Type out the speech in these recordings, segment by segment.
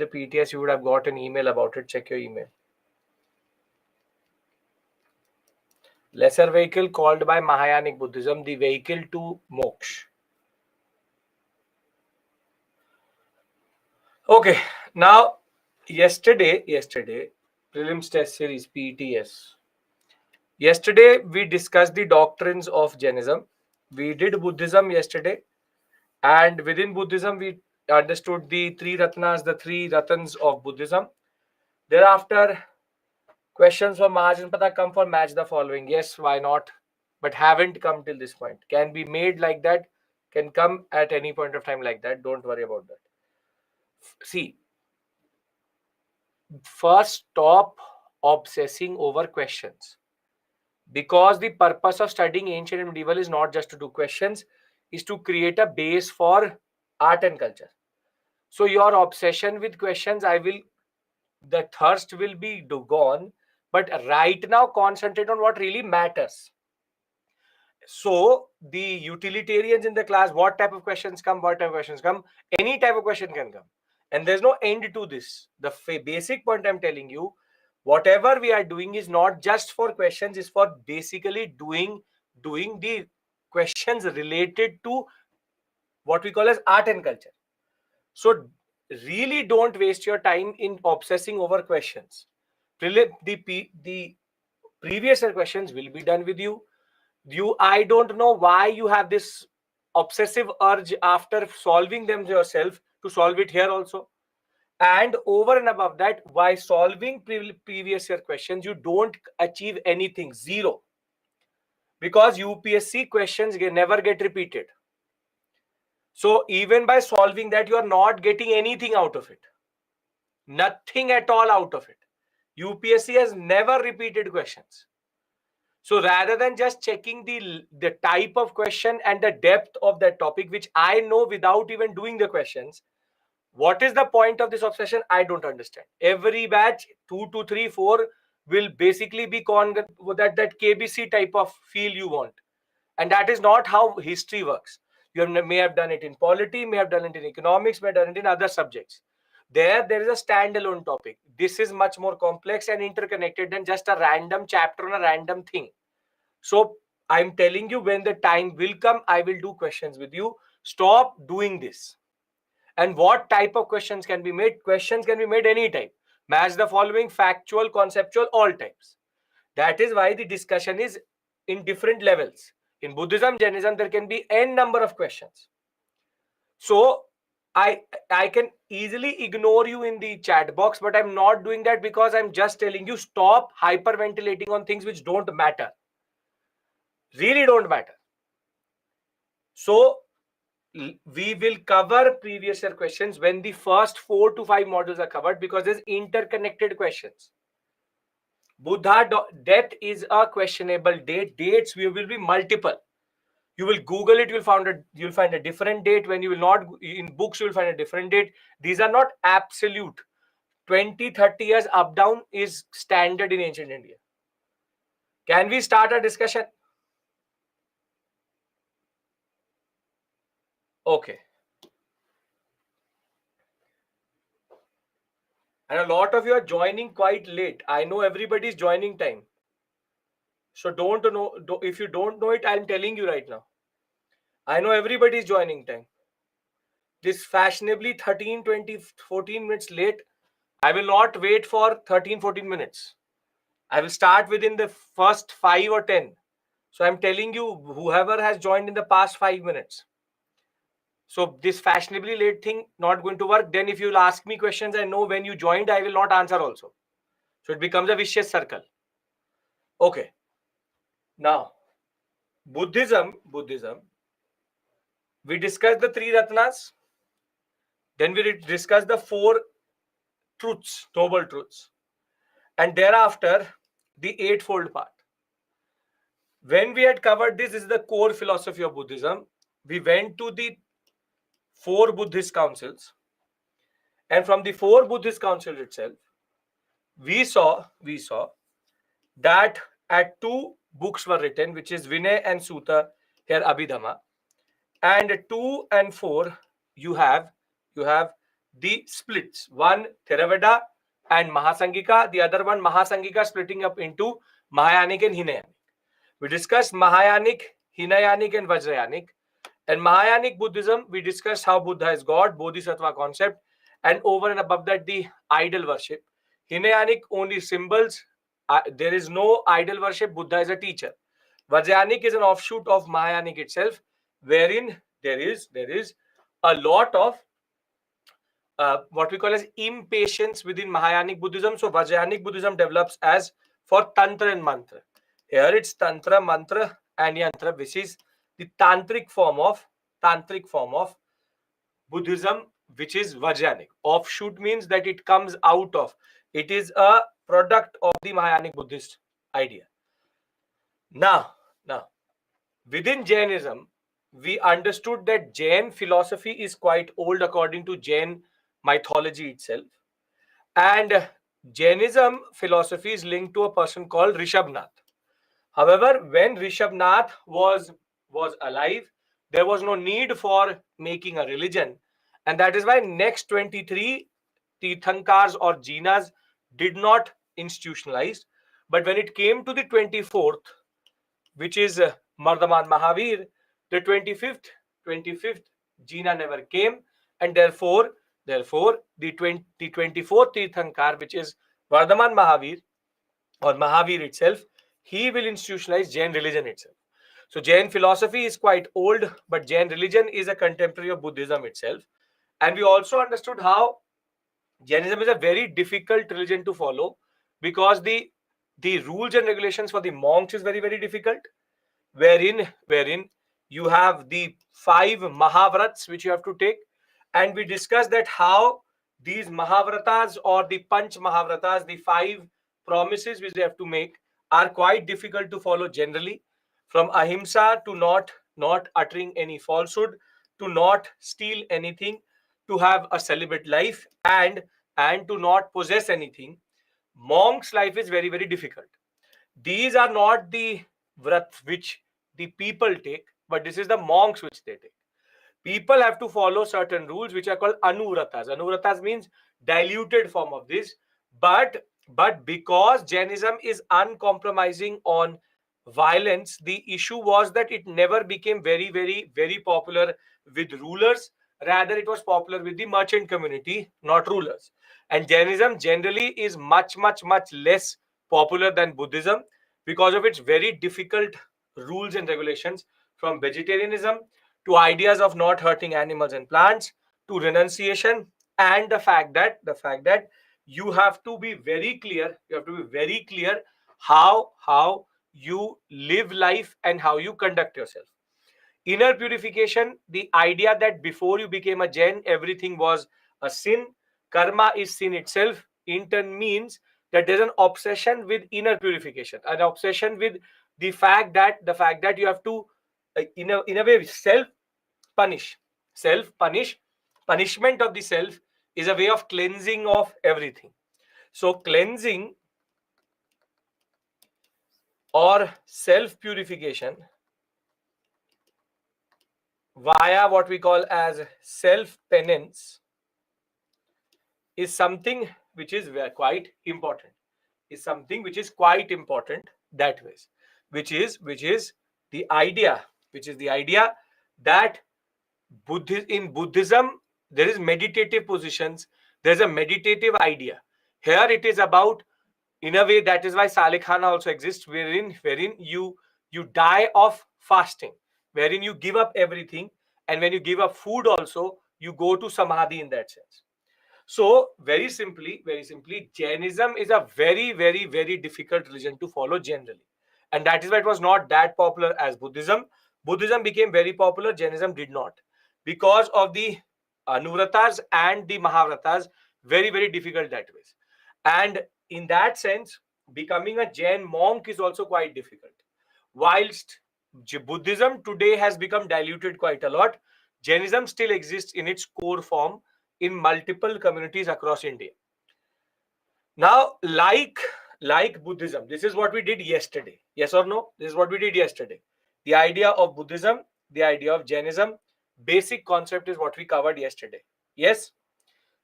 the PTS, you would have got an email about it. Check your email. Lesser vehicle called by Mahayanic Buddhism the vehicle to moksha. Okay, now yesterday prelims test series PTS. Yesterday we discussed the doctrines of Jainism. We did Buddhism yesterday, and within Buddhism we understood the three ratnas, the three ratans of Buddhism. Thereafter, questions from Mahajan Pata come for match the following. Yes, why not? But haven't come till this point. Can be made like that, can come at any point of time like that. Don't worry about that. See, first stop obsessing over questions. Because the purpose of studying ancient and medieval is not just to do questions, is to create a base for art and culture. So your obsession with questions, the thirst will be gone, but right now concentrate on what really matters. So the utilitarians in the class, what type of questions come, any type of question can come. And there's no end to this. The basic point I'm telling you, whatever we are doing is not just for questions, is for basically doing the questions related to what we call as art and culture. So really don't waste your time in obsessing over questions. The previous year questions will be done with you. I don't know why you have this obsessive urge after solving them yourself to solve it here also. And over and above that, by solving previous year questions, you don't achieve anything, zero. Because UPSC questions never get repeated. So even by solving that, you are not getting anything out of it. Nothing at all out of it. UPSC has never repeated questions. So rather than just checking the type of question and the depth of that topic, which I know without even doing the questions, what is the point of this obsession? I don't understand. Every batch, 2 to 3, 4 will basically be that KBC type of feel you want. And that is not how history works. You may have done it in polity, may have done it in economics, may have done it in other subjects. There is a standalone topic. This is much more complex and interconnected than just a random chapter on a random thing. So I'm telling you, when the time will come, I will do questions with you. Stop doing this. And what type of questions can be made? Questions can be made any type. Match the following: factual, conceptual, all types. That is why the discussion is in different levels. In Buddhism, Jainism, there can be n number of questions. So I can easily ignore you in the chat box, but I'm not doing that because I'm just telling you, stop hyperventilating on things which don't matter. Really don't matter. So we will cover previous year questions when the first 4 to 5 modules are covered, because there's interconnected questions. Buddha death is a questionable date. Dates will be multiple. You will Google it, you'll find a different date. When you will not in books, you will find a different date. These are not absolute. 20-30 years up down is standard in ancient India. Can we start a discussion? Okay. And a lot of you are joining quite late. I know everybody's joining time. So if you don't know it, I'm telling you right now. I know everybody's joining time. This fashionably 13, 20, 14 minutes late. I will not wait for 13, 14 minutes. I will start within the first 5 or 10. So I'm telling you, whoever has joined in the past 5 minutes. So this fashionably late thing not going to work. Then if you'll ask me questions, I know when you joined, I will not answer also. So it becomes a vicious circle. Okay. Now, Buddhism, we discussed the 3 ratnas. Then we discussed the 4 truths, noble truths. And thereafter, the 8-fold path. When we had covered this is the core philosophy of Buddhism. We went to the 4 Buddhist councils. And from the 4 Buddhist councils itself, we saw that at 2 books were written, which is Vinaya and Sutta, here Abhidhamma. And 2 and 4, you have the splits. One Theravada and Mahasangika, the other one Mahasangika splitting up into Mahayanic and Hinayanic. We discussed Mahayanic, Hinayanic and Vajrayanic. And Mahayanic Buddhism, we discussed how Buddha is God, Bodhisattva concept, and over and above that, the idol worship. Hinayanic, only symbols. There is no idol worship. Buddha is a teacher. Vajrayanic is an offshoot of Mahayanic itself, wherein there is a lot of what we call as impatience within Mahayanic Buddhism. So Vajrayanic Buddhism develops as for Tantra and Mantra. Here it's Tantra, Mantra, and Yantra, which is the tantric form of Buddhism, which is Vajrayanic. Offshoot means that it comes out of. It is a product of the Mahayanic Buddhist idea. Now, within Jainism, we understood that Jain philosophy is quite old according to Jain mythology itself. And Jainism philosophy is linked to a person called Rishabhnath. However, when Rishabhnath was alive, there was no need for making a religion. And that is why next 23 Tirthankars or Jinas did not institutionalize. But when it came to the 24th, which is Mardhaman Mahavir, the 25th Jina never came, and therefore the 24th Tirthankar, which is Vardhaman Mahavir or Mahavir itself, he will institutionalize Jain religion itself. So Jain philosophy is quite old, but Jain religion is a contemporary of Buddhism itself. And we also understood how Jainism is a very difficult religion to follow, because the rules and regulations for the monks is very, very difficult, wherein you have the 5 Mahavrats which you have to take. And we discussed that how these Mahavratas or the Panch Mahavratas, the 5 promises which they have to make, are quite difficult to follow generally. From ahimsa to not uttering any falsehood, to not steal anything, to have a celibate life, and to not possess anything. Monk's life is very, very difficult. These are not the vrats which the people take, but this is the monks which they take. People have to follow certain rules which are called anuvratas. Anuvratas means diluted form of this. But because Jainism is uncompromising on violence, the issue was that it never became very, very, very popular with rulers. Rather, it was popular with the merchant community, not rulers. And Jainism generally is much, much, much less popular than Buddhism because of its very difficult rules and regulations, from vegetarianism to ideas of not hurting animals and plants, to renunciation, and the fact that you have to be very clear. You have to be very clear how you live life and how you conduct yourself. Inner purification, the idea that before you became a Jain, everything was a sin. Karma is sin itself. In turn means that there's an obsession with inner purification, an obsession with the fact that you have to, in a way, self-punish. Punishment of the self is a way of cleansing of everything. So cleansing or self-purification via what we call as self-penance is something which is quite important. Is something which is quite important that way, which is the idea that in Buddhism there is meditative positions. There's a meditative idea. Here it is about, in a way, that is why Salikhana also exists, wherein you die of fasting, wherein you give up everything, and when you give up food also, you go to samadhi in that sense. So very simply, Jainism is a very, very, very difficult religion to follow generally, and that is why it was not that popular as Buddhism. Buddhism became very popular, Jainism did not, because of the anuvratas and the mahavratas. Very, very difficult that way. And in that sense, becoming a Jain monk is also quite difficult. Whilst Buddhism today has become diluted quite a lot, Jainism still exists in its core form in multiple communities across India. Now, like Buddhism, this is what we did yesterday. Yes or no? This is what we did yesterday. The idea of Buddhism, the idea of Jainism, basic concept is what we covered yesterday. Yes?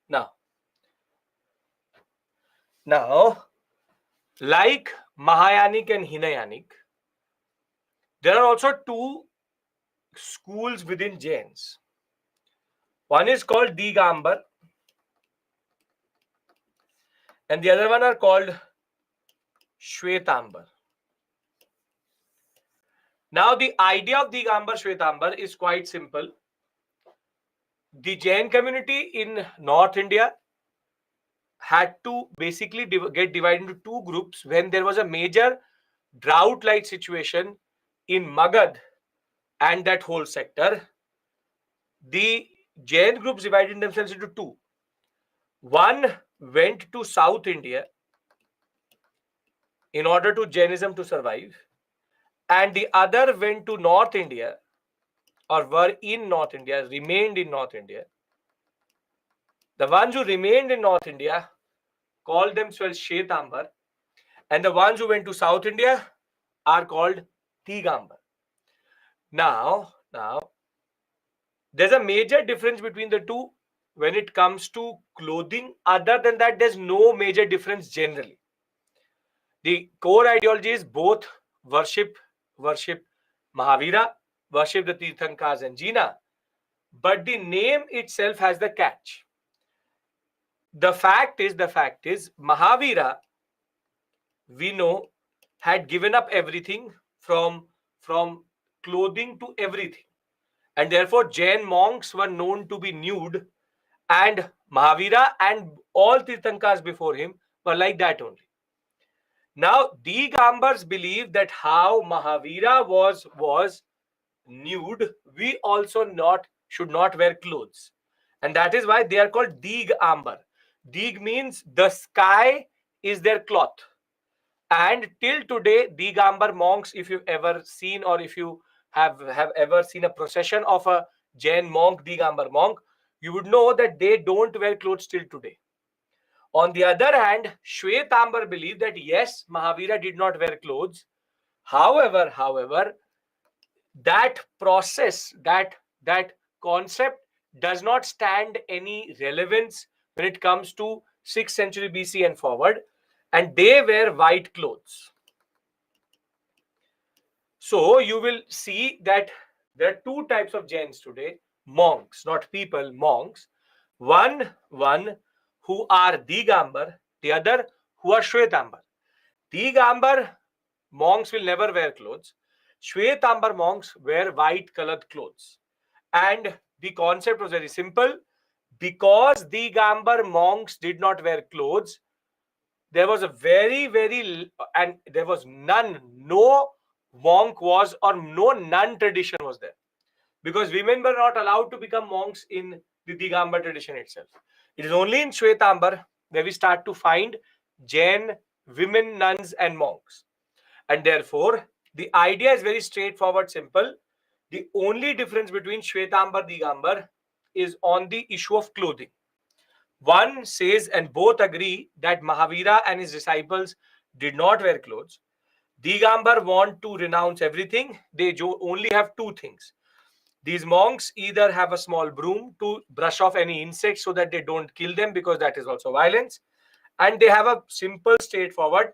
Now, like Mahayanic and Hinayanic, there are also two schools within Jains. One is called Digambar, and the other one are called Shwetambar. Now, the idea of Digambar Shwetambar is quite simple. The Jain community in North India had to basically get divided into two groups when there was a major drought-like situation in Magad and that whole sector. The Jain groups divided themselves into two. One went to South India in order to Jainism to survive, and the other went to North India, or were in North India, remained in North India. The ones who remained in North India called themselves Shwetambar, and the ones who went to South India are called Digambar. Now, there's a major difference between the two when it comes to clothing. Other than that, there's no major difference generally. The core ideology is both worship Mahavira, worship the Tirthankars and Jina, but the name itself has the catch. The fact is, Mahavira, we know, had given up everything from clothing to everything. And therefore, Jain monks were known to be nude, and Mahavira and all Tirthankars before him were like that only. Now, Digambars believe that how Mahavira was nude, we also should not wear clothes. And that is why they are called Digambar. Dig means the sky is their cloth. And till today, Digambar monks, if you've ever seen, or if you have ever seen a procession of a Jain monk, Digambar monk, you would know that they don't wear clothes till today. On the other hand, Shwetambar believed that yes, Mahavira did not wear clothes. However, that process, that concept does not stand any relevance when it comes to 6th century BC and forward, and they wear white clothes. So you will see that there are two types of Jains today: monks, not people, monks. One who are Digambar, the other who are Shwetambar. Digambar monks will never wear clothes. Shwetambar monks wear white colored clothes. And the concept was very simple. Because Digambar monks did not wear clothes, there was a and there was no monk was, or no nun tradition was there. Because women were not allowed to become monks in the Digambar tradition itself. It is only in Shwetambar where we start to find Jain women nuns and monks. And therefore, the idea is very straightforward, simple. The only difference between Shwetambar, Digambar is on the issue of clothing. One says, and both agree, that Mahavira and his disciples did not wear clothes. Digambar want to renounce everything. They only have two things. These monks either have a small broom to brush off any insects so that they don't kill them, because that is also violence. And they have a simple, straightforward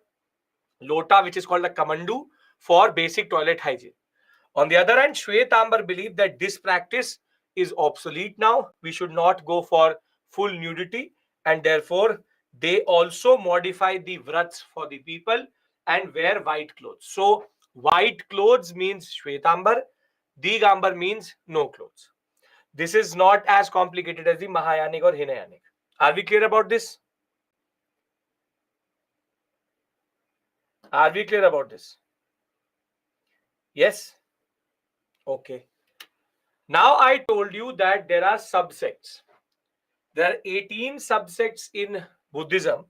lota, which is called a kamandu, for basic toilet hygiene. On the other hand, Shwetambar believe that this practice is obsolete now. We should not go for full nudity, and therefore they also modify the vrats for the people and wear white clothes. So white clothes means Shwetambar, Digambar means no clothes. This is not as complicated as the Mahayanic or Hinayanic. Are we clear about this? Are we clear about this? Yes? Okay. Now I told you that there are subsects. There are 18 subsects in Buddhism,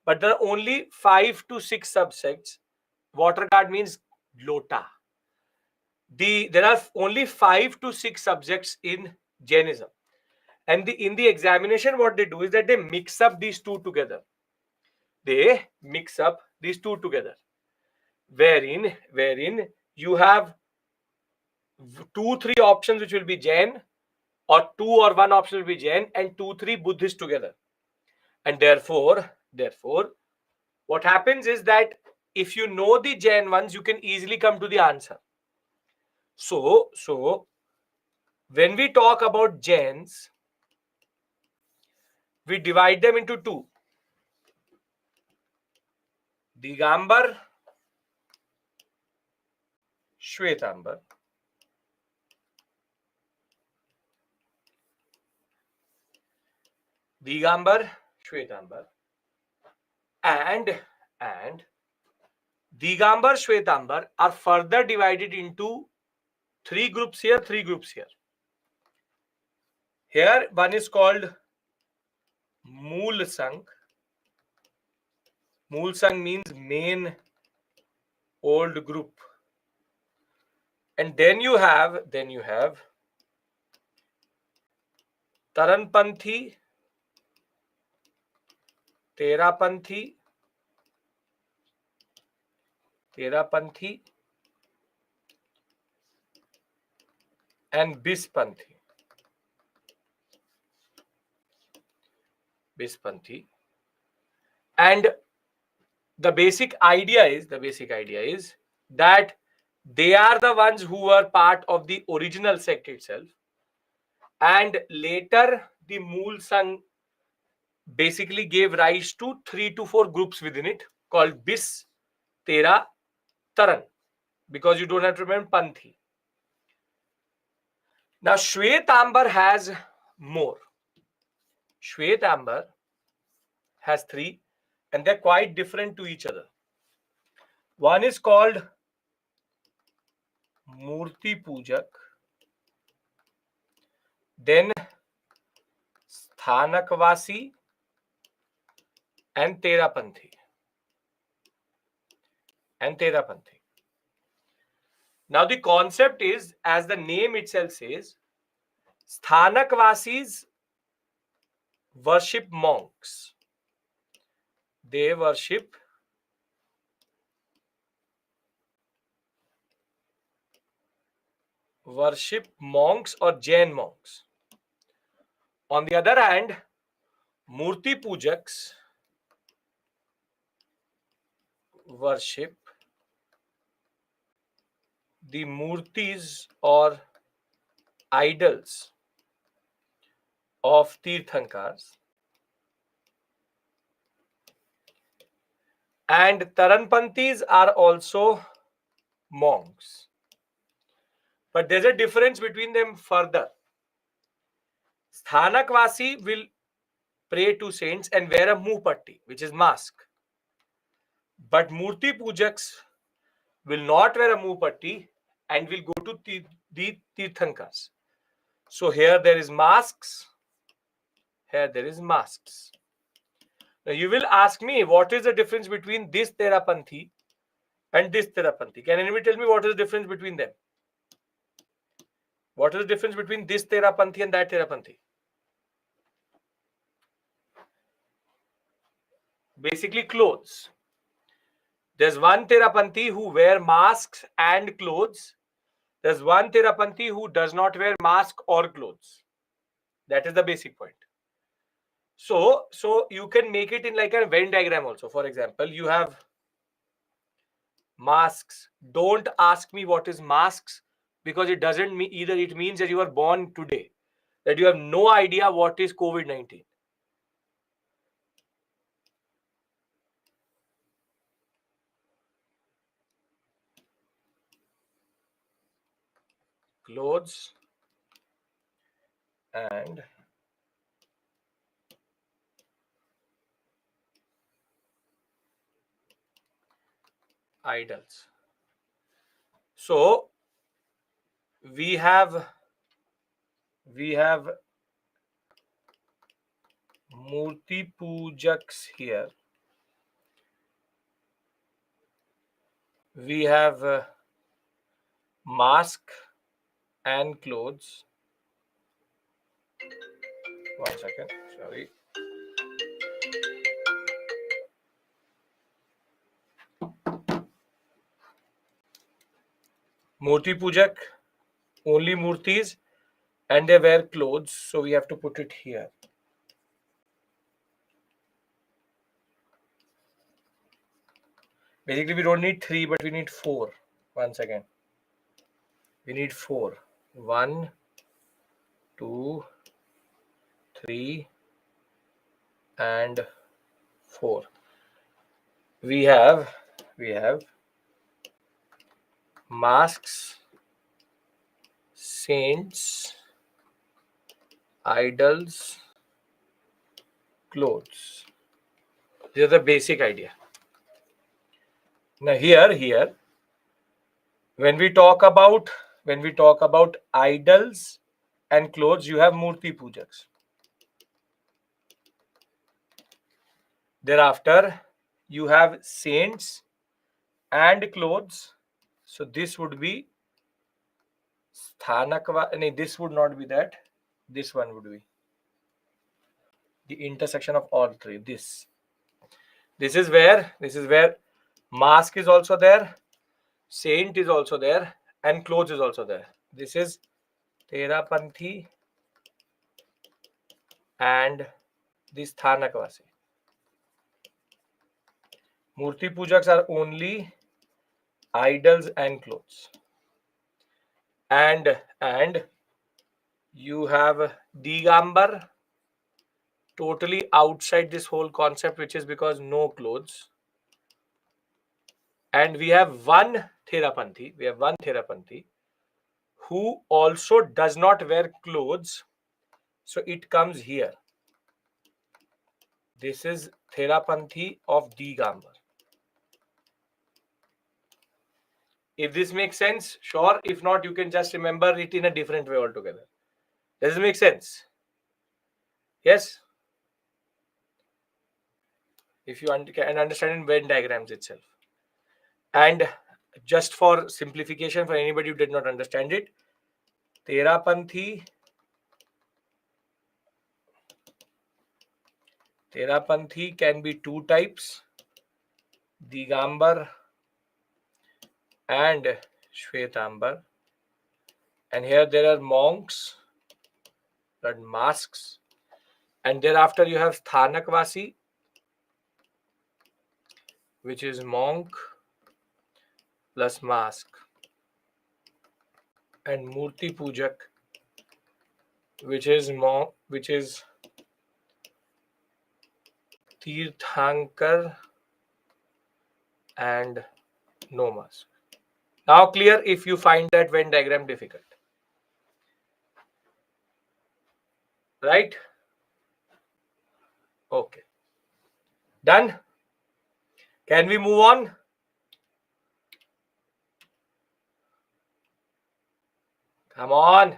but there are only 5 to 6 subsects. Water guard means lota. There are only 5 to 6 subjects in Jainism. And in the examination, what they do is that they mix up these two together. They mix up these two together. Wherein you have 2-3 options which will be Jain, or 2 or 1 option will be Jain, and 2, 3 Buddhist together. And therefore, what happens is that if you know the Jain ones, you can easily come to the answer. So when we talk about Jains, we divide them into two: Digambar, Shwetambar. Digambar, Shwetambar. And Digambar, Shwetambar are further divided into 3 groups here, 3 groups here. Here one is called Mool Sangh. Mool Sangh means main old group. And then you have Taranpanthi, Terapanthi, and Bispanthi. And the basic idea is that they are the ones who were part of the original sect itself, and later the Mool Sangh basically gave rise to 3 to 4 groups within it called Bis, Tera, Taran, because you don't have to remember Panthi. Now Shwetambar has more. Shwetambar has 3, and they're quite different to each other. One is called Murti Pujak, then Sthanakvasi, and Terapanthi. Now the concept is, as the name itself says, Sthanakvasis worship monks. They worship monks or Jain monks. On the other hand, Murti Pujaks worship the murtis or idols of Tirthankars. And Taranpanthis are also monks. But there's a difference between them further. Sthanakvasi will pray to saints and wear a muhpatti, which is mask. But Murti Pujaks will not wear a muhpatti and will go to the Tirthankars. So here there is masks. Now you will ask me, what is the difference between this Terapanthi and this Terapanthi? Can anybody tell me what is the difference between them? What is the difference between this Terapanthi and that Terapanthi? Basically clothes. There's one Terapanthi who wear masks and clothes. There's one Terapanthi who does not wear mask or clothes. That is the basic point. So you can make it in like a Venn diagram also. For example, you have masks. Don't ask me what is masks, because it doesn't mean either. It means that you are born today, that you have no idea what is COVID-19. Clothes and idols. So we have Murti Pujaks here. We have mask and clothes. One second, sorry. Murti Pujak, only murtis, and they wear clothes, so we have to put it here. Basically, we don't need 3, but we need 4. Once again, we need 4. 1, 2, 3, and 4. We have masks, saints, idols, clothes. This is the basic idea. Now here, when we talk about idols and clothes, you have Murti Pujaks. Thereafter, you have saints and clothes. So this would be Sthanakva. No, this would not be that. This one would be the intersection of all three. This is where mask is also there, saint is also there, and clothes is also there. This is Therapanthi and this Thanakvasi. Murti Pujaks are only idols and clothes. And you have Digambar, totally outside this whole concept, which is because no clothes. And we have one Therapanthi who also does not wear clothes. So it comes here. This is Therapanthi of Digambar. If this makes sense, sure. If not, you can just remember it in a different way altogether. Does it make sense? Yes? If you can understand in Venn diagrams itself. And just for simplification, for anybody who did not understand it, Therapanthi can be 2 types, Digambar and Shwetambar. And here there are monks, and masks. And thereafter you have Sthanakvasi, which is monk plus mask. And Murti Pujak, which is Tirthankar and no mask. Now clear if you find that Venn diagram difficult. Right? Okay. Done? Can we move on? Come on.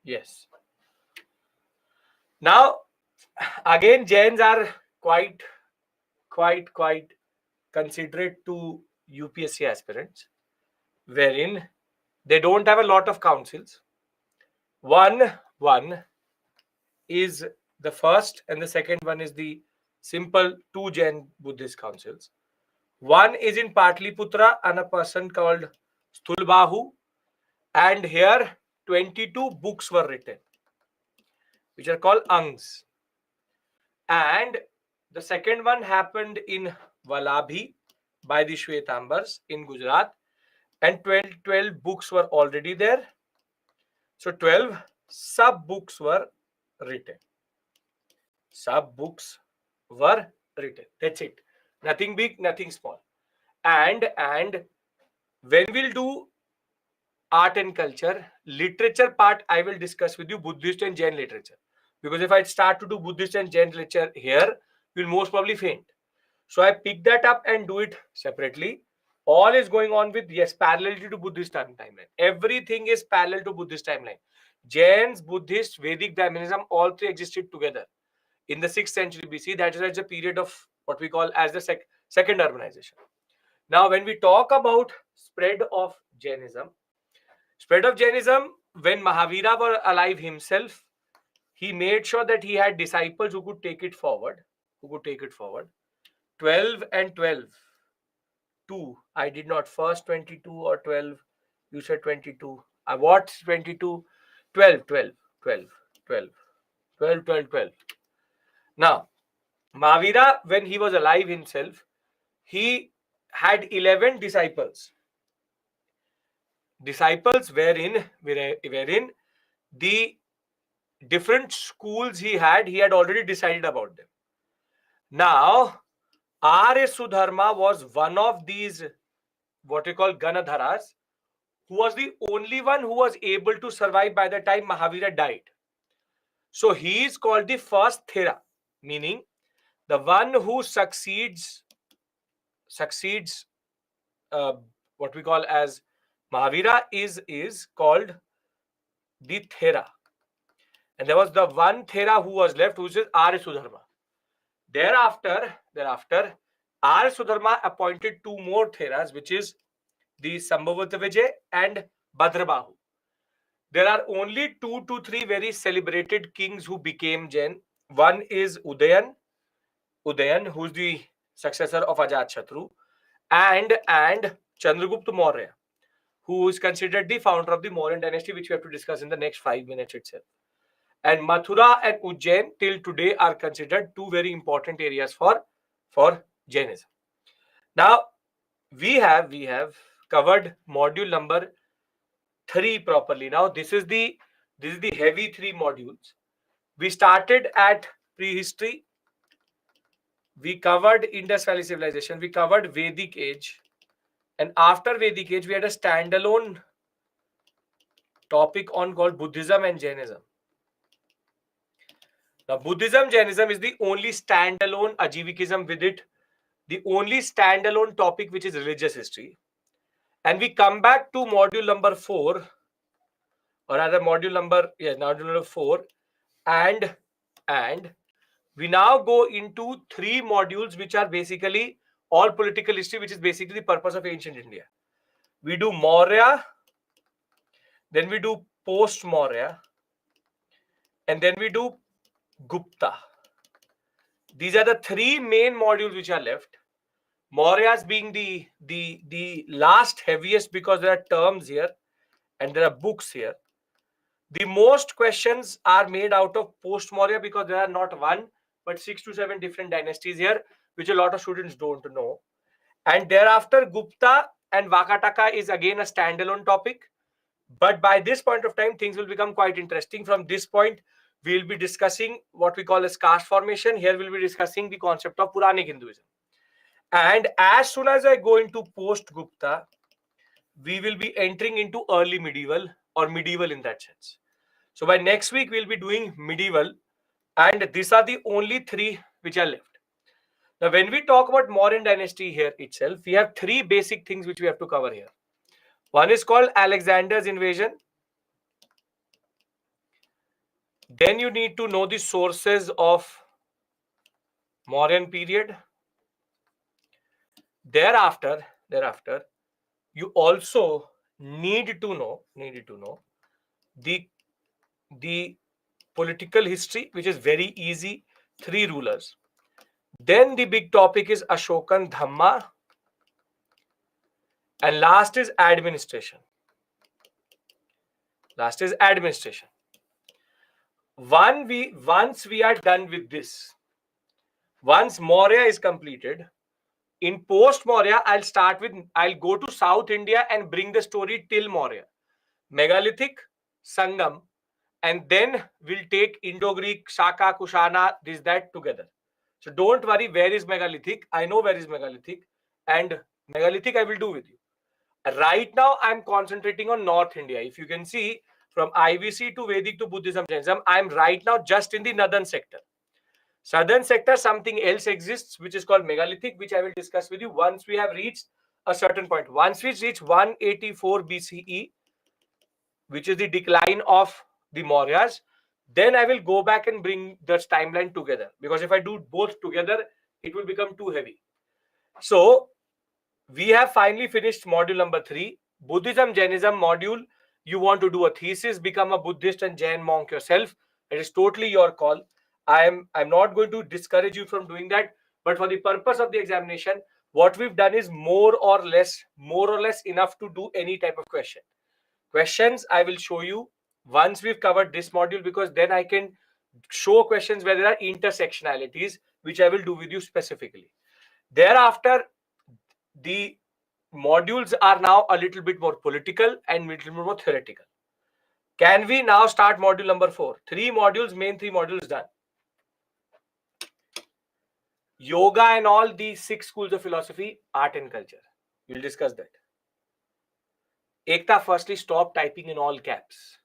Yes. Now, again, Jains are quite considerate to UPSC aspirants, wherein they don't have a lot of councils. One is the first, and the second one is the simple 2 Jain Buddhist councils. One is in Patliputra and a person called Stulbahu, and here 22 books were written, which are called Angs. And the second one happened in Valabhi by the Shwetambars in Gujarat, and 12 books were already there. So 12 sub books were written. That's it. Nothing big, nothing small. And when we'll do art and culture, literature part, I will discuss with you Buddhist and Jain literature. Because if I start to do Buddhist and Jain literature here, you'll most probably faint. So I pick that up and do it separately. All is going on with, yes, parallelity to Buddhist timeline. Everything is parallel to Buddhist timeline. Jains, Buddhist, Vedic, Brahmanism, all three existed together in the 6th century BC. That is the period of what we call as the second urbanization. Now, when we talk about spread of Jainism, when Mahavira was alive himself, he made sure that he had disciples who could take it forward. 12 and 12. 2. I did not. First 22 or 12. You said 22. What's 22? 12, 12, 12, 12, 12, 12, 12. Now, Mahavira, when he was alive himself, he had 11 disciples. Disciples wherein the different schools he had already decided about them. Now, Arya Sudharma was one of these, what we call Ganadharas, who was the only one who was able to survive by the time Mahavira died. So he is called the first Thera, meaning the one who succeeds what we call as Mahavira is called the Thera. And there was the one Thera who was left, which is Arya Sudharma. Thereafter, Arya Sudharma appointed two more Theras, which is the Sambhavata Vijay and Bhadrabahu. There are only 2 to 3 very celebrated kings who became Jain. One is Udayan, who's the successor of Ajatashatru, and Chandragupta Maurya, who is considered the founder of the Mauryan dynasty, which we have to discuss in the next 5 minutes itself. And Mathura and Ujjain till today are considered two very important areas for Jainism. Now, we have covered module number 3 properly. Now, this is the heavy 3 modules. We started at prehistory. We covered Indus Valley civilization. We covered Vedic age. And after Vedic age, we had a standalone topic on called Buddhism and Jainism. Now, Buddhism, Jainism is the only standalone Ajivikism with it, the only standalone topic which is religious history. And we come back to module number 4, or rather module number 4, and we now go into 3 modules which are basically all political history, which is basically the purpose of ancient India. We do Maurya, then we do post-Maurya, and then we do Gupta. These are the 3 main modules which are left. Mauryas being the last heaviest because there are terms here and there are books here. The most questions are made out of post-Maurya because there are not 1 but 6 to 7 different dynasties here, which a lot of students don't know. And thereafter, Gupta and Vakataka is again a standalone topic. But by this point of time, things will become quite interesting. From this point, we will be discussing what we call as caste formation. Here we'll be discussing the concept of Puranic Hinduism. And as soon as I go into post-Gupta, we will be entering into early medieval or medieval in that sense. So by next week, we'll be doing medieval. And these are the only 3 which are left. Now, when we talk about Mauryan dynasty here itself, we have 3 basic things which we have to cover here. One is called Alexander's invasion. Then you need to know the sources of Mauryan period. Thereafter, you also need to know the political history, which is very easy, 3 rulers. Then the big topic is Ashokan Dhamma. And last is administration. Once we are done with this, once Maurya is completed, in post-Maurya, I'll go to South India and bring the story till Maurya. Megalithic, Sangam, and then we'll take Indo-Greek, Shaka, Kushana, that together. So don't worry, where is Megalithic? I know where is Megalithic, and Megalithic I will do with you. Right now, I'm concentrating on North India. If you can see, from IVC to Vedic to Buddhism, Jainism, I'm right now just in the northern sector. Southern sector, something else exists, which is called Megalithic, which I will discuss with you once we have reached a certain point. Once we reach 184 BCE, which is the decline of the Mauryas, then I will go back and bring the timeline together. Because if I do both together, it will become too heavy. So, we have finally finished module number 3, Buddhism, Jainism module. You want to do a thesis, become a Buddhist and Jain monk yourself. It is totally your call. I'm not going to discourage you from doing that. But for the purpose of the examination, what we've done is more or less enough to do any type of question. Questions I will show you once we've covered this module, because then I can show questions where there are intersectionalities, which I will do with you specifically. Thereafter, the modules are now a little bit more political and a little bit more theoretical. Can we now start module number 4? 3 modules, main 3 modules done. Yoga and all the 6 schools of philosophy, art and culture. We'll discuss that. Ekta, firstly, stop typing in all caps.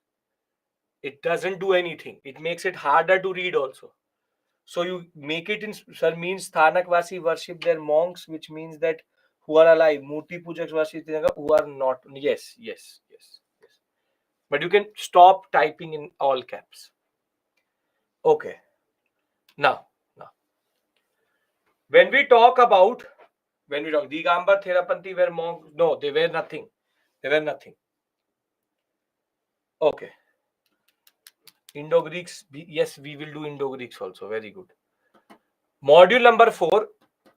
It doesn't do anything. It makes it harder to read also. So you make it in, sir, means Thanakvasi worship their monks, which means that who are alive. Murti Pujaks worship who are not. Yes. But you can stop typing in all caps. Okay. Now, when we talk Digambar, Therapanthi were monks, no, they were nothing. Okay. Indo-Greeks, yes, we will do Indo-Greeks also. Very good. Module number 4,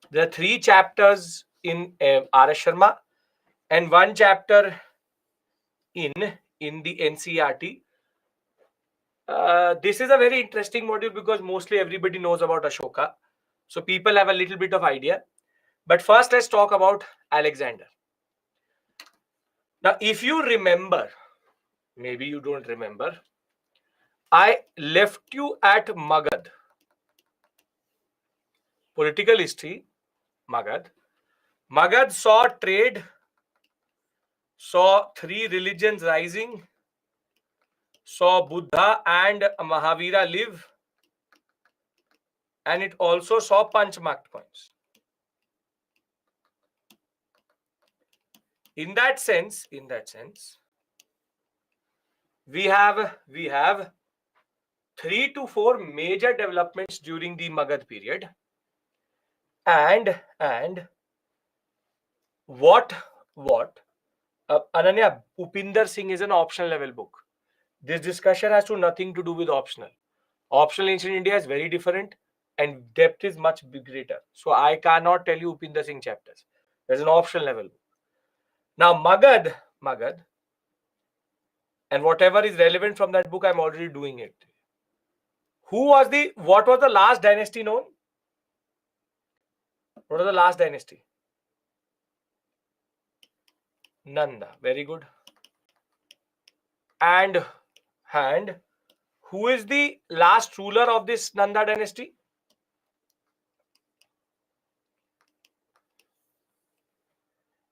there are 3 chapters in R.S. Sharma and 1 chapter in the NCERT. This is a very interesting module because mostly everybody knows about Ashoka. So people have a little bit of idea. But first, let's talk about Alexander. Now, if you remember, maybe you don't remember, I left you at Magad. Political history, Magad. Magad saw trade, saw 3 religions rising, saw Buddha and Mahavira live, and it also saw punch marked coins. In that sense, we have 3 to 4 major developments during the Magad period, and what Ananya, Upinder Singh is an optional level book. This discussion has nothing to do with optional. Optional ancient India is very different and depth is much greater. So I cannot tell you Upinder Singh chapters. There's an optional level book. Now Magad, and whatever is relevant from that book, I'm already doing it. What was the last dynasty known? What was the last dynasty? Nanda. Very good. And who is the last ruler of this Nanda dynasty?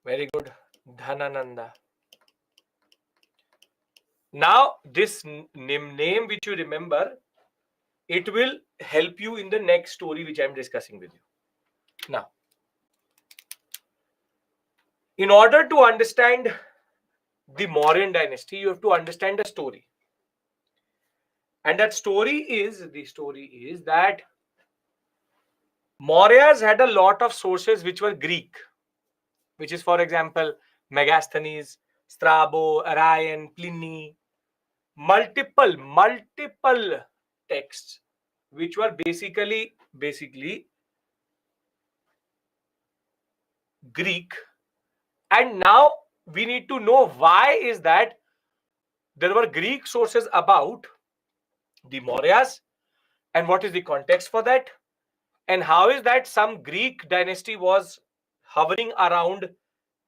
Very good. Dhanananda. Now, this name which you remember, it will help you in the next story which I'm discussing with you. Now, in order to understand the Mauryan dynasty, you have to understand the story. And that story is that Mauryas had a lot of sources which were Greek, which is, for example, Megasthenes, Strabo, Arrian, Pliny, multiple texts which were basically Greek. And now we need to know why is that there were Greek sources about the Mauryas, and what is the context for that, and how is that some Greek dynasty was hovering around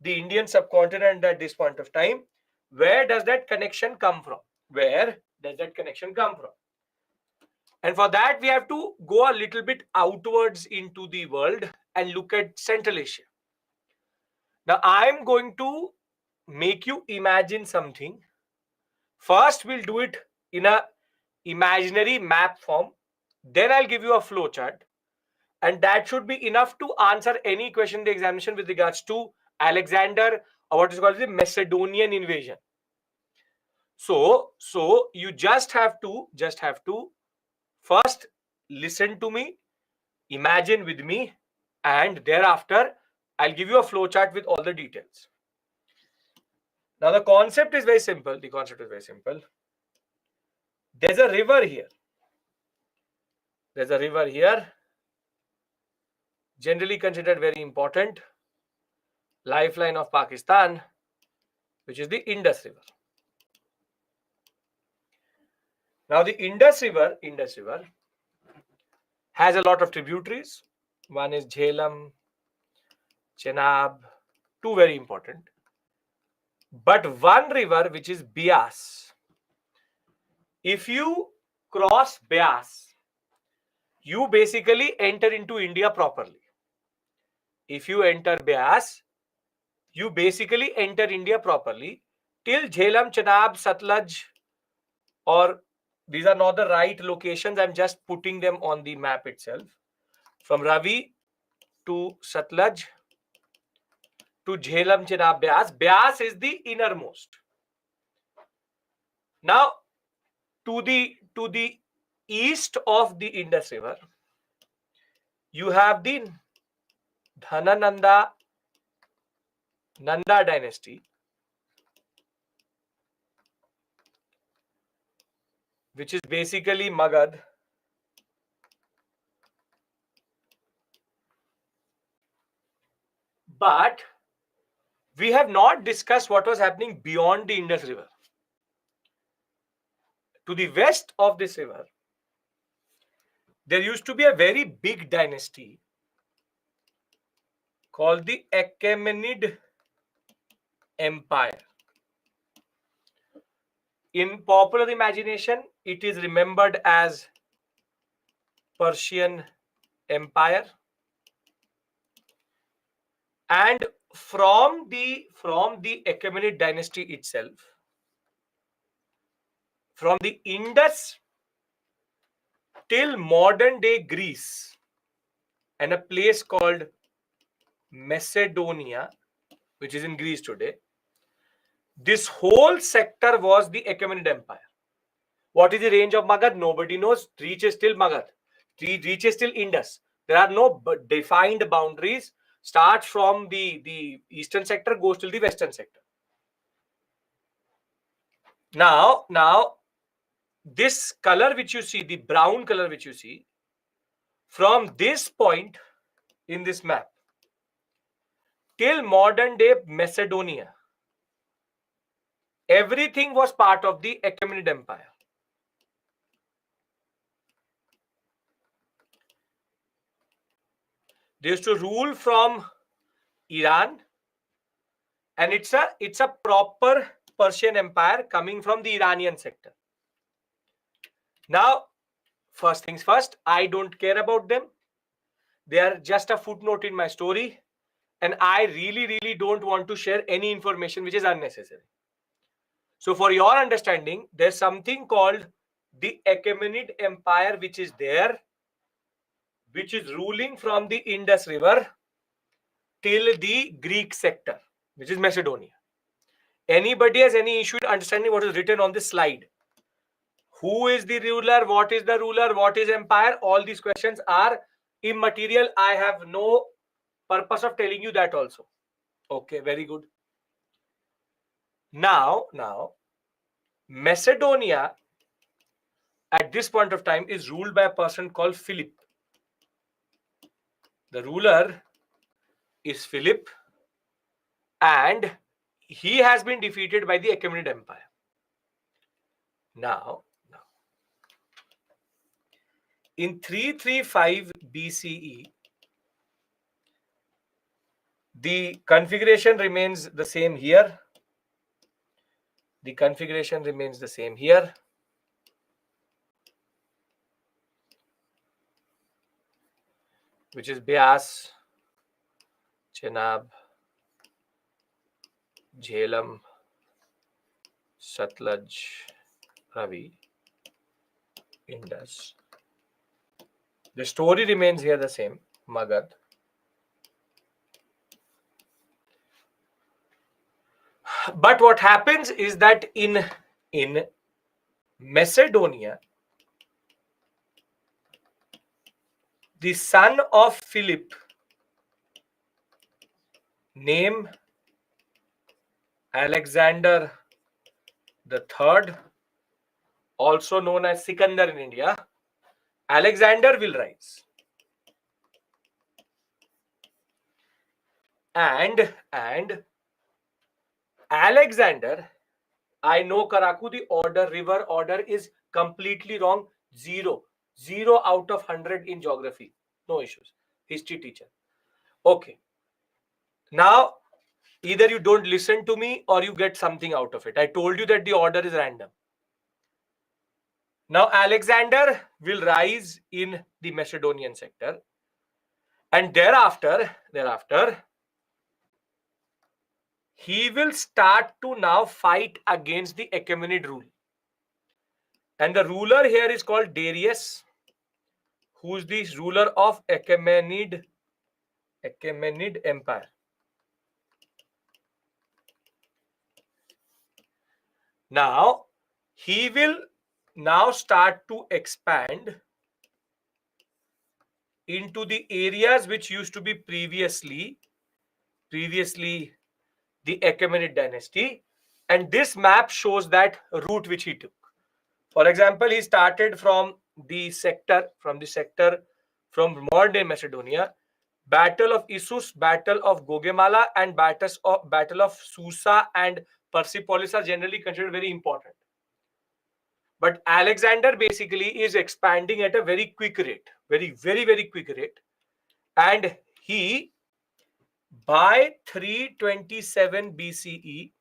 the Indian subcontinent at this point of time. Where does that connection come from? And for that, we have to go a little bit outwards into the world and look at Central Asia. Now, I'm going to make you imagine something. First, we'll do it in a imaginary map form. Then I'll give you a flow chart. And that should be enough to answer any question in the examination with regards to Alexander, or what is called the Macedonian invasion. So you just have to first listen to me, imagine with me, and thereafter I'll give you a flow chart with all the details. Now the concept is very simple. There's a river here. Generally considered very important. Lifeline of Pakistan, which is the Indus River. Now the Indus River has a lot of tributaries. One is Jhelum, Chenab, two very important. But one river which is Beas. If you cross Beas, you basically enter into India properly. If you enter Beas, you basically enter India properly. Till Jhelum, Chenab, Satluj, or these are not the right locations. I'm just putting them on the map itself. From Ravi to Satluj to Jhelum, Chenab, Beas. Beas is the innermost. Now, to the east of the Indus River, you have the Dhanananda Nanda dynasty, which is basically Magad. But we have not discussed what was happening beyond the Indus River. To the west of this river, there used to be a very big dynasty called the Achaemenid Empire. In popular imagination, it is remembered as Persian Empire. And from the Achaemenid dynasty itself, from the Indus till modern day Greece and a place called Macedonia, which is in Greece today, this whole sector was the Achaemenid Empire. What is the range of Magad? Nobody knows. Reach is still Magad. Reach is still Indus. There are no defined boundaries. Starts from the eastern sector, goes till the western sector. Now, this color which you see, the brown color which you see, from this point in this map till modern day Macedonia, everything was part of the Achaemenid Empire. They used to rule from Iran, and it's a proper Persian Empire coming from the Iranian sector. Now, first things first, I don't care about them. They are just a footnote in my story, and I really don't want to share any information which is unnecessary. So for your understanding, there's something called the Achaemenid Empire which is there, which is ruling from the Indus River till the Greek sector, which is Macedonia. Anybody has any issue in understanding what is written on this slide? Who is the ruler? What is the ruler? What is empire? All these questions are immaterial. I have no purpose of telling you that also. Okay, very good. Now, Macedonia at this point of time is ruled by a person called Philip. The ruler is Philip, and he has been defeated by the Achaemenid Empire. Now, in 335 BCE, the configuration remains the same here. The configuration remains the same here. Which is Beas, Chenab, Jhelum, Satluj, Ravi, Indus. The story remains here the same, Magad. But what happens is that in Macedonia, the son of Philip, name Alexander the Third, also known as Sikandar in India, Alexander will rise. And Alexander, I know Karaku, the river order is Completely wrong. 0. 0 out of 100 in geography. No issues. History teacher. Okay. Now, either you don't listen to me or you get something out of it. I told you that the order is random. Now, Alexander will rise in the Macedonian sector. And thereafter, he will start to now fight against the Achaemenid rule. And the ruler here is called Darius, who is the ruler of Achaemenid Empire. Now, he will now start to expand into the areas which used to be previously the Achaemenid dynasty. And this map shows that route which he took. For example, he started from modern day Macedonia, Battle of Issus, Battle of Gaugamela, and Battle of Susa and Persepolis are generally considered very important. But Alexander basically is expanding at a very quick rate, very quick rate. And he, by 327 BCE,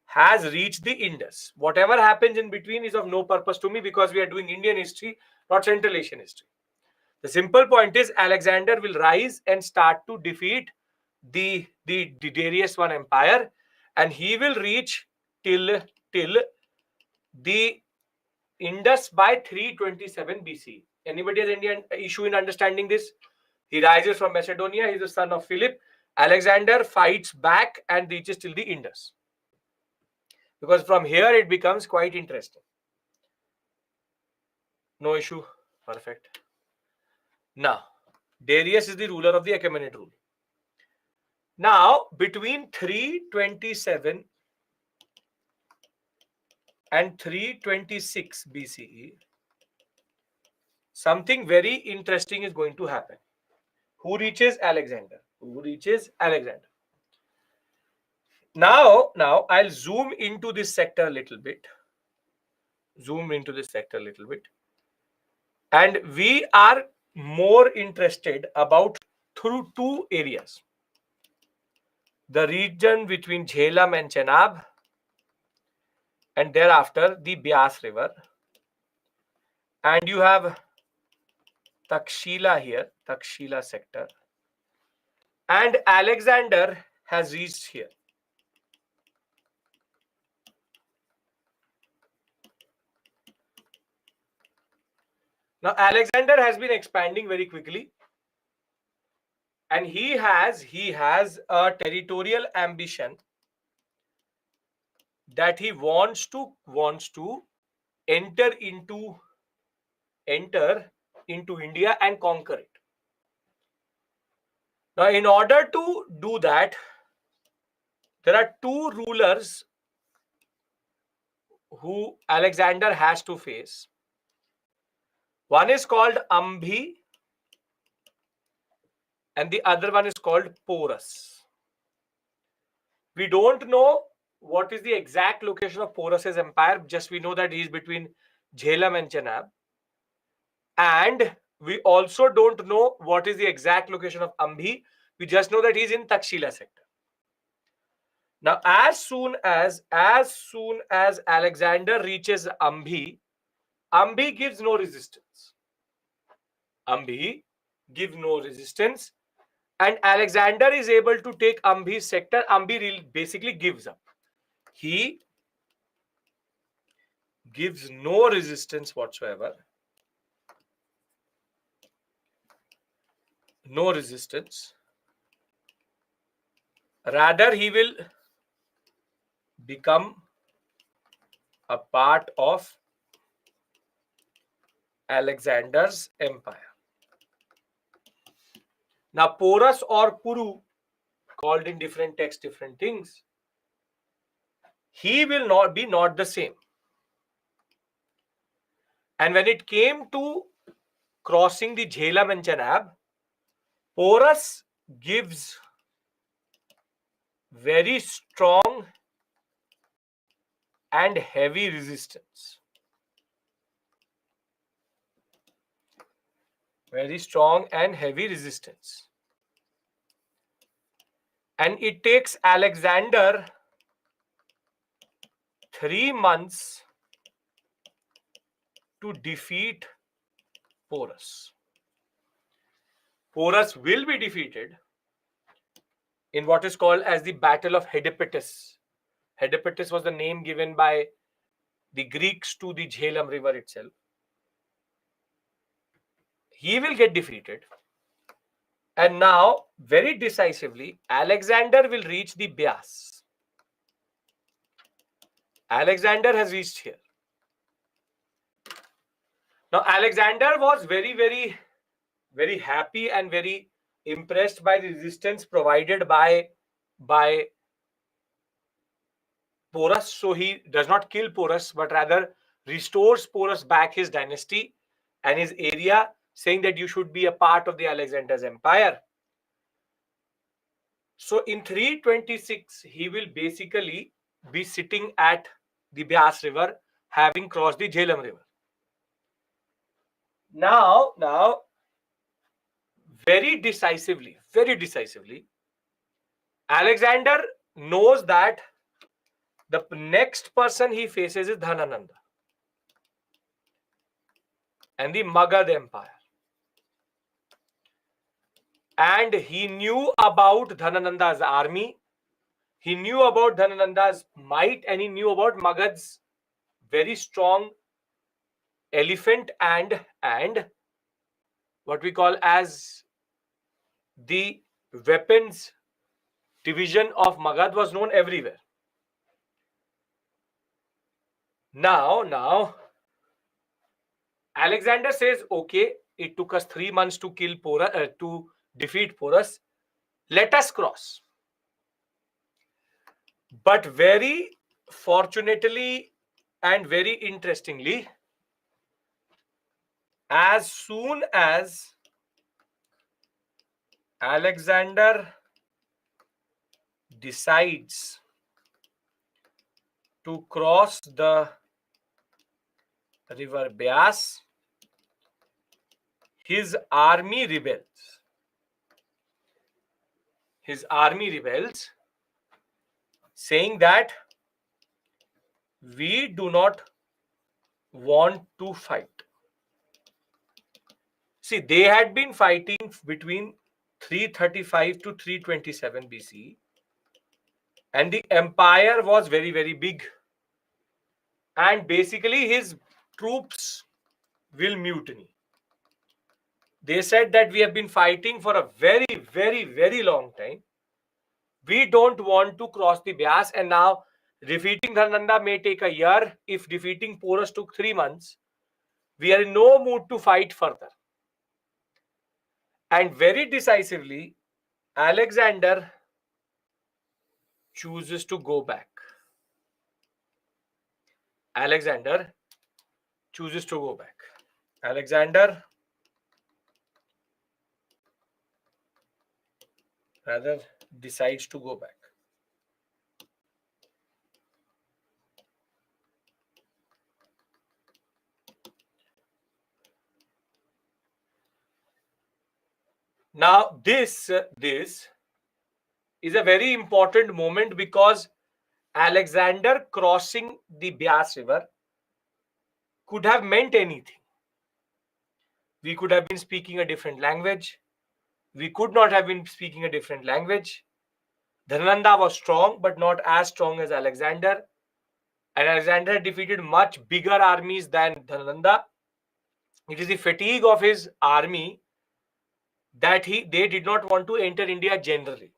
has reached the Indus. Whatever happens in between is of no purpose to me because we are doing Indian history, not Central Asian history. The simple point is Alexander will rise and start to defeat the Darius I empire, and he will reach till the Indus by 327 BC. Anybody has any issue in understanding this? He rises from Macedonia. He's the son of Philip. Alexander fights back and reaches till the Indus. Because from here it becomes quite interesting. No issue. Perfect. Now, Darius is the ruler of the Achaemenid rule. Now, between 327 and 326 BCE, something very interesting is going to happen. Who reaches Alexander? Now I'll zoom into this sector a little bit. And we are more interested about through two areas. The region between Jhelum and Chenab, and thereafter the Beas River. And you have Takshila here, Takshila sector. And Alexander has reached here. Now, Alexander has been expanding very quickly. And he has a territorial ambition that he wants to enter into India and conquer it. Now, in order to do that, there are two rulers who Alexander has to face. One is called Ambhi and the other one is called Porus. We don't know what is the exact location of Porus's empire. Just we know that he is between Jhelum and Chenab. And we also don't know what is the exact location of Ambhi. We just know that he is in Takshila sector. Now, as soon as Alexander reaches Ambhi, Ambhi gives no resistance. And Alexander is able to take Ambhi's sector. Ambhi basically gives up. He gives no resistance whatsoever. No resistance. Rather, he will become a part of Alexander's empire. Now, Porus or Puru, called in different texts different things, he will not be the same. And when it came to crossing the Jhelum and Chenab, Porus gives very strong and heavy resistance. very strong and heavy resistance. And it takes Alexander 3 months to defeat Porus. Porus will be defeated in what is called as the Battle of Hydaspes. Hydaspes was the name given by the Greeks to the Jhelum river itself. He will get defeated. And now, very decisively, Alexander will reach the Beas. Alexander has reached here. Now, Alexander was very happy and very impressed by the resistance provided by Porus. So he does not kill Porus, but rather restores Porus back his dynasty and his area, saying that you should be a part of the Alexander's empire. So in 326, he will basically be sitting at the Beas river, having crossed the Jhelum river. Now, very decisively, Alexander knows that the next person he faces is Dhanananda and the Magad Empire. And he knew about Dhanananda's army, he knew about Dhanananda's might, and he knew about Magad's very strong elephant and what we call as the weapons division of Magad was known everywhere. Now, Alexander says, okay, it took us 3 months to kill Porus, to defeat Porus. Let us cross. But very fortunately and very interestingly, as soon as Alexander decides to cross the river Beas, his army rebels. His army rebels, saying that we do not want to fight. See, they had been fighting between 335 to 327 BC, and the empire was very big. And basically, his troops will mutiny. They said that we have been fighting for a very long time. We don't want to cross the Beas, and now defeating Dhanananda may take a year. If defeating Porus took 3 months, we are in no mood to fight further. And very decisively, Alexander chooses to go back. Alexander chooses to go back. Alexander rather decides to go back. Now, this is a very important moment because Alexander crossing the Beas River could have meant anything. We could have been speaking a different language. We could not have been speaking a different language. Dhanananda was strong, but not as strong as Alexander. And Alexander defeated much bigger armies than Dhanananda. It is the fatigue of his army that they did not want to enter India generally.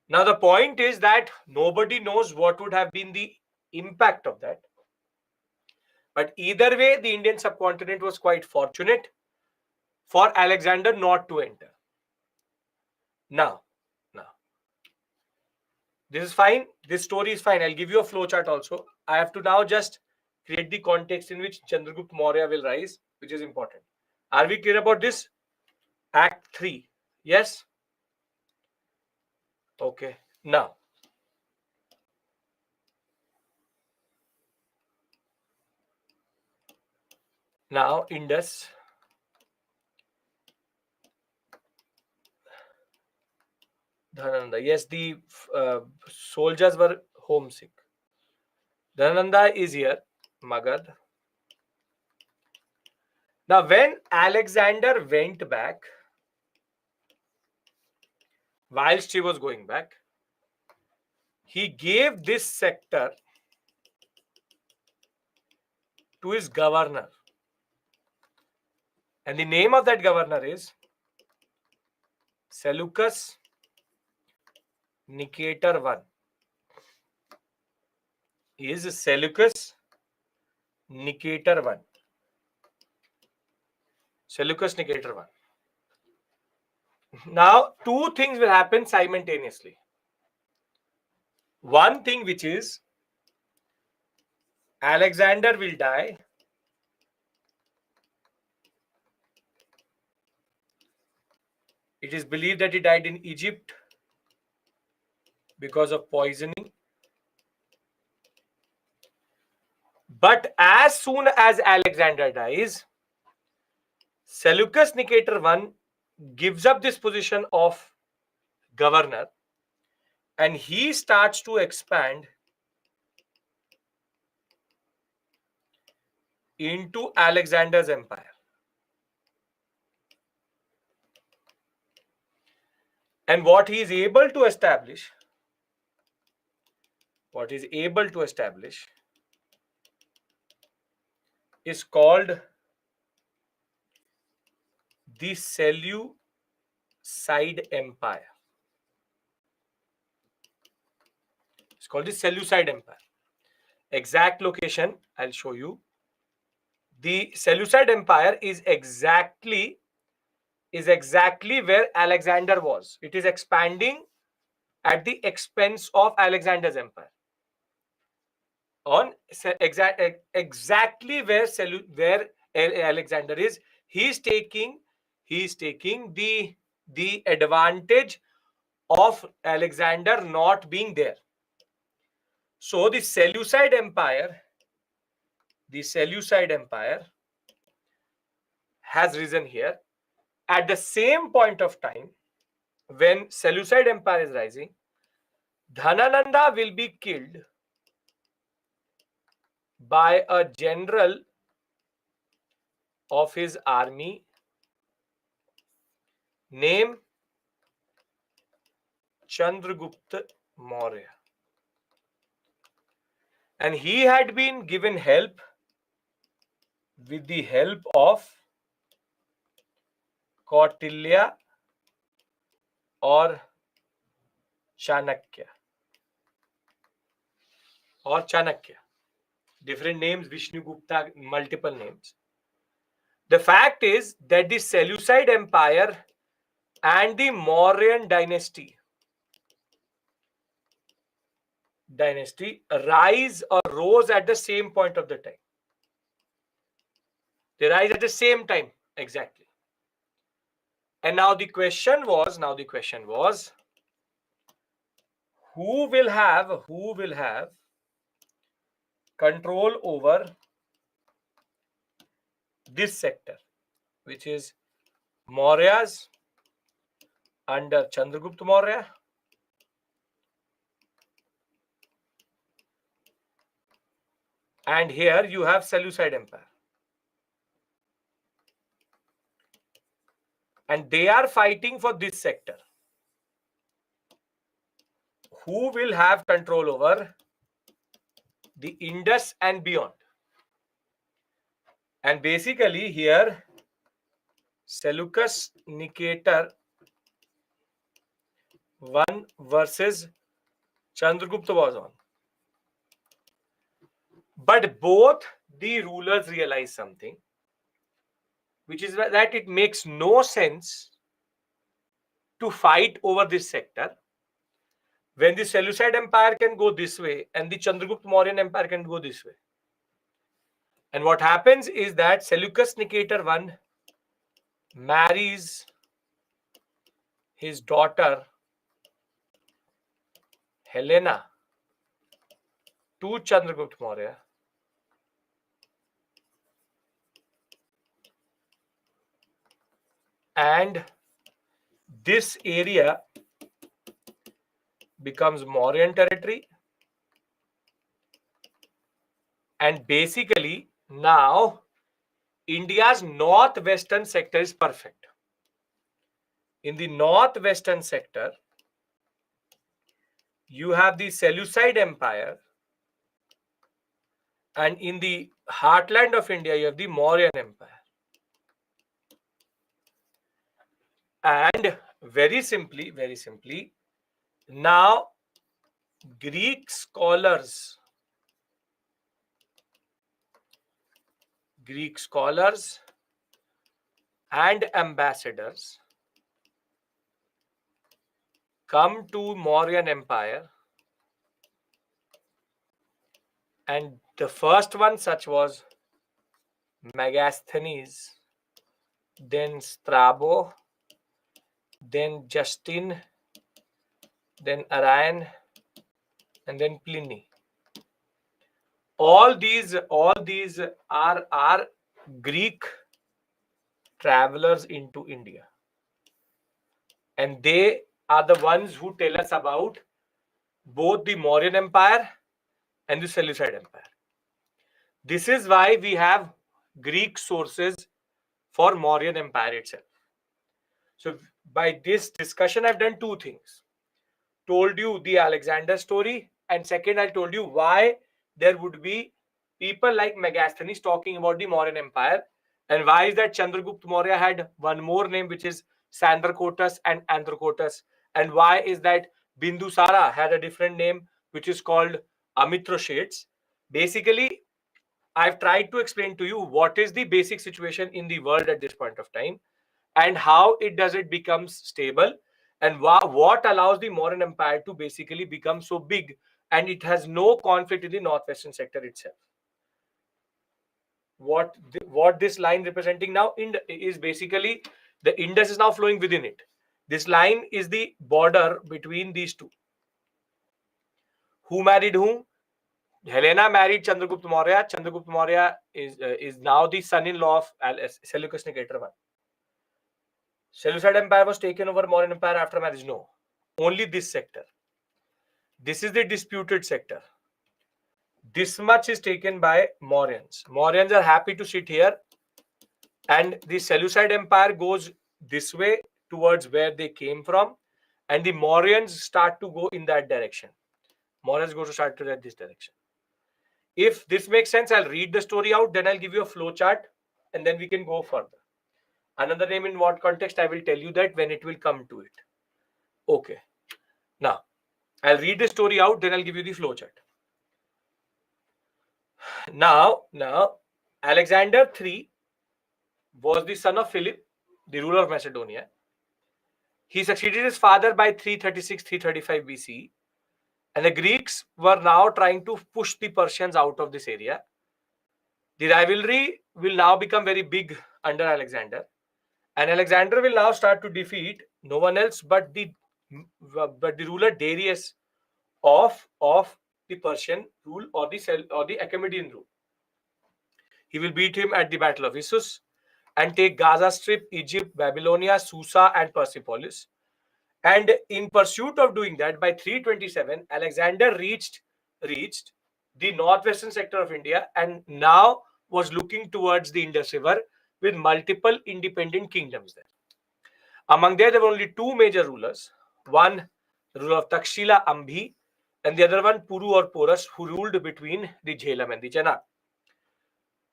Now, the point is that nobody knows what would have been the impact of that. But either way, the Indian subcontinent was quite fortunate for Alexander not to enter. Now, this is fine. This story is fine. I'll give you a flowchart also. I have to now just create the context in which Chandragupta Maurya will rise, which is important. Are we clear about this? Act 3. Yes? Okay. Now, Indus Dhanananda. Yes, the soldiers were homesick. Dhanananda is here. Magad. Now, when Alexander went back, whilst he was going back, he gave this sector to his governor. And the name of that governor is Seleucus Nicator I. He is Seleucus Nicator I. Seleucus Nicator I. Now, two things will happen simultaneously. One thing, which is Alexander will die. It is believed that he died in Egypt because of poisoning. But as soon as Alexander dies, Seleucus Nicator I gives up this position of governor and he starts to expand into Alexander's empire. And what he is able to establish, is called the Seleucid Empire. It's called the Seleucid Empire. Exact location, I'll show you. The Seleucid Empire is exactly where Alexander was. It is expanding at the expense of Alexander's empire. On exactly where Alexander is, he's taking the advantage of Alexander not being there. So the Seleucid Empire has risen here. At the same point of time, when Seleucid Empire is rising, Dhanananda will be killed by a general of his army named Chandragupta Maurya. And he had been given help with the help of Kautilya or Chanakya. Different names, Vishnugupta, multiple names. The fact is that the Seleucid Empire and the Mauryan dynasty rise or rose at the same point of the time. They rise at the same time, exactly. And now the question was, who will have control over this sector, which is Mauryas under Chandragupta Maurya, and here you have Seleucid Empire. And they are fighting for this sector. Who will have control over the Indus and beyond? And basically here, Seleucus Nicator I versus Chandragupta was on. But both the rulers realized something, which is that it makes no sense to fight over this sector when the Seleucid Empire can go this way and the Chandragupta Mauryan Empire can go this way. And what happens is that Seleucus Nicator I marries his daughter Helena to Chandragupta Maurya, and this area becomes Mauryan territory. And basically now India's northwestern sector is perfect. In the northwestern sector, you have the Seleucid Empire, and in the heartland of India, you have the Mauryan Empire. And very simply, now Greek scholars and ambassadors come to Mauryan Empire, and the first one such was Megasthenes, then Strabo, then Justin, then Arrian, and then Pliny. All these are Greek travelers into India, and they are the ones who tell us about both the Mauryan Empire and the Seleucid Empire. This is why we have Greek sources for Mauryan Empire itself. So by this discussion, I've done two things. Told you the Alexander story, and second, I told you why there would be people like Megasthenes talking about the Mauryan Empire, and why is that Chandragupta Maurya had one more name, which is Sandrakotas and Androkotas, and why is that Bindusara had a different name, which is called Amitroshades. Basically, I've tried to explain to you what is the basic situation in the world at this point of time, and how it becomes stable, and what allows the Mauryan Empire to basically become so big, and it has no conflict in the northwestern sector itself. What this line representing now is basically the Indus is now flowing within it. This line is the border between these two. Who married whom? Helena married Chandragupta Maurya. Chandragupta Maurya is now the son-in-law of Seleucus Nicator I. Seleucid Empire was taken over Mauryan Empire after marriage? No. Only this sector. This is the disputed sector. This much is taken by Mauryans. Mauryans are happy to sit here, and the Seleucid Empire goes this way towards where they came from, and the Mauryans start to go in that direction. Mauryans go to start to this direction. If this makes sense, I'll read the story out, then I'll give you a flow chart, and then we can go further. Another name in what context, I will tell you that when it will come to it. Okay. Now, I'll read the story out, then I'll give you the flow chart. Now, Alexander III was the son of Philip, the ruler of Macedonia. He succeeded his father by 336-335 BC. And the Greeks were now trying to push the Persians out of this area. The rivalry will now become very big under Alexander. And Alexander will now start to defeat no one else but the ruler Darius of the Persian rule or the Achaemenian rule. He will beat him at the Battle of Issus and take Gaza Strip, Egypt, Babylonia, Susa, and Persepolis. And in pursuit of doing that, by 327, Alexander reached the northwestern sector of India and now was looking towards the Indus River with multiple independent kingdoms there. Among there were only two major rulers. One, the ruler of Takshila, Ambhi, and the other one, Puru or Porus, who ruled between the Jhelum and the Chenab.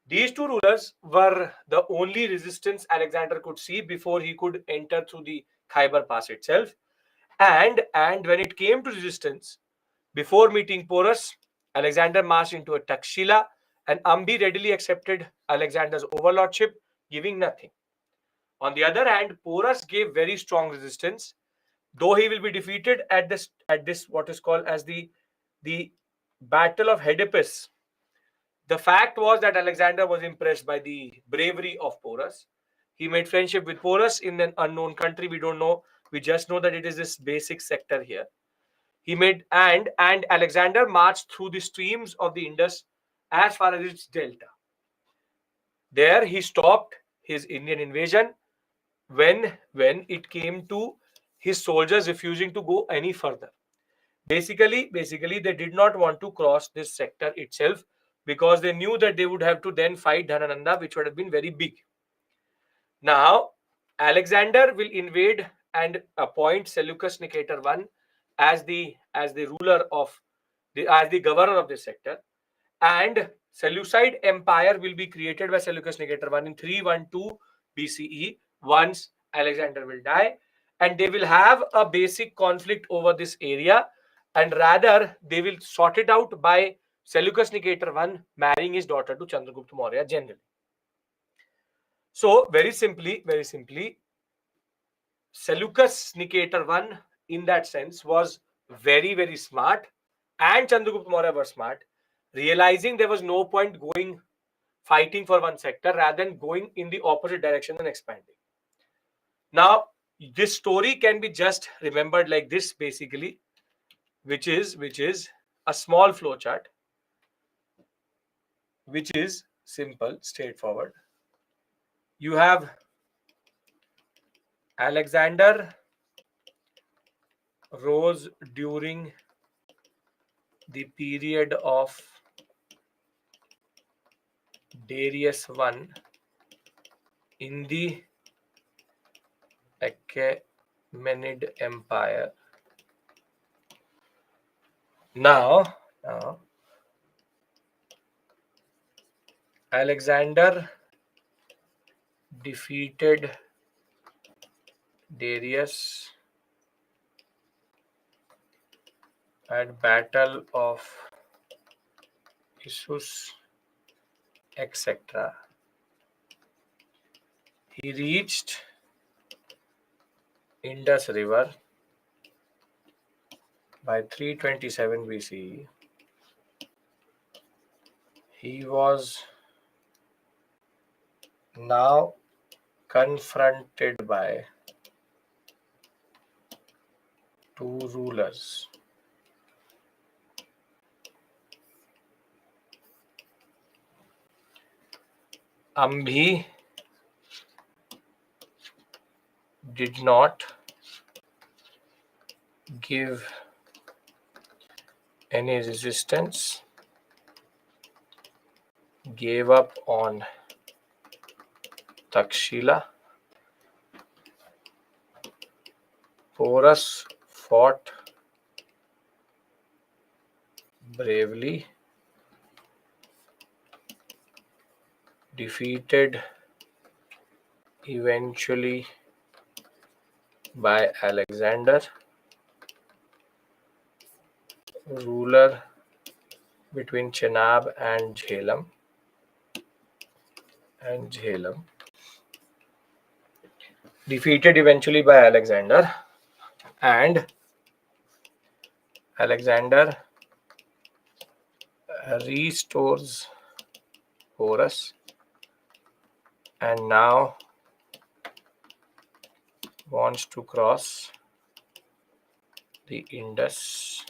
These two rulers were the only resistance Alexander could see before he could enter through the Khyber Pass itself. And when it came to resistance, before meeting Porus, Alexander marched into a Takshila, and Ambi readily accepted Alexander's overlordship, giving nothing. On the other hand, Porus gave very strong resistance, though he will be defeated at this what is called as the Battle of Hedipus. The fact was that Alexander was impressed by the bravery of Porus. He made friendship with Porus in an unknown country. We don't know. We just know that it is this basic sector here. He made and Alexander marched through the streams of the Indus as far as its delta. There he stopped his Indian invasion when it came to his soldiers refusing to go any further. Basically, they did not want to cross this sector itself because they knew that they would have to then fight Dhanananda, which would have been very big. Now, Alexander will invade and appoint Seleucus Nicator I as the ruler of as the governor of this sector, and Seleucid Empire will be created by Seleucus Nicator I in 312 BCE once Alexander will die, and they will have a basic conflict over this area, and rather they will sort it out by Seleucus Nicator I marrying his daughter to Chandragupta Maurya generally. So very simply, Seleucus Nicator I in that sense was very, very smart, and Chandragupta Maurya was smart, realizing there was no point going fighting for one sector rather than going in the opposite direction and expanding. Now, this story can be just remembered like this basically, which is a small flowchart, which is simple, straightforward. You have Alexander rose during the period of Darius I in the Achaemenid Empire. Now, Alexander defeated Darius at Battle of Issus, etc. He reached Indus River by 327 BCE. He was now confronted by two rulers. Ambhi did not give any resistance, gave up on Takshila. Porus fought bravely, defeated eventually by Alexander, ruler between Chenab and Jhelum. Defeated eventually by Alexander, and Alexander restores Porus and now wants to cross the Indus.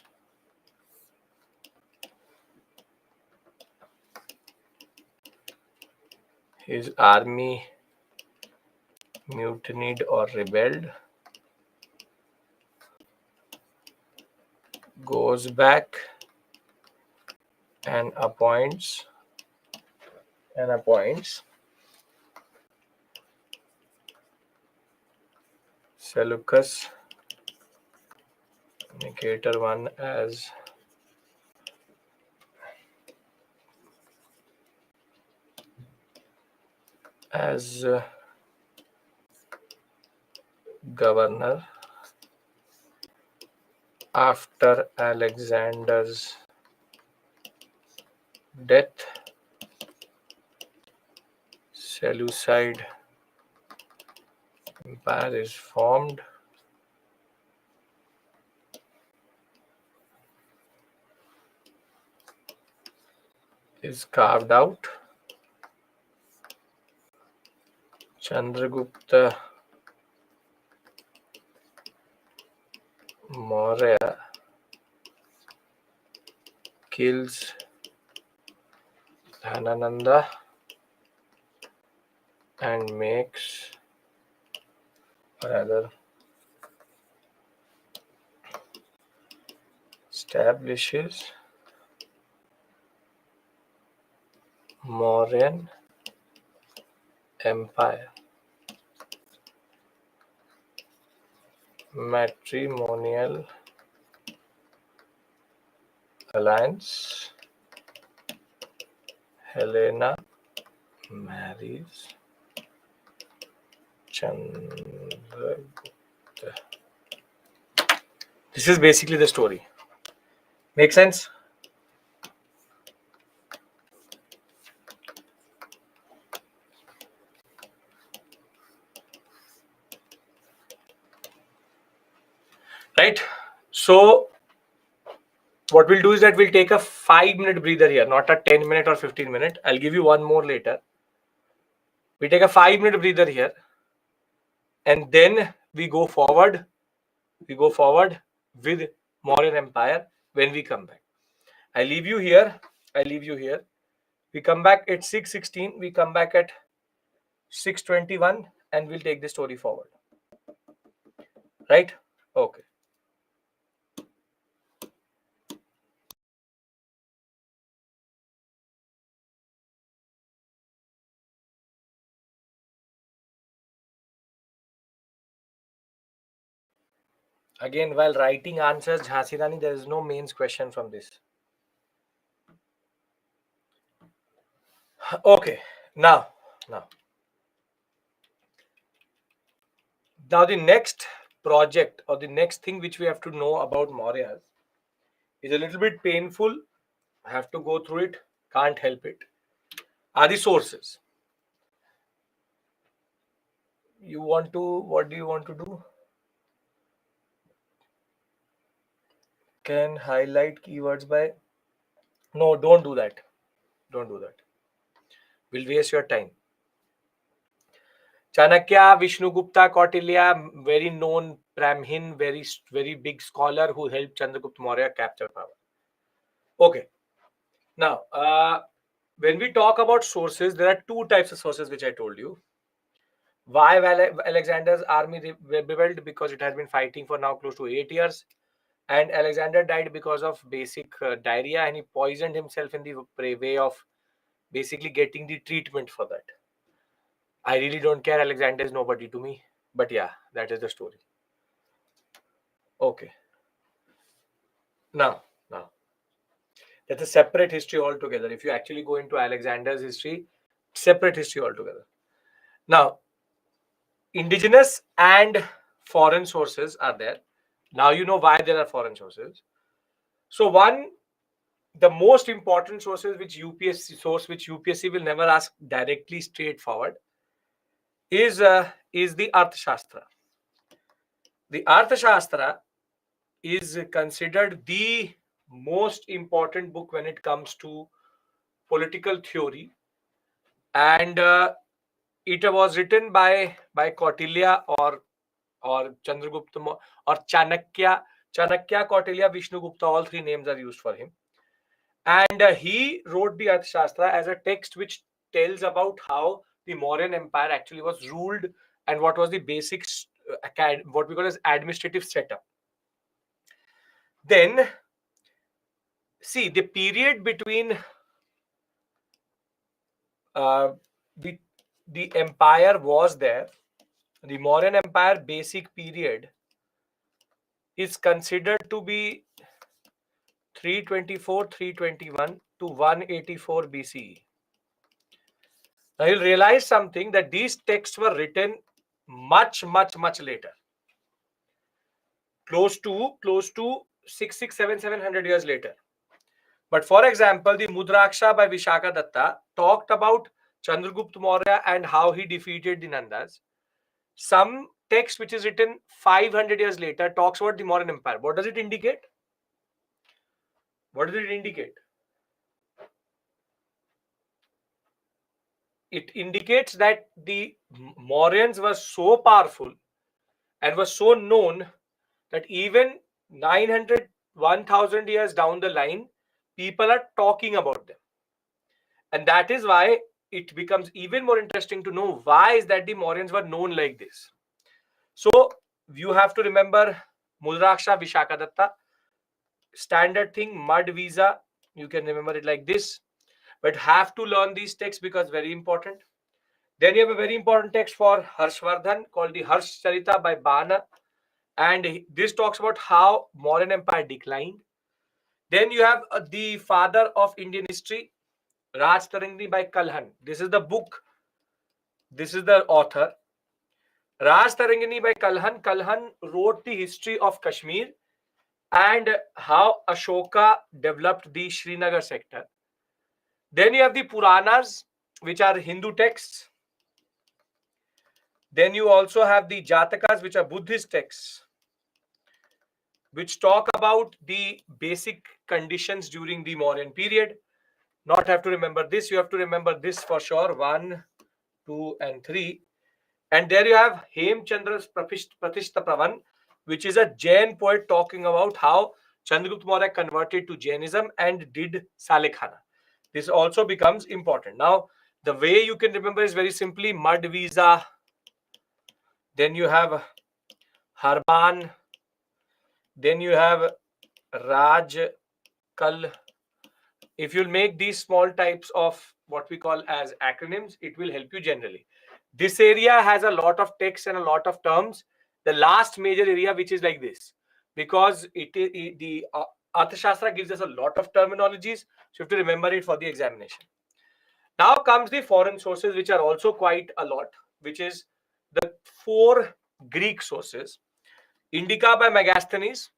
His army mutinied or rebelled, goes back and appoints Seleucus Nicator I as governor after Alexander's death. Seleucid Empire is formed. Is carved out. Chandragupta Maurya kills Dhanananda and makes establishes Mauryan Empire. Matrimonial alliance. Helena marries Chandragupta. This is basically the story. Make sense? Right? So what we'll do is that we'll take a 5-minute breather here, not a 10-minute or 15-minute. I'll give you one more later. We take a 5-minute breather here, and then we go forward. We go forward with Mauryan Empire when we come back. I leave you here. I leave you here. We come back at 6:16. We come back at 6:21, and we'll take the story forward. Right? Okay. Again, while writing answers, Jhansi Rani, there is no mains question from this. Okay. Now the next project or the next thing which we have to know about Mauryas is a little bit painful. I have to go through it. Can't help it. Are the sources. What do you want to do? Can highlight keywords by... No, don't do that. Don't do that. We'll waste your time. Chanakya, Vishnugupta, Kautilya, very known Brahmin, very big scholar who helped Chandragupta Maurya capture power. Okay. Now, when we talk about sources, there are two types of sources which I told you. Why Alexander's army rebelled? Because it has been fighting for now close to 8 years. And Alexander died because of basic diarrhea, and he poisoned himself in the way of basically getting the treatment for that. I really don't care. Alexander is nobody to me. But yeah, that is the story. Okay. Now, that's a separate history altogether. If you actually go into Alexander's history, separate history altogether. Now, indigenous and foreign sources are there. Now you know why there are foreign sources. So the most important sources which UPSC will never ask directly straightforward is the Arthashastra. The Arthashastra is considered the most important book when it comes to political theory, and it was written by Kautilya or Chandragupta or Chanakya. Chanakya, Kautilya, Vishnugupta, all three names are used for him. And he wrote the Arthashastra as a text which tells about how the Mauryan Empire actually was ruled and what was the basic, what we call as administrative setup. Then, see, the period between the empire was there. The Mauryan Empire basic period is considered to be 324, 321 to 184 BCE. Now you'll realize something, that these texts were written much later. Close to 700 years later. But for example, the Mudraksha by Vishaka Datta talked about Chandragupta Maurya and how he defeated the Nandas. Some text which is written 500 years later talks about the Mauryan Empire. What does it indicate? What does it indicate? It indicates that the Mauryans were so powerful and were so known that even 900, 1000 years down the line, people are talking about them. And that is why it becomes even more interesting to know why is that the Mauryans were known like this. So you have to remember Mudraksha, Vishaka Datta. standard thing, mud visa. You can remember it like this, but have to learn these texts because very important. Then you have a very important text for Harshvardhan called the Harsh Charita by Bana, and this talks about how Mauryan Empire declined. Then you have the father of Indian history, Raj Tarangini by Kalhan. This is the book. This is the author. Raj Tarangini by Kalhan. Kalhan wrote the history of Kashmir and how Ashoka developed the Srinagar sector. Then you have the Puranas, which are Hindu texts. Then you also have the Jatakas, which are Buddhist texts, which talk about the basic conditions during the Mauryan period. Not have to remember this. You have to remember this for sure. 1, 2, and 3. And there you have Hemchandra's Pratishta Pravan, which is a Jain poet talking about how Chandragupta Maurya converted to Jainism and did Salekhana. This also becomes important. Now, the way you can remember is very simply Mud Visa. Then you have Harban. Then you have Raj Kal. If you'll make these small types of what we call as acronyms, it will help you generally. This area has a lot of text and a lot of terms. The last major area, which is like this, because the Arthashastra gives us a lot of terminologies, so you have to remember it for the examination. Now comes the foreign sources, which are also quite a lot, which is the 4 Greek sources. Indica by Megasthenes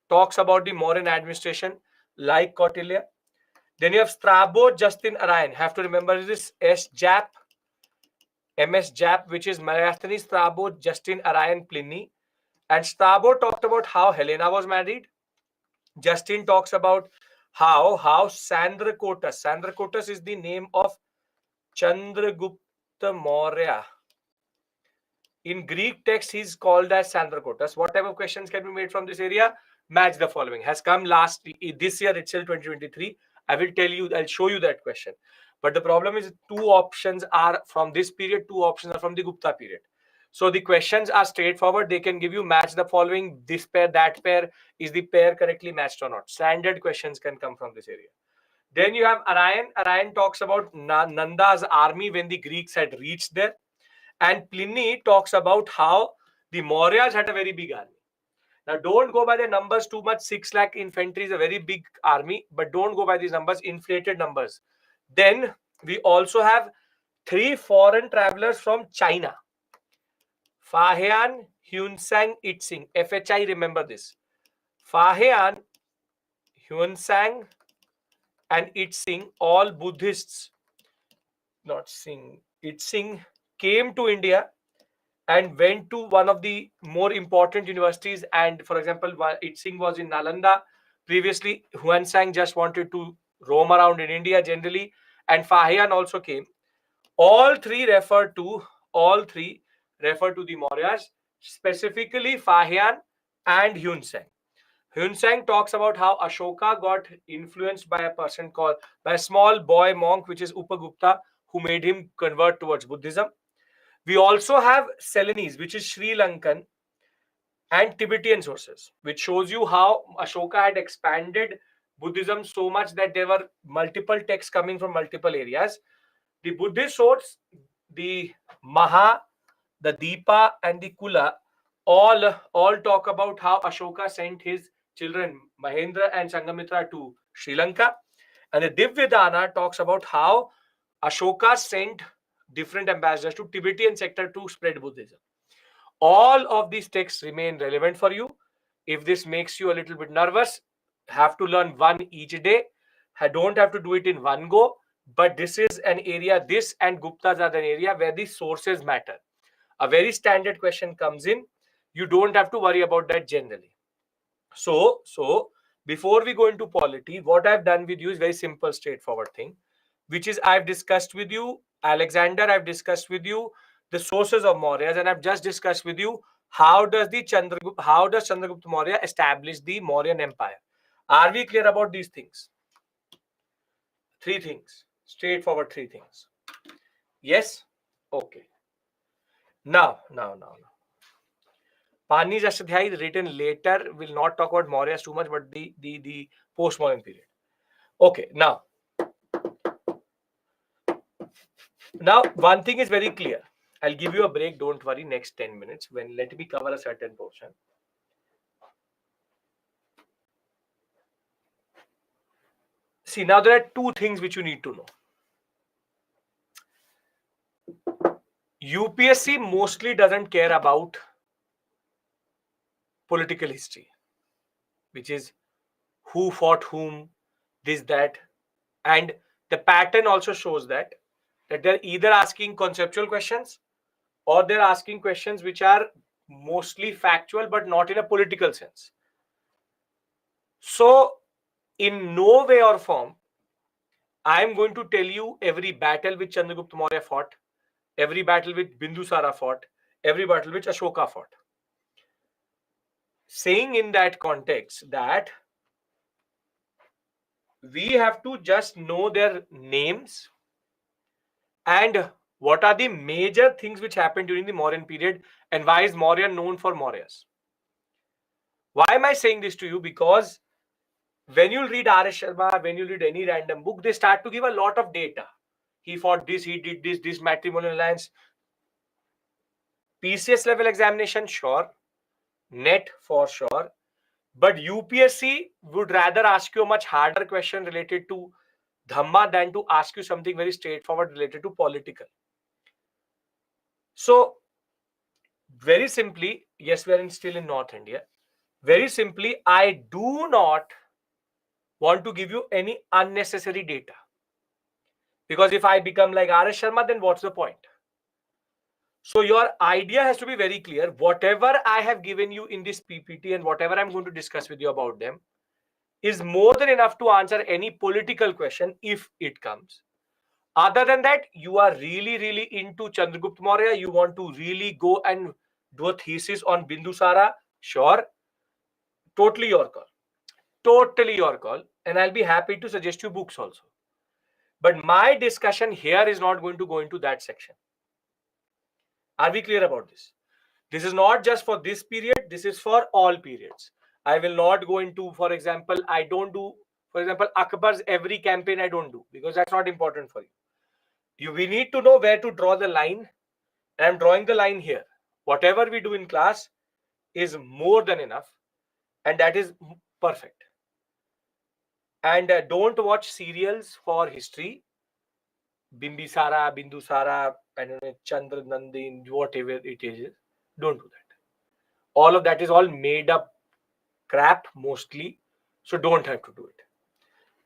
talks about the Mauryan administration like Kautilya. Then you have Strabo, Justin Arayan. Have to remember this S-Jap, MS-Jap, which is Megasthenes, Strabo, Justin Arayan, Pliny. And Strabo talked about how Helena was married. Justin talks about how Sandrakotas. Sandrakotas is the name of Chandragupta Maurya. In Greek text, he's called as Sandrakotas. What type of questions can be made from this area? Match the following. Has come this year itself, 2023. I will tell you, I'll show you that question. But the problem is 2 options are from this period, 2 options are from the Gupta period. So the questions are straightforward. They can give you match the following, this pair, that pair. Is the pair correctly matched or not? Standard questions can come from this area. Then you have Arayan. Arayan talks about Nanda's army when the Greeks had reached there. And Pliny talks about how the Mauryas had a very big army. Now, don't go by the numbers too much. 6 lakh infantry is a very big army, but don't go by these numbers, inflated numbers. Then we also have 3 foreign travelers from China. Fahian, Hunsang, Itzing. FHI, remember this. Fahian, Hunsang, and Itzing, all Buddhists. Not Singh. Itzing came to India and went to one of the more important universities. And for example, Itzing was in Nalanda. Previously, Huansang just wanted to roam around in India generally. And Fahian also came. All three refer to the Mauryas, specifically Fahian and Hunsang. Hunsang talks about how Ashoka got influenced by a small boy monk, which is Upagupta, who made him convert towards Buddhism. We also have Selenes, which is Sri Lankan, and Tibetan sources, which shows you how Ashoka had expanded Buddhism so much that there were multiple texts coming from multiple areas. The Buddhist source, the Maha, the Deepa, and the Kula all talk about how Ashoka sent his children Mahendra and Sangamitra to Sri Lanka. And the Divyadana talks about how Ashoka sent different ambassadors to Tibetan sector to spread Buddhism. All of these texts remain relevant for you. If this makes you a little bit nervous, have to learn one each day. Don't have to do it in one go, but this is an area, this and Guptas are an area where the sources matter. A very standard question comes in. You don't have to worry about that generally. So before we go into polity, what I've done with you is very simple, straightforward thing, which is I've discussed with you Alexander, I've discussed with you the sources of Mauryas, and I've just discussed with you how does Chandragupta Maurya establish the Mauryan Empire. Are we clear about these things? 3 things, straightforward 3 things. Yes? Okay. Now. Panijashtadhyayi written later. Will not talk about Mauryas too much, but the post-Mauryan period. Okay, now one thing is very clear. I'll give you a break. Don't worry. Next 10 minutes. Let me cover a certain portion. See, now there are two things which you need to know. UPSC mostly doesn't care about political history, which is who fought whom, this, that. And the pattern also shows that they're either asking conceptual questions or they're asking questions which are mostly factual but not in a political sense. So, in no way or form, I am going to tell you every battle which Chandragupta Maurya fought, every battle which Bindusara fought, every battle which Ashoka fought. Saying in that context that we have to just know their names and what are the major things which happened during the Mauryan period and why is Maurya known for Mauryas. Why am I saying this to you? Because when you read R.S. Sharma, when you read any random book, they start to give a lot of data. He fought this, he did this matrimonial alliance. PCS level examination, sure. NET for sure. But UPSC would rather ask you a much harder question related to Dhamma than to ask you something very straightforward related to political. So, very simply, yes, we are still in North India. Very simply, I do not want to give you any unnecessary data. Because if I become like R.S. Sharma, then what's the point? So your idea has to be very clear. Whatever I have given you in this PPT and whatever I'm going to discuss with you about them is more than enough to answer any political question if it comes. Other than that, you are really, really into Chandragupta Maurya. You want to really go and do a thesis on Bindusara. Sure. Totally your call. Totally your call. And I'll be happy to suggest you books also. But my discussion here is not going to go into that section. Are we clear about this? This is not just for this period. This is for all periods. I will not go into, for example, I don't do, for example, Akbar's every campaign I don't do because that's not important for you. We need to know where to draw the line. And I'm drawing the line here. Whatever we do in class is more than enough. And that is perfect. And don't watch serials for history. Bimbisara, Bindusara, I don't know, Chandra Nandin, whatever it is. Don't do that. All of that is all made up crap mostly. So don't have to do it.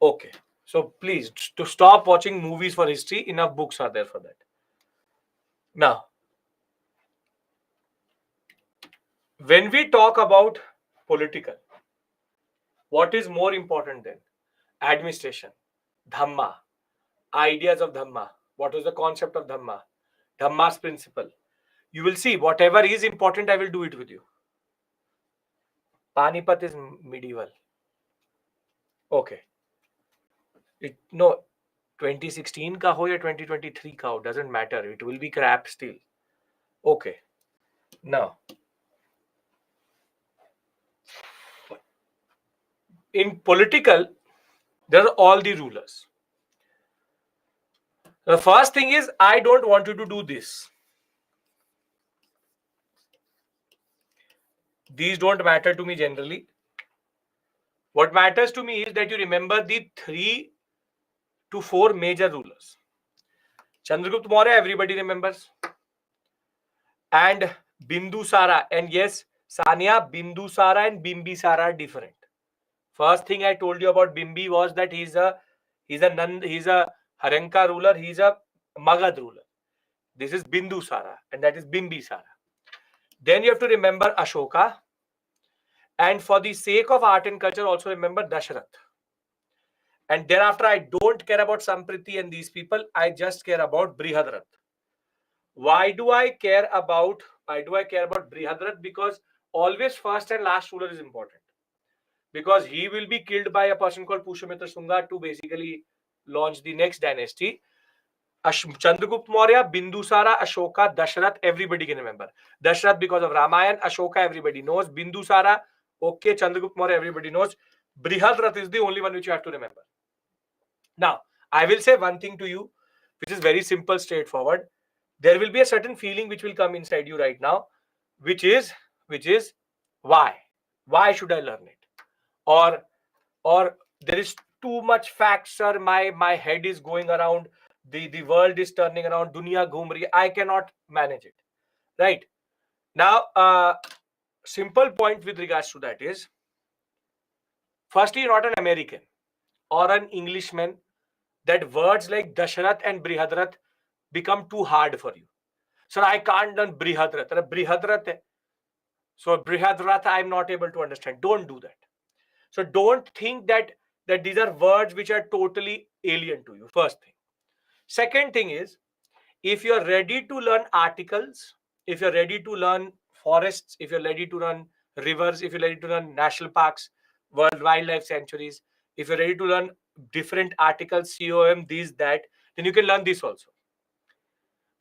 Okay. So please, to stop watching movies for history, enough books are there for that. Now, when we talk about political, what is more important than administration, Dhamma, ideas of Dhamma, what is the concept of Dhamma, Dhamma's principle? You will see whatever is important, I will do it with you. Panipat is medieval. Okay. No, 2016 ka ho ya 2023 ka ho, doesn't matter. It will be crap still. Okay. Now, in political, there are all the rulers. The first thing is, I don't want you to do this. These don't matter to me generally. What matters to me is that you remember the 3 to 4 major rulers. Chandragupta Maurya, everybody remembers. And Bindusara. And yes, Sania, Bindusara and Bimbisara are different. First thing I told you about Bimbi was that he's a Haranka ruler, he's a Magad ruler. This is Bindusara and that is Bimbisara. Then you have to remember Ashoka. And for the sake of art and culture, also remember Dasharath. And thereafter, I don't care about Sampriti and these people. I just care about Brihadarath. Why do I care about Brihadarath? Because always first and last ruler is important. Because he will be killed by a person called Pushyamitra Shunga to basically launch the next dynasty. Chandragupta Maurya, Bindusara, Ashoka, Dashrath, everybody can remember. Dashrath because of Ramayan, Ashoka everybody knows, Bindusara, okay, Chandragupta Maurya everybody knows. Brihadrath is the only one which you have to remember. Now, I will say one thing to you, which is very simple, straightforward. There will be a certain feeling which will come inside you right now, which is why? Why should I learn it? Or there is too much facts, sir. My head is going around. The world is turning around. Dunya ghum rahi hai. I cannot manage it. Right now, simple point with regards to that is, firstly, you're not an American or an Englishman that words like Dashrath and Brihadrath become too hard for you. Sir, I can't learn Brihadrath. Brihadrath hai. So Brihadrath, I'm not able to understand. Don't do that. So don't think that these are words which are totally alien to you. First thing. Second thing is, if you're ready to learn articles, if you're ready to learn forests, if you're ready to learn rivers, if you're ready to learn national parks, world wildlife sanctuaries, if you're ready to learn different articles, COM, these, that, then you can learn this also.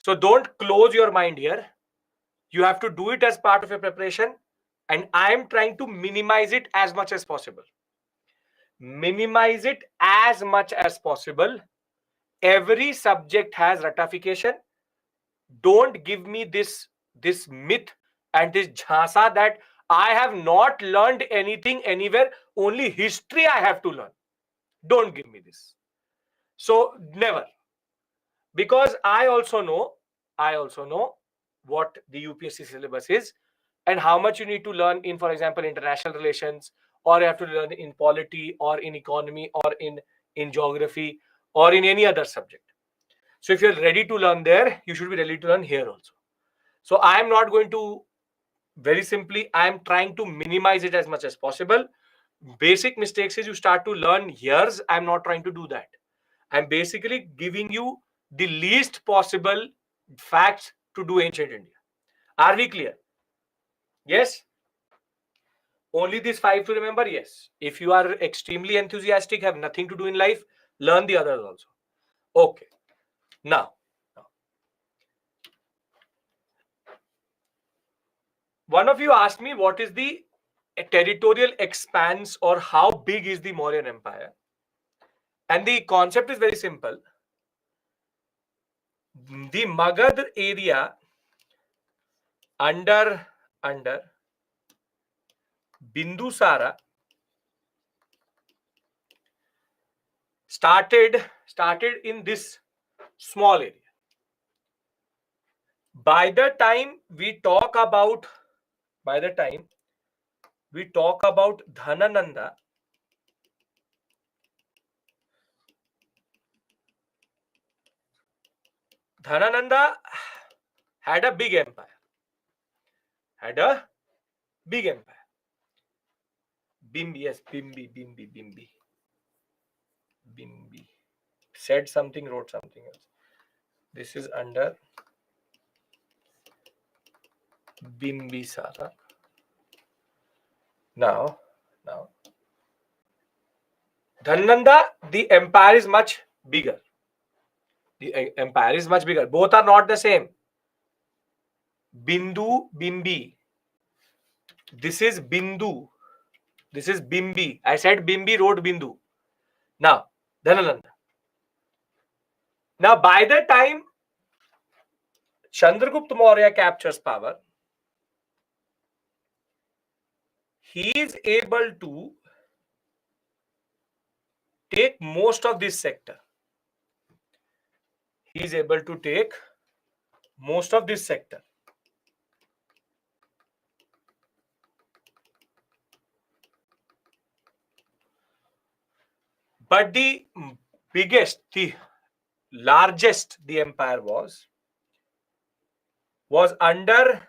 So don't close your mind here. You have to do it as part of your preparation. And I'm trying to minimize it as much as possible. Minimize it as much as possible. Every subject has ratification. Don't give me this myth and this jhasa that I have not learned anything anywhere. Only history I have to learn. Don't give me this. So never. Because I also know what the UPSC syllabus is and how much you need to learn in, for example, international relations, or you have to learn in polity, or in economy, or in geography, or in any other subject. So if you're ready to learn there, you should be ready to learn here also. So I am not going to, very simply, I am trying to minimize it as much as possible. Basic mistakes is you start to learn years. I'm not trying to do that. I'm basically giving you the least possible facts to do ancient India. Are we clear? Yes? Only these 5 to remember? Yes. If you are extremely enthusiastic, have nothing to do in life, learn the others also. Okay. Now, one of you asked me what is the territorial expanse or how big is the Mauryan Empire? And the concept is very simple. The Magadh area under Bindusara started in this small area. By the time we talk about Dhanananda, had a big empire. Bimbi, yes, Bimbi. Said something, wrote something else. This is under Bimbisara. Now, Dhanananda, the empire is much bigger. Both are not the same. Bindu, Bimbi. This is Bindu. This is Bimbi. I said Bimbi, wrote Bindu. Now, Dhanananda. Now, by the time Chandragupta Maurya captures power, he is able to take most of this sector. But the biggest, the largest the empire was under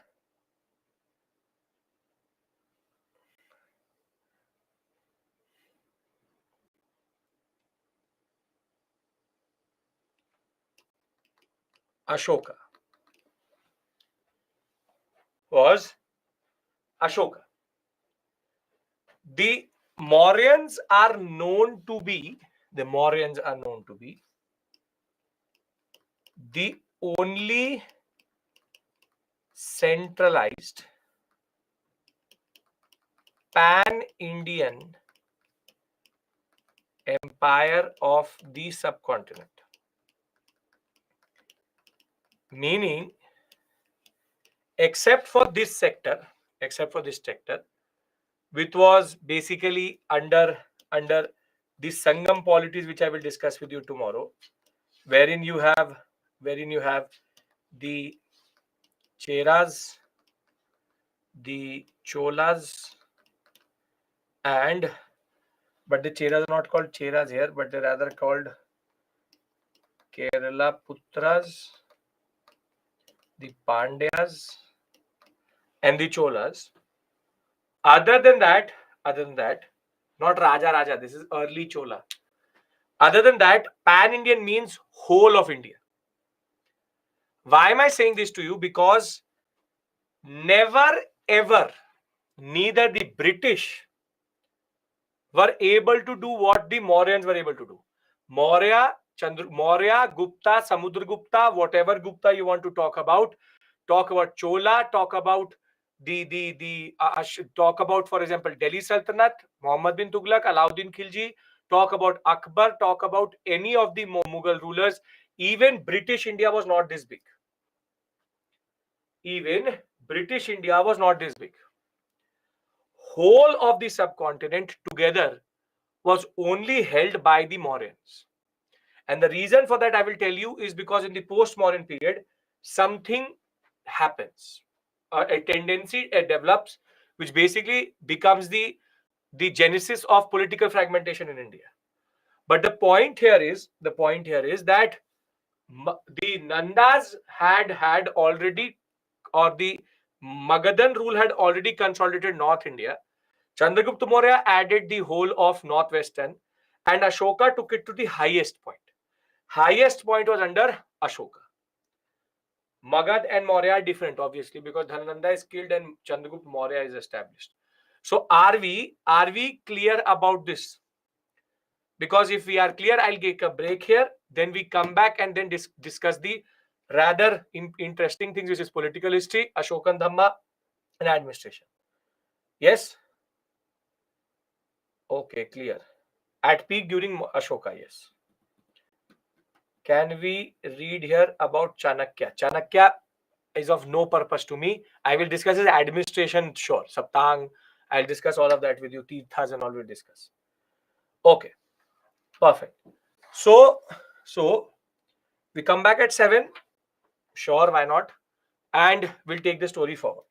Ashoka. The Mauryans are known to be the only centralized pan-Indian empire of the subcontinent. Meaning, except for this sector, which was basically under the Sangam polities, which I will discuss with you tomorrow, wherein you have the Cheras, the Cholas, but the Cheras are not called Cheras here, but they're rather called Kerala Putras, the Pandyas, and the Cholas. Other than that, not Raja, this is early Chola. Other than that, pan-Indian means whole of India. Why am I saying this to you? Because never ever, neither the British were able to do what the Mauryans were able to do. Maurya, Gupta, Samudragupta, whatever Gupta you want to talk about Chola, talk about talk about, for example, Delhi Sultanate, Muhammad bin Tughlaq, Alauddin Khilji, talk about Akbar, talk about any of the Mughal rulers. Even British India was not this big. Whole of the subcontinent together was only held by the Mauryans. And the reason for that I will tell you is because in the post-Mauryan period, something happens. A tendency develops, which basically becomes the genesis of political fragmentation in India. But the point here is that the Nandas had already, or the Magadhan rule had already consolidated North India. Chandragupta Maurya added the whole of northwestern, and Ashoka took it to the highest point. Highest point was under Ashoka. Magad and Maurya are different, obviously, because Dhanananda is killed and Chandragupta Maurya is established. So are we clear about this? Because if we are clear, I'll take a break here. Then we come back and then discuss the rather interesting things, which is political history, Ashokan Dhamma, and administration. Yes? Okay, clear. At peak during Ashoka, yes. Can we read here about Chanakya? Chanakya is of no purpose to me. I will discuss his administration, sure. Saptang, I'll discuss all of that with you. Tirthas and all we'll discuss. Okay, perfect. So we come back at 7. Sure, why not? And we'll take the story forward.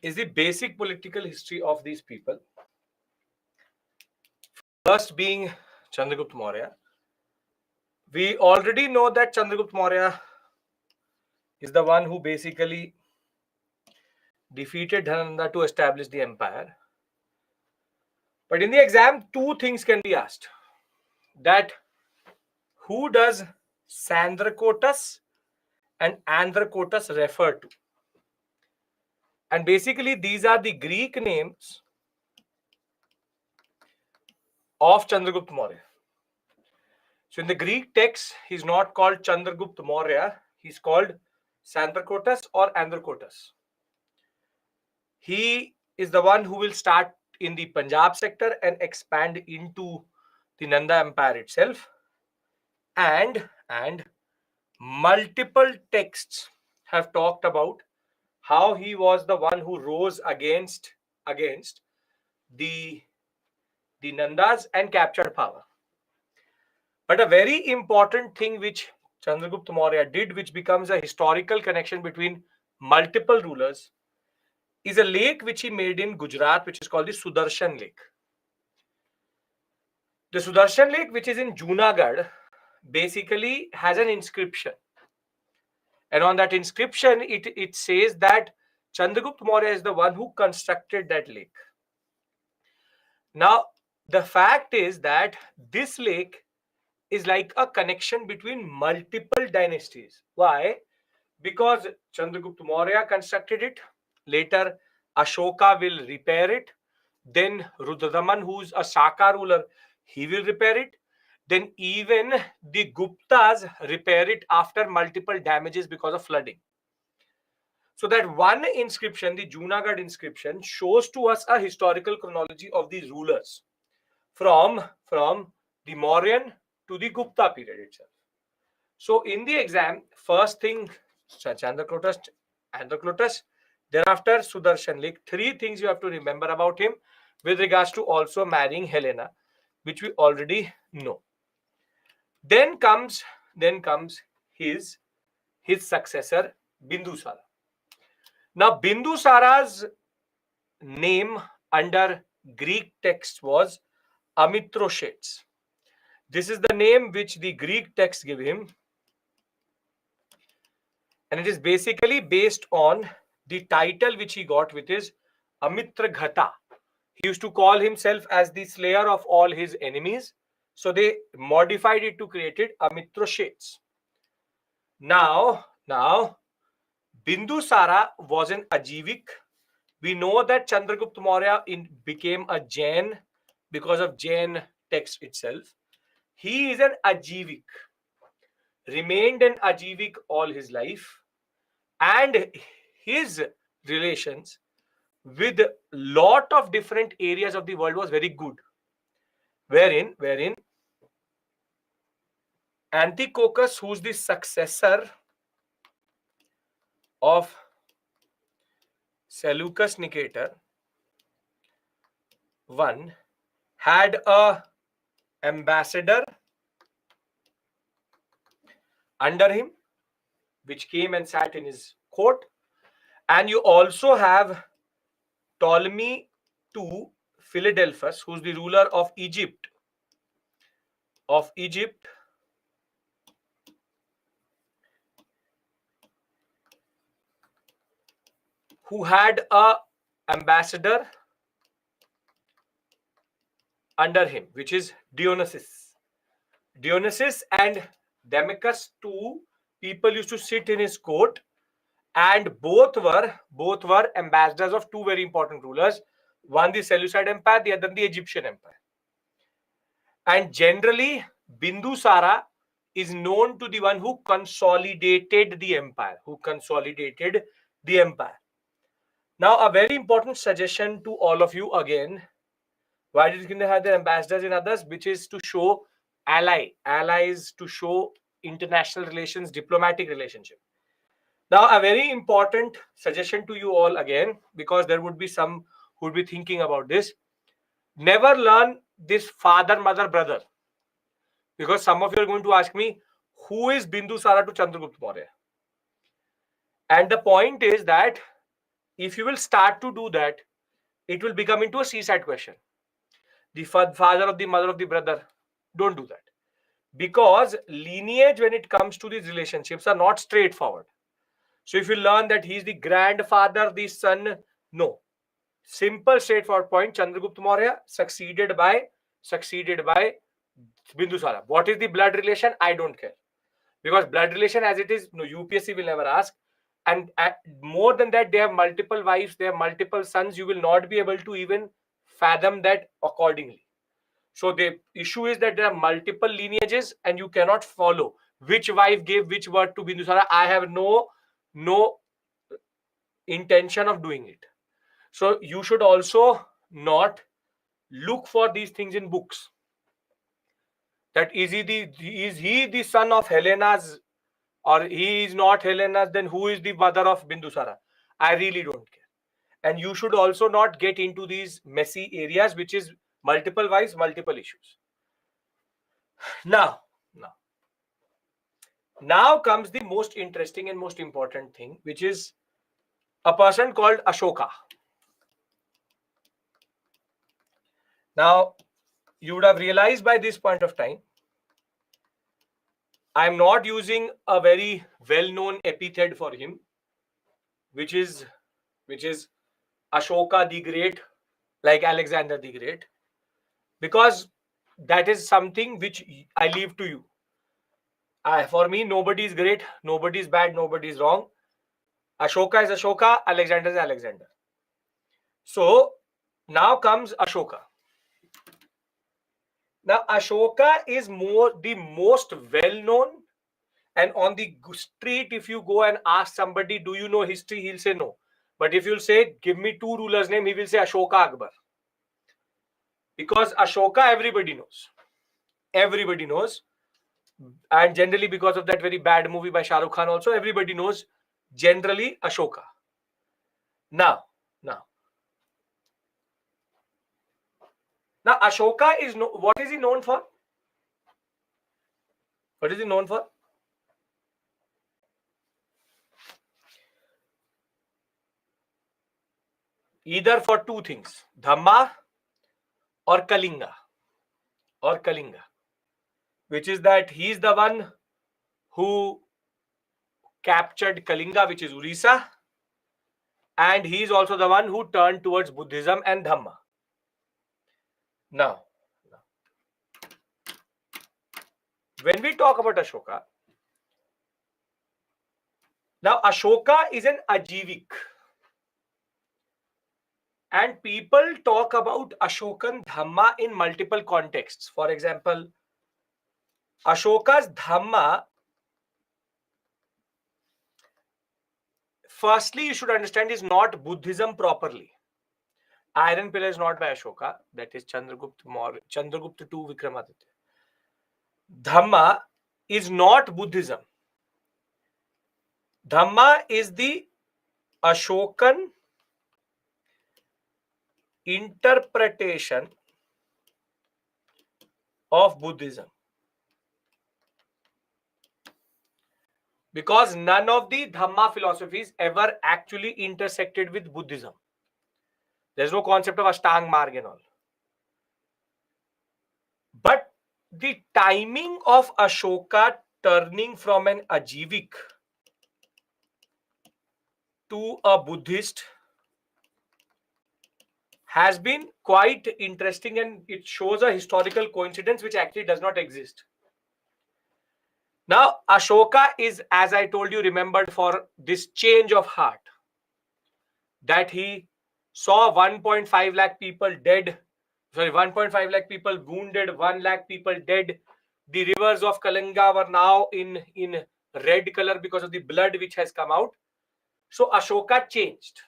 is the basic political history of these people. First being Chandragupta Maurya. We already know that Chandragupta Maurya is the one who basically defeated Dhanananda to establish the empire. But in the exam, two things can be asked. That who does Sandrakotas and Andrakotas refer to? And basically, these are the Greek names of Chandragupta Maurya. So in the Greek text, he's not called Chandragupta Maurya, he's called Sandrakotas or Andrakotas. He is the one who will start in the Punjab sector and expand into the Nanda Empire itself. And multiple texts have talked about how he was the one who rose against the Nandas and captured power. But a very important thing which Chandragupta Maurya did, which becomes a historical connection between multiple rulers, is a lake which he made in Gujarat, which is called the Sudarshan Lake. The Sudarshan Lake, which is in Junagadh, basically has an inscription. And on that inscription, it says that Chandragupta Maurya is the one who constructed that lake. Now, the fact is that this lake is like a connection between multiple dynasties. Why? Because Chandragupta Maurya constructed it. Later, Ashoka will repair it. Then Rudradaman, who's a Shaka ruler, he will repair it. Then even the Guptas repair it after multiple damages because of flooding. So that one inscription, the Junagadh inscription, shows to us a historical chronology of these rulers from the Mauryan to the Gupta period itself. So in the exam, first thing, Andrakotas, thereafter Sudarshan Lake. Three things you have to remember about him with regards to also marrying Helena, which we already know. Then comes his successor, Bindusara. Now, Bindusara's name under Greek text was Amitroshets. This is the name which the Greek texts give him. And it is basically based on the title which he got, which is Amitraghata. He used to call himself as the slayer of all his enemies. So they modified it to create it Amitroshets. Now, Bindusara was an Ajivik. We know that Chandragupta Maurya became a Jain because of Jain text itself. He is an Ajivik, remained an Ajivik all his life, and his relations with lot of different areas of the world was very good. Wherein Antiochus, who's the successor of Seleucus Nicator I, had a ambassador under him, which came and sat in his court. And you also have Ptolemy II Philadelphus, who's the ruler of Egypt, who had a ambassador under him, which is Dionysus. Dionysus and Demicus, two people used to sit in his court, and both were ambassadors of two very important rulers, one the Seleucid Empire, the other the Egyptian Empire. And generally, Bindusara is known to the one who consolidated the empire, Now, a very important suggestion to all of you again. Why did they have their ambassadors in others? Which is to show allies, to show international relations, diplomatic relationship. Now, a very important suggestion to you all again, because there would be some who would be thinking about this. Never learn this father, mother, brother. Because some of you are going to ask me, who is Bindusara to Chandragupta Maurya? And the point is that if you will start to do that, it will become into a seaside question. The father of the mother of the brother. Don't do that. Because lineage, when it comes to these relationships, are not straightforward. So if you learn that he's the grandfather, the son, no. Simple, straightforward point. Chandragupta Maurya succeeded by Bindusara. What is the blood relation? I don't care. Because blood relation as it is, no, UPSC will never ask. And more than that, they have multiple wives, they have multiple sons. You will not be able to even fathom that accordingly. So the issue is that there are multiple lineages and you cannot follow which wife gave which word to Bindusara. I have no intention of doing it. So you should also not look for these things in books. That is he the son of Helena's, or he is not Helena's, then who is the mother of Bindusara? I really don't care. And you should also not get into these messy areas, which is multiple wives, multiple issues. Now comes the most interesting and most important thing, which is a person called Ashoka. Now, you would have realized by this point of time, I'm not using a very well-known epithet for him, which is Ashoka the Great, like Alexander the Great, because that is something which I leave to you. For me, nobody is great, nobody is bad, nobody is wrong. Ashoka is Ashoka, Alexander is Alexander. So now comes Ashoka. Now Ashoka is the most well-known, and on the street, if you go and ask somebody, do you know history? He'll say no. But if you'll say, give me two rulers' name, he will say Ashoka Akbar. Because Ashoka, everybody knows. Everybody knows. And generally, because of that very bad movie by Shah Rukh Khan also, everybody knows generally Ashoka. Now, Ashoka is, what is he known for? What is he known for? Either for two things, Dhamma or Kalinga. Which is that he is the one who captured Kalinga, which is Orissa, and he is also the one who turned towards Buddhism and Dhamma. Now, when we talk about Ashoka, now Ashoka is an Ajivik. And people talk about Ashokan Dhamma in multiple contexts. For example, Ashoka's Dhamma, firstly, you should understand, is not Buddhism properly. Iron Pillar is not by Ashoka. That is Chandragupta II Vikramaditya. Dhamma is not Buddhism. Dhamma is the Ashokan interpretation of Buddhism. Because none of the Dhamma philosophies ever actually intersected with Buddhism. There's no concept of Ashtang Marg and all. But the timing of Ashoka turning from an Ajivik to a Buddhist has been quite interesting, and it shows a historical coincidence which actually does not exist. Now, Ashoka is, as I told you, remembered for this change of heart. That he saw 1.5 lakh people dead. Sorry, 1.5 lakh people wounded, 1 lakh people dead. The rivers of Kalinga were now in red color because of the blood which has come out. So Ashoka changed.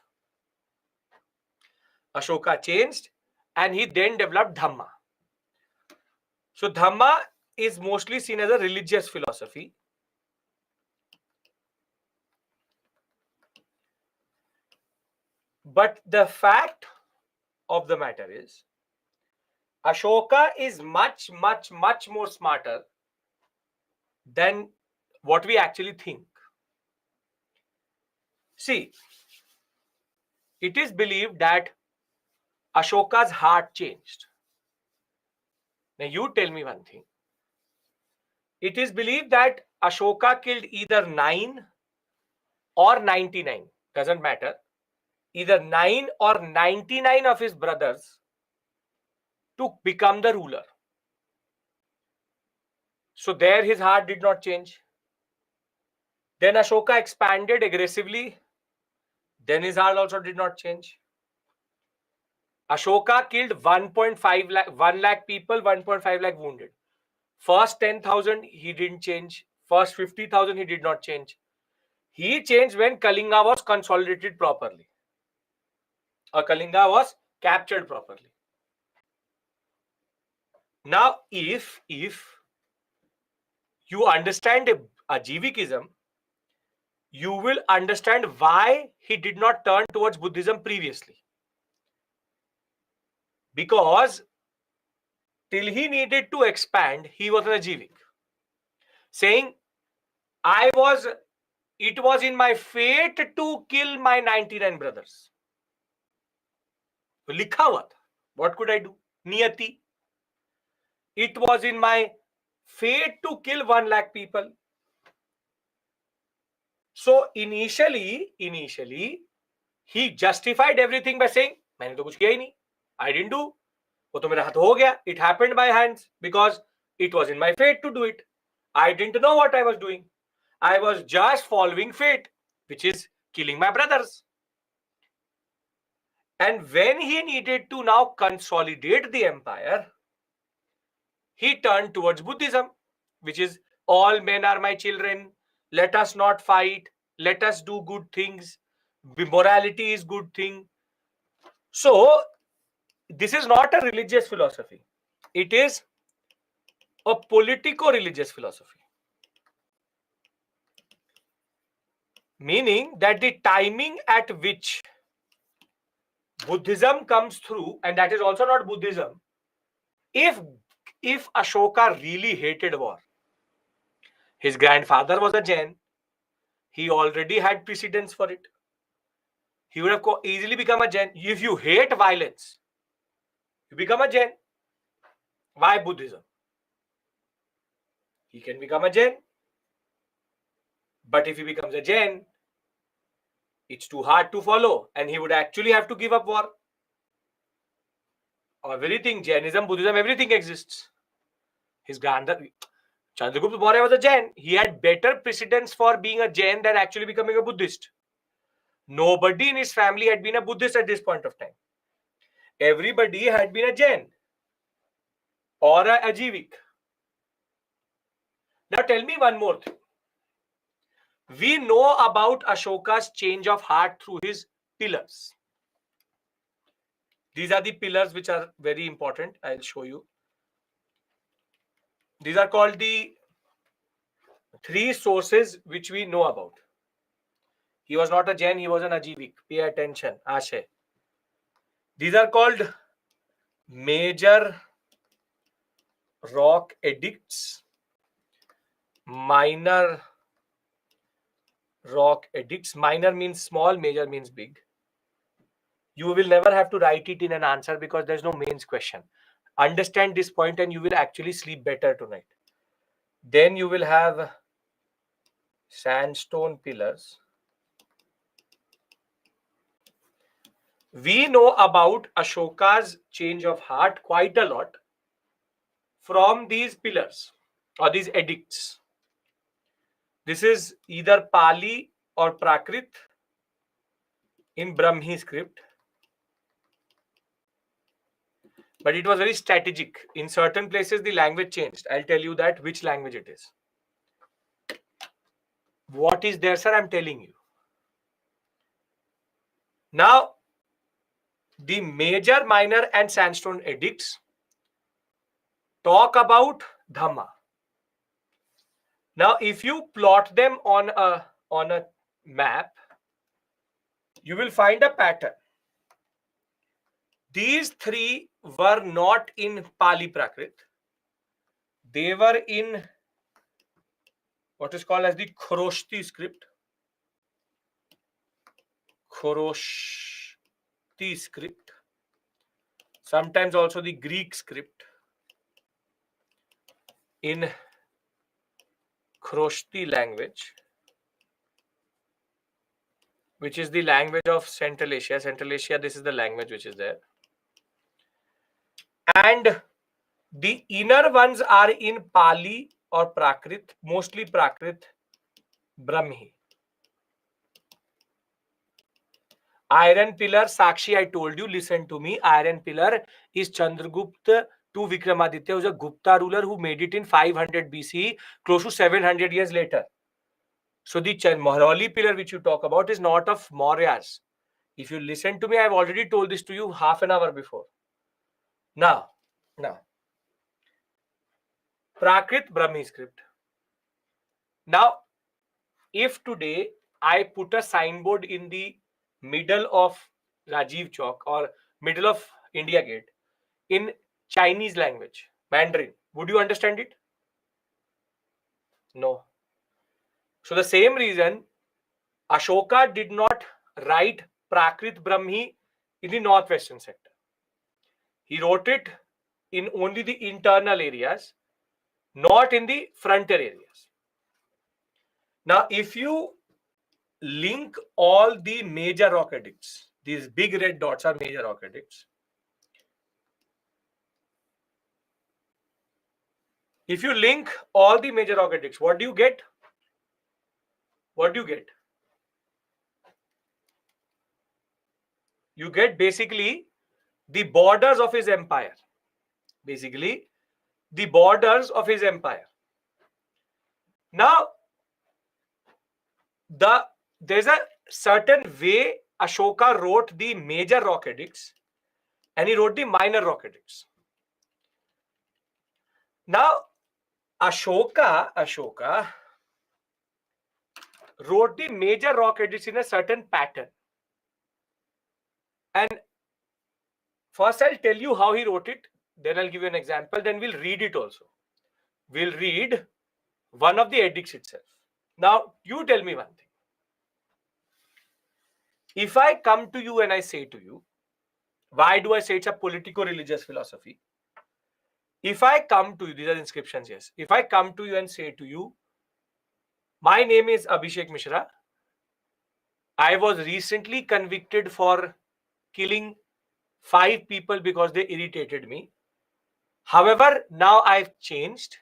And he then developed Dhamma. So Dhamma is mostly seen as a religious philosophy. But the fact of the matter is, Ashoka is much, much, much more smarter than what we actually think. See, it is believed that Ashoka's heart changed. Now you tell me one thing. It is believed that Ashoka killed either 9 or 99, doesn't matter. Either 9 or 99 of his brothers to become the ruler. So there his heart did not change. Then Ashoka expanded aggressively. Then his heart also did not change. Ashoka killed 1.5 lakh, 1 lakh people, 1.5 lakh wounded. First 10,000 he didn't change. First 50,000 he did not change. He changed when Kalinga was consolidated properly. Or Kalinga was captured properly. Now, if you understand Ajivikism, you will understand why he did not turn towards Buddhism previously. Because till he needed to expand, he was an Ajivik. Saying, it was in my fate to kill my 99 brothers. Likha hua tha. What could I do? Niyati. It was in my fate to kill 1 lakh people. So initially, he justified everything by saying, मैंने तो कुछ किया ही नहीं. I didn't do. वो तो मेरा हाथ हो गया. It happened by hands because it was in my fate to do it. I didn't know what I was doing. I was just following fate, which is killing my brothers. And when he needed to now consolidate the empire, he turned towards Buddhism, which is all men are my children. Let us not fight. Let us do good things. Morality is good thing. So this is not a religious philosophy. It is a politico-religious philosophy. Meaning that the timing at which Buddhism comes through, and that is also not Buddhism. If Ashoka really hated war, his grandfather was a Jain, he already had precedence for it. He would have easily become a Jain. If you hate violence, you become a Jain. Why Buddhism? He can become a Jain. But if he becomes a Jain, it's too hard to follow and he would actually have to give up war. Everything, Jainism, Buddhism, everything exists. His grandfather, Chandragupta Maurya was a Jain. He had better precedence for being a Jain than actually becoming a Buddhist. Nobody in his family had been a Buddhist at this point of time. Everybody had been a Jain or a Ajivik. Now tell me one more thing. We know about Ashoka's change of heart through his pillars. These are the pillars which are very important. I'll show you. These are called the 3 sources which we know about. He was not a Jain, he was an Ajivik. Pay attention. Ashay. These are called major rock edicts, minor rock edicts. Minor means small, major means big. You will never have to write it in an answer because there's no mains question. Understand this point and you will actually sleep better tonight. Then you will have sandstone pillars. We know about Ashoka's change of heart quite a lot from these pillars or these edicts. This is either Pali or Prakrit in Brahmi script. But it was very strategic. In certain places, the language changed. I'll tell you that which language it is. What is there, sir? I'm telling you. Now, the major, minor, and sandstone edicts talk about Dhamma. Now, if you plot them on a map, you will find a pattern. These 3 were not in Pali Prakrit. They were in what is called as the Khoroshti script. Khoroshti. Khroshti script, sometimes also the Greek script. In Khroshti language, which is the language of Central Asia. Central Asia, this is the language which is there. And the inner ones are in Pali or Prakrit, mostly Prakrit, Brahmi. Iron pillar, Sakshi, I told you, listen to me. Iron pillar is Chandragupta to Vikramaditya, who's a Gupta ruler who made it in 500 BC, close to 700 years later. So the Mehrauli pillar which you talk about is not of Mauryas. If you listen to me, I've already told this to you half an hour before. Now, Prakrit Brahmi script. Now, if today I put a signboard in the middle of Rajiv Chowk or middle of India Gate in Chinese language, Mandarin, would you understand it? No. So the same reason Ashoka did not write Prakrit Brahmi in the northwestern sector. He wrote it in only the internal areas, not in the frontier areas. Now, if you link all the major rock aqueducts, these big red dots are major rock aqueducts. If you link all the major rock aqueducts, what do you get? What do you get? You get basically the borders of his empire. Basically, the borders of his empire. Now, there's a certain way Ashoka wrote the major rock aqueducts and he wrote the minor rock aqueducts. Now, Ashoka wrote the major rock aqueducts in a certain pattern. And first I'll tell you how he wrote it, then I'll give you an example, then we'll read it also. We'll read one of the edicts itself. Now, you tell me one thing. If I come to you and I say to you, why do I say it's a politico-religious philosophy? If I come to you, these are inscriptions, yes. If I come to you and say to you, my name is Abhishek Mishra. I was recently convicted for killing 5 people because they irritated me. However, now I've changed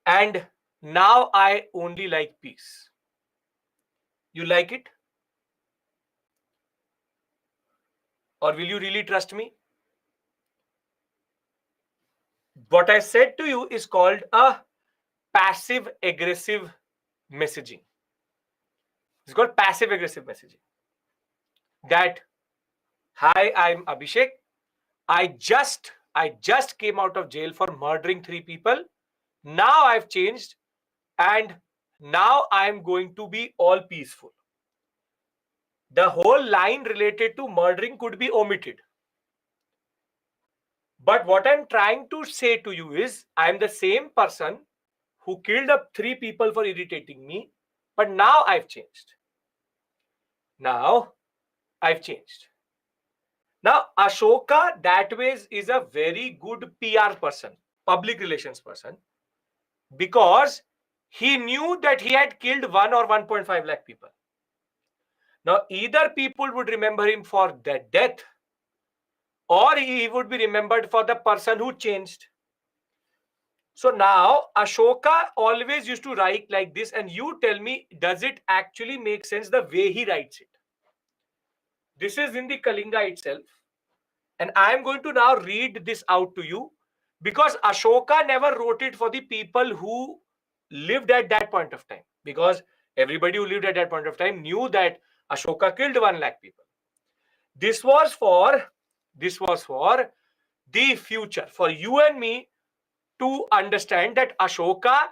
and now I only like peace. You like it? Or will you really trust me? What I said to you is called a passive aggressive messaging. It's called passive aggressive messaging. That, hi, I'm Abhishek. I just came out of jail for murdering 3 people. Now I've changed and now I'm going to be all peaceful. The whole line related to murdering could be omitted. But what I'm trying to say to you is, I'm the same person who killed up 3 people for irritating me, but now I've changed. Now I've changed. Now, Ashoka, that way, is a very good PR person, public relations person, because he knew that he had killed 1 or 1.5 lakh people. Now, either people would remember him for the death, or he would be remembered for the person who changed. So now, Ashoka always used to write like this, and you tell me, does it actually make sense the way he writes it? This is in the Kalinga itself. And I am going to now read this out to you because Ashoka never wrote it for the people who lived at that point of time, because everybody who lived at that point of time knew that Ashoka killed 1 lakh people. This was for the future, for you and me to understand that Ashoka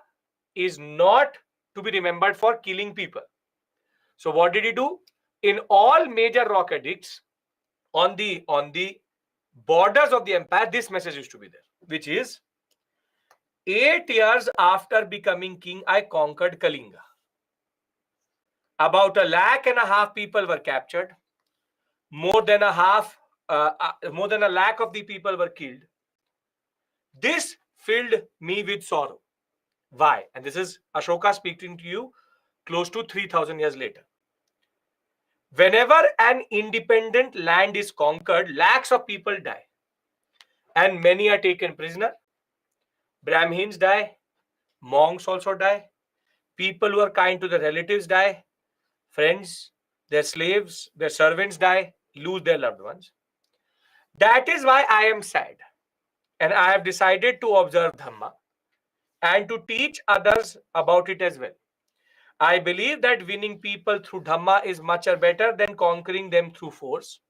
is not to be remembered for killing people. So what did he do? In all major rock edicts on the borders of the empire, this message used to be there, which is, 8 years after becoming king, I conquered Kalinga. About 1.5 lakh people were captured. More than a half more than 1 lakh of the people were killed. This filled me with sorrow. Why? And this is Ashoka speaking to you close to 3000 years later. Whenever an independent land is conquered, lakhs of people die. And many are taken prisoner. Brahmins die. Monks also die. People who are kind to their relatives die. Friends, their slaves, their servants die, lose their loved ones. That is why I am sad. And I have decided to observe Dhamma and to teach others about it as well. I believe that winning people through Dhamma is much better than conquering them through force.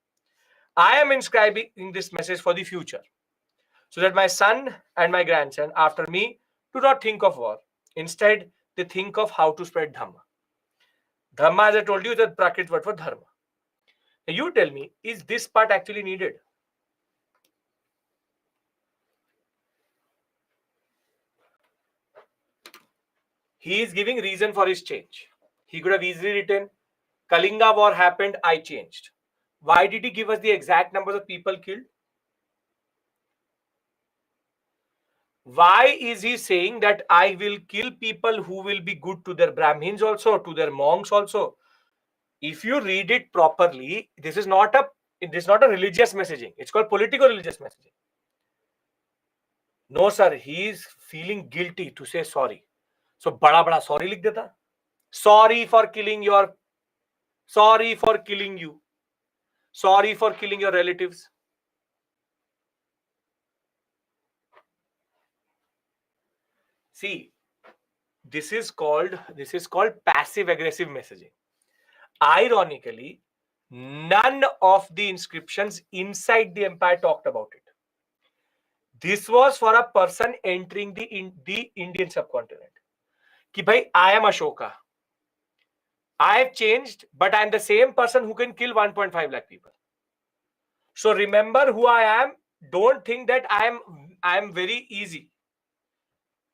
I am inscribing this message for the future, so that my son and my grandson after me do not think of war. Instead, they think of how to spread Dhamma. Dhamma, as I told you, is a Prakrit word for Dharma. Now you tell me, is this part actually needed? He is giving reason for his change. He could have easily written, Kalinga war happened, I changed. Why did he give us the exact numbers of people killed? Why is he saying that I will kill people who will be good to their Brahmins also, to their monks also? If you read it properly, this is not a religious messaging. It's called political religious messaging. No, sir, he is feeling guilty to say sorry. So, bada sorry likh deta. Sorry for killing your, sorry for killing you, sorry for killing your relatives. See, this is called passive aggressive messaging. Ironically, none of the inscriptions inside the empire talked about it. This was for a person entering the Indian subcontinent. Ki bhai, I am Ashoka. I have changed, but I am the same person who can kill 1.5 lakh people. So remember who I am. Don't think that I am very easy.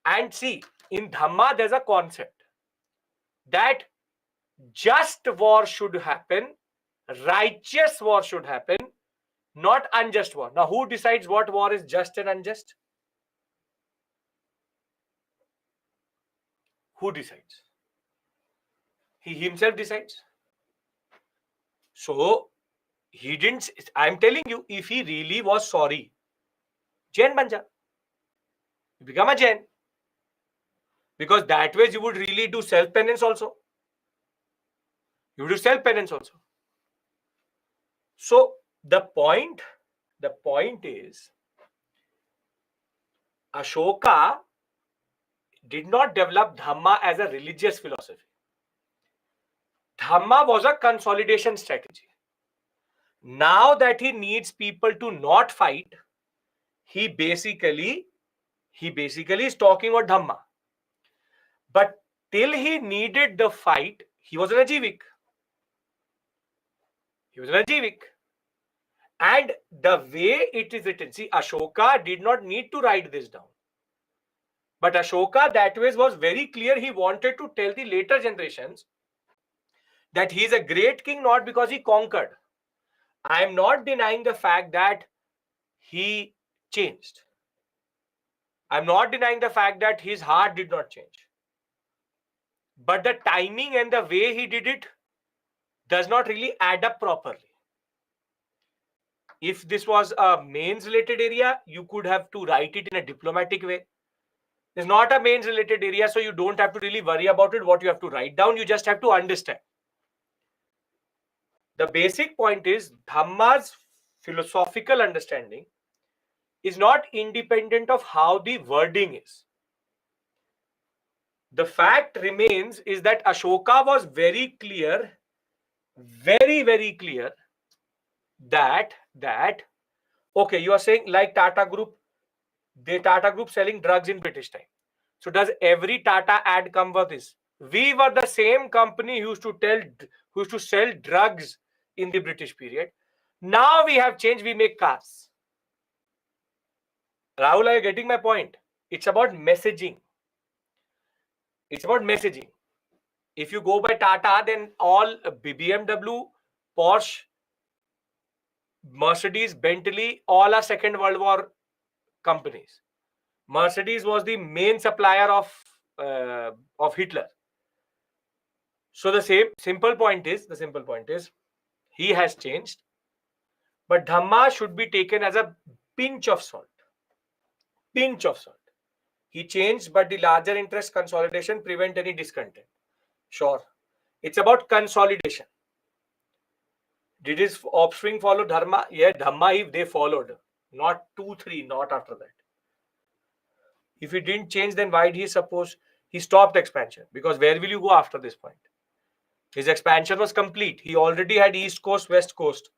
And see, in Dhamma, there's a concept that just war should happen, righteous war should happen, not unjust war. Now, who decides what war is just and unjust? Who decides? He himself decides. So, he didn't. I'm telling you, if he really was sorry, Jain banja. You become a Jain. Because that way you would really do self-penance also. You would do self-penance also. So, the point is, Ashoka did not develop Dhamma as a religious philosophy. Dhamma was a consolidation strategy. Now that he needs people to not fight, he basically is talking about Dhamma. But till he needed the fight, he was an Ajivik. And the way it is written, see, Ashoka did not need to write this down. But Ashoka that way was very clear. He wanted to tell the later generations that he is a great king not because he conquered. I am not denying the fact that he changed. I'm not denying the fact that his heart did not change. But the timing and the way he did it does not really add up properly. If this was a mains related area, you could have to write it in a diplomatic way. It's not a mains related area, so you don't have to really worry about it, what you have to write down. You just have to understand. The basic point is Dhamma's philosophical understanding is not independent of how the wording is. The fact remains is that Ashoka was very clear, very, very clear that okay, you are saying like Tata Group, the Tata Group selling drugs in British time. So does every Tata ad come with this? We were the same company who used to sell drugs in the British period. Now we have changed, we make cars. Rahul, are you getting my point? It's about messaging. It's about messaging. If you go by Tata, then all BMW, Porsche, Mercedes, Bentley, all are Second World War companies. Mercedes was the main supplier of Hitler. So the simple point is he has changed, but Dhamma should be taken as a pinch of salt. Pinch of salt. He changed, but the larger interest consolidation prevent any discontent. Sure, it's about consolidation. Did his offspring follow Dharma? Yeah, Dhamma they followed. Not 2, 3, not after that. If he didn't change, then why did he suppose he stopped expansion? Because where will you go after this point? His expansion was complete. He already had East Coast, West Coast.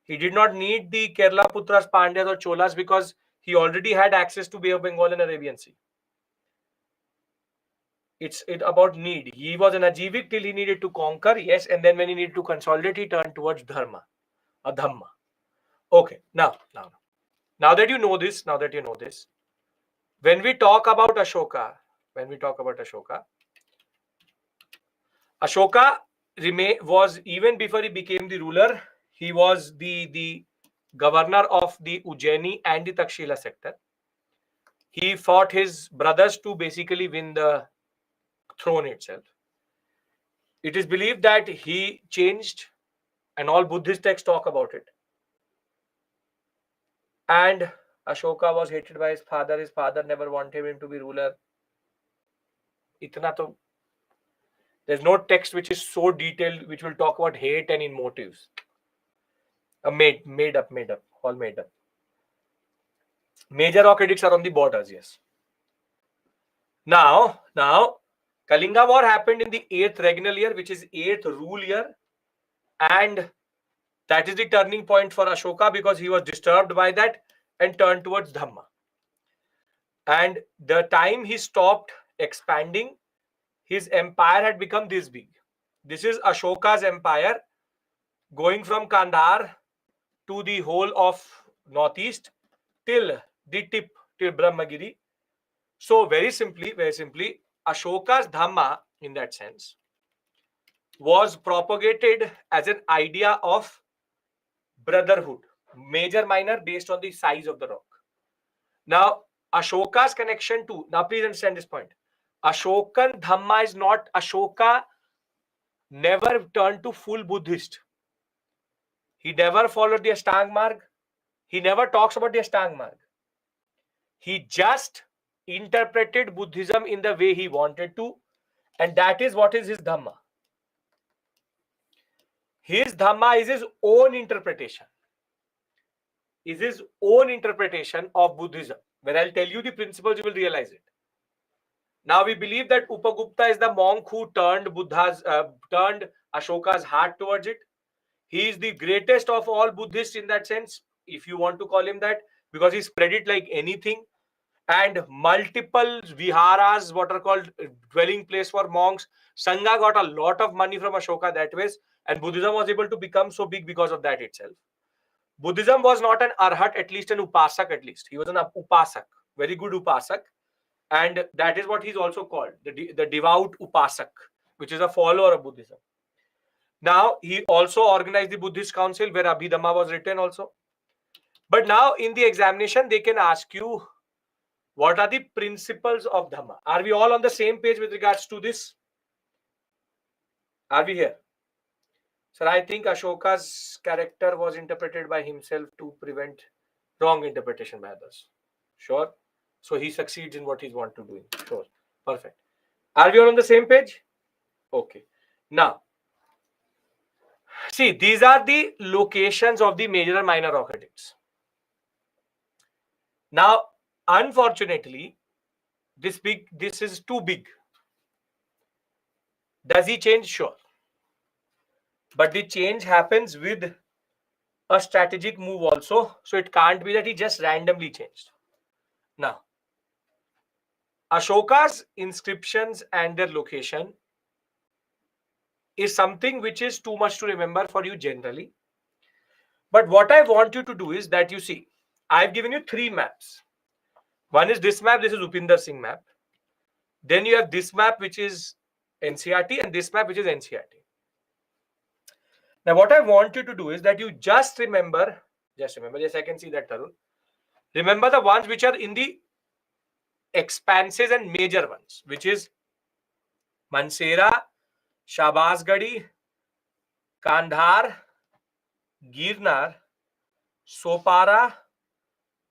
He did not need the Kerala Putras, Pandyas or Cholas because he already had access to Bay of Bengal and Arabian Sea. It's about need. He was an Ajivik till he needed to conquer, yes, and then when he needed to consolidate, he turned towards Dharma, a Dhamma. Okay, now that you know this, when we talk about Ashoka, Ashoka was, even before he became the ruler, he was the governor of the Ujjaini and the Takshila sector. He fought his brothers to basically win the throne itself. It is believed that he changed, and all Buddhist texts talk about it. And Ashoka was hated by his father. His father never wanted him to be ruler. Itna to, there's no text which is so detailed which will talk about hate and in motives. Made up, all made up. Major rock edicts are on the borders, yes. Now, Kalinga War happened in the 8th regnal year, which is 8th rule year, and that is the turning point for Ashoka because he was disturbed by that and turned towards Dhamma. And the time he stopped expanding, his empire had become this big. This is Ashoka's empire, going from Kandahar to the whole of northeast till the tip, till Brahmagiri. So very simply, Ashoka's Dhamma, in that sense, was propagated as an idea of brotherhood, major minor, based on the size of the rock. Now, Ashoka's connection to, now please understand this point, Ashokan Dhamma is not, Ashoka never turned to full Buddhist. He never followed the Ashtanga Marg. He never talks about the Ashtanga Marg. He just interpreted Buddhism in the way he wanted to, and that is what is his Dhamma. His Dhamma is his own interpretation. Is his own interpretation of Buddhism. When I'll tell you the principles, you will realize it. Now we believe that Upagupta is the monk who turned Ashoka's heart towards it. He is the greatest of all Buddhists in that sense, if you want to call him that, because he spread it like anything. And multiple viharas, what are called dwelling place for monks. Sangha got a lot of money from Ashoka that way, and Buddhism was able to become so big because of that itself. Buddhism was not an arhat, at least an upasak, at least. He was an upasak, very good upasak. And that is what he's also called, the devout upasak, which is a follower of Buddhism. Now, he also organized the Buddhist Council where Abhidhamma was written also. But now in the examination, they can ask you, what are the principles of Dhamma? Are we all on the same page with regards to this? Are we here? Sir, I think Ashoka's character was interpreted by himself to prevent wrong interpretation by others. Sure. So he succeeds in what he's want to do. Sure. Perfect. Are we all on the same page? Okay. Now, see, these are the locations of the major and minor rock edicts. Now, unfortunately, this is too big. Does he change? Sure. But the change happens with a strategic move also. So it can't be that he just randomly changed. Now, Ashoka's inscriptions and their location is something which is too much to remember for you generally. But what I want you to do is that you see, I've given you 3 maps. One is this map, this is Upinder Singh map. Then you have this map, which is NCERT, and this map, which is NCERT. Now, what I want you to do is that you just remember Just remember. Yes, I can see that, Tarun. Remember the ones which are in the expanses and major ones, which is Mansehra, Shahbazgadi, Kandhar, Girnar, Sopara,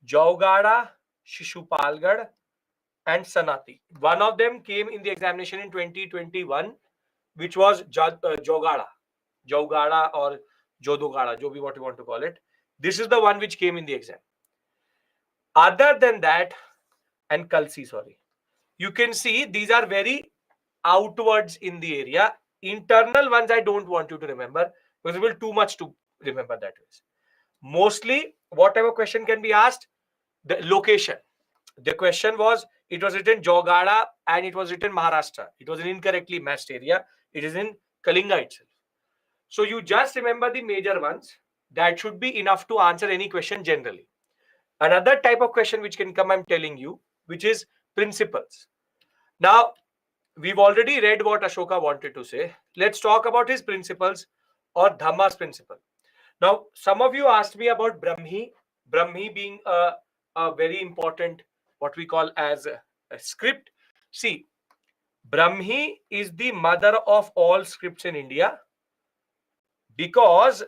Jaugada, Shishupalgarh, and Sanati. One of them came in the examination in 2021, which was Jaugada or Jodogada, Jobi, what you want to call it. This is the one which came in the exam. Other than that, and Kalsi, sorry, you can see these are very outwards in the area. Internal ones I don't want you to remember because it will too much to remember that way. Mostly, whatever question can be asked, the location. The question was, it was written Jaugada and it was written Maharashtra. It was an incorrectly matched area. It is in Kalinga itself. So you just remember the major ones. That should be enough to answer any question generally. Another type of question which can come, I'm telling you, which is principles. Now, we've already read what Ashoka wanted to say. Let's talk about his principles or Dhamma's principle. Now, some of you asked me about Brahmi. Brahmi being a very important, what we call as a script. See, Brahmi is the mother of all scripts in India because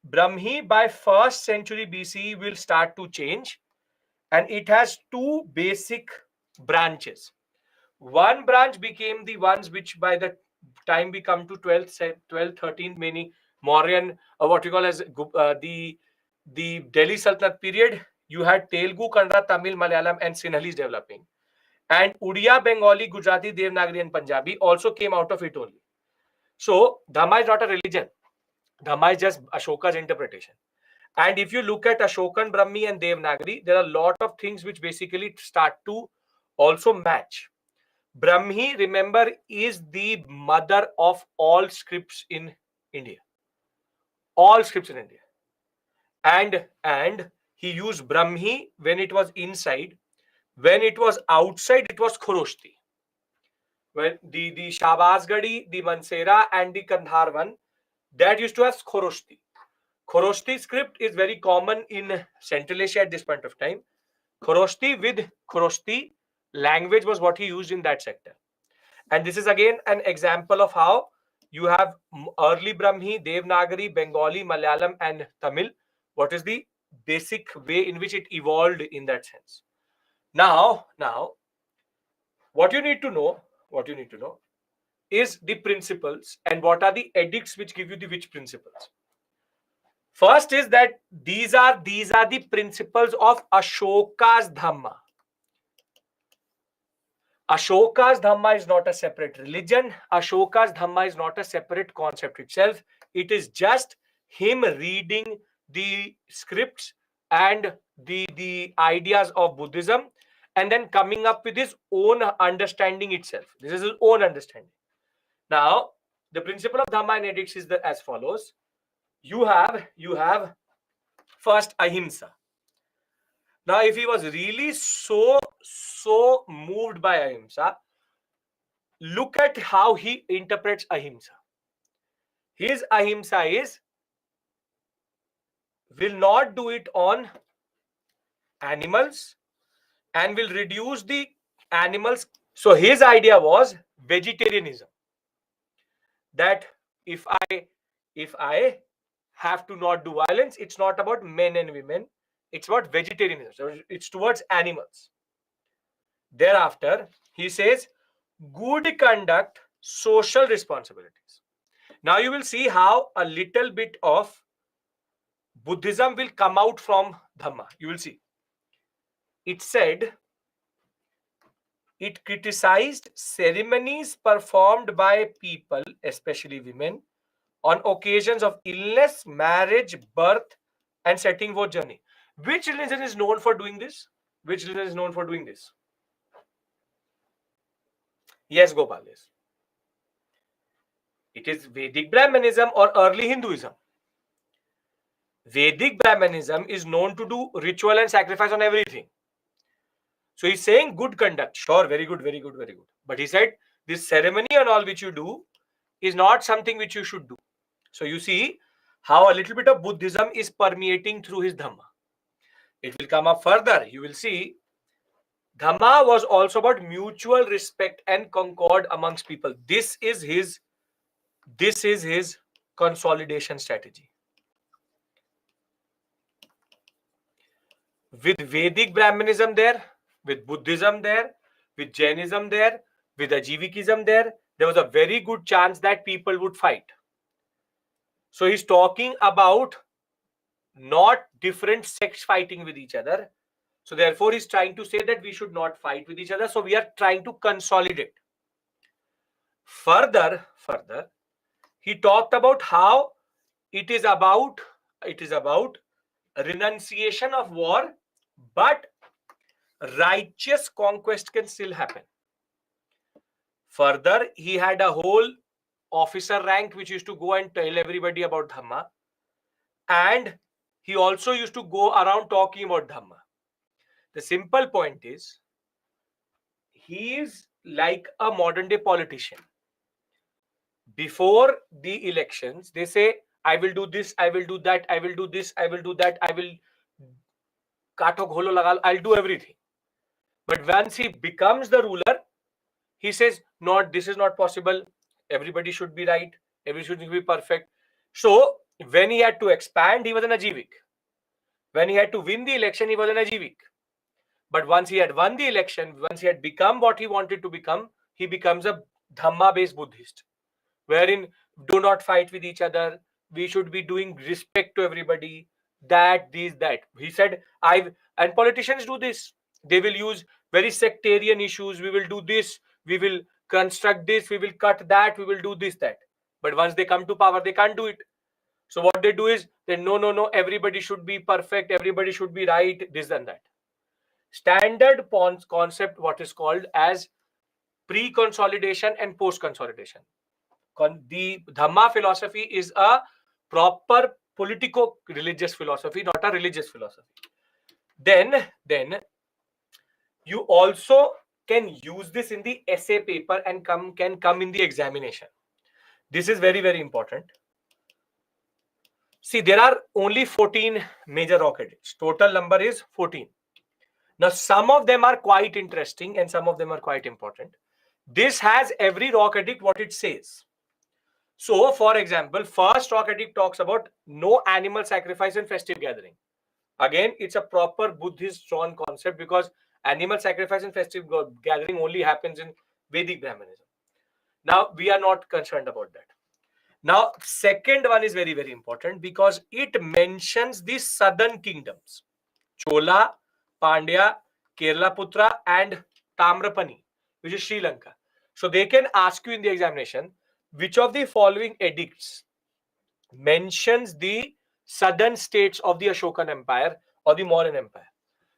Brahmi by 1st century BCE will start to change, and it has two basic branches. One branch became the ones which by the time we come to 12th, 13th, many Mauryan, what we call as the Delhi Sultanate period, you had Telugu, Kannada, Tamil, Malayalam and Sinhalese developing. And Odia, Bengali, Gujarati, Devanagari and Punjabi also came out of it only. So Dhamma is not a religion. Dhamma is just Ashoka's interpretation. And if you look at Ashokan, Brahmi and Devanagari, there are a lot of things which basically start to also match. Brahmi, remember, is the mother of all scripts in India. All scripts in India. And he used Brahmi when it was inside. When it was outside, it was Khoroshti. When the Shahbazgadi, the Mansehra and the Kandhar one, that used to have Khoroshti. Khoroshti script is very common in Central Asia at this point of time. Khoroshti with Khoroshti language was what he used in that sector. And this is again an example of how you have early Brahmi, Devanagari, Bengali, Malayalam and Tamil. What is the basic way in which it evolved in that sense? Now, what you need to know is the principles and what are the edicts which give you the which principles. First is that these are the principles of Ashoka's Dhamma. Ashoka's Dhamma is not a separate religion. Ashoka's Dhamma is not a separate concept itself. It is just him reading the scripts and the ideas of Buddhism and then coming up with his own understanding itself. This is his own understanding. Now, the principle of Dhamma and edicts is as follows. You have first ahimsa. Now, if he was really so moved by ahimsa, look at how he interprets ahimsa. His ahimsa is will not do it on animals and will reduce the animals. So his idea was vegetarianism. That if I have to not do violence, it's not about men and women, it's about vegetarianism. So it's towards animals. Thereafter, he says, good conduct, social responsibilities. Now you will see how a little bit of Buddhism will come out from Dhamma. You will see. It said, it criticized ceremonies performed by people, especially women, on occasions of illness, marriage, birth, and setting forth journey. Which religion is known for doing this? Which religion is known for doing this? Yes, Gopal, yes. It is Vedic Brahmanism or early Hinduism. Vedic Brahmanism is known to do ritual and sacrifice on everything. So he's saying good conduct. Sure, very good, very good, very good. But he said this ceremony and all which you do is not something which you should do. So you see how a little bit of Buddhism is permeating through his Dhamma. It will come up further. You will see Dhamma was also about mutual respect and concord amongst people. This is his consolidation strategy. With Vedic Brahmanism there, with Buddhism there, with Jainism there, with Ajivikism there was a very good chance that people would fight. So he's talking about not different sects fighting with each other. So therefore he's trying to say that we should not fight with each other. So we are trying to consolidate. Further, he talked about how it is about renunciation of war, but righteous conquest can still happen. Further, he had a whole officer rank which used to go and tell everybody about Dhamma, and he also used to go around talking about Dhamma. The simple point is, he is like a modern day politician. Before the elections, they say, I will do this, I will do that, I will do this, I will do that, I will kato gholo lagal, I'll do everything. But once he becomes the ruler, he says, not, this is not possible. Everybody should be right. Everybody should be perfect. So when he had to expand, he was an Ajivik. When he had to win the election, he was an Ajivik. But once he had won the election, once he had become what he wanted to become, he becomes a Dhamma-based Buddhist, wherein do not fight with each other. We should be doing respect to everybody. That. He said, and politicians do this. They will use very sectarian issues. We will do this. We will construct this. We will cut that. We will do this, that. But once they come to power, they can't do it. So what they do is, they no, everybody should be perfect. Everybody should be right. This and that. Standard concept, what is called as pre-consolidation and post-consolidation. The Dhamma philosophy is a proper politico-religious philosophy, not a religious philosophy. Then you also can use this in the essay paper and can come in the examination. This is very, very important. See, there are only 14 major rock edicts. Total number is 14. Now, some of them are quite interesting and some of them are quite important. This has every rock edict what it says. So, for example, first rock edict talks about no animal sacrifice in festive gathering. Again, it's a proper Buddhist drawn concept because animal sacrifice in festive gathering only happens in Vedic Brahmanism. Now, we are not concerned about that. Now, second one is very, very important because it mentions the southern kingdoms, Chola, Pandya, Kerala-Putra, and Tamrapani, which is Sri Lanka. So they can ask you in the examination, which of the following edicts mentions the southern states of the Ashokan Empire or the Mauryan Empire?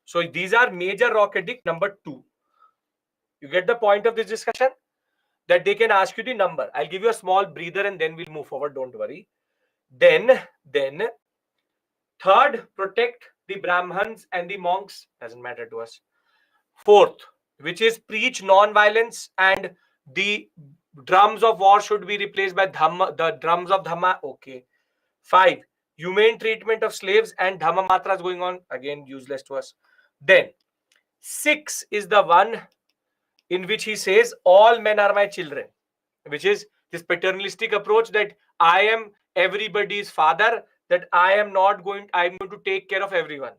So these are major rock edict number 2. You get the point of this discussion? That they can ask you the number. I'll give you a small breather and then we'll move forward. Don't worry. Then third, protect the Brahmins and the monks. Doesn't matter to us. Fourth, which is preach non-violence and the drums of war should be replaced by Dhamma, the drums of Dhamma. Okay. 5, humane treatment of slaves and Dhamma matras going on. Again, useless to us. Then 6 is the one in which he says all men are my children, which is this paternalistic approach that I am everybody's father, that I'm going to take care of everyone.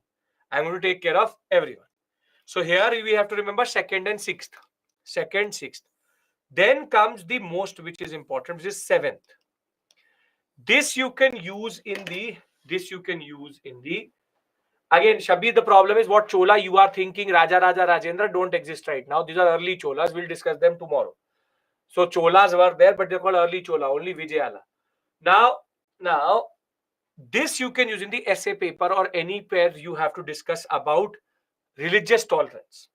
I'm going to take care of everyone. So here we have to remember second and sixth. Then comes the most, which is important, which is 7th. This you can use in the again, Shabir, the problem is what Chola you are thinking, Raja Rajendra don't exist right now. These are early Cholas. We'll discuss them tomorrow. So Cholas were there, but they're called early Chola, only Vijayala. Now, this you can use in the essay paper or any pair you have to discuss about religious tolerance.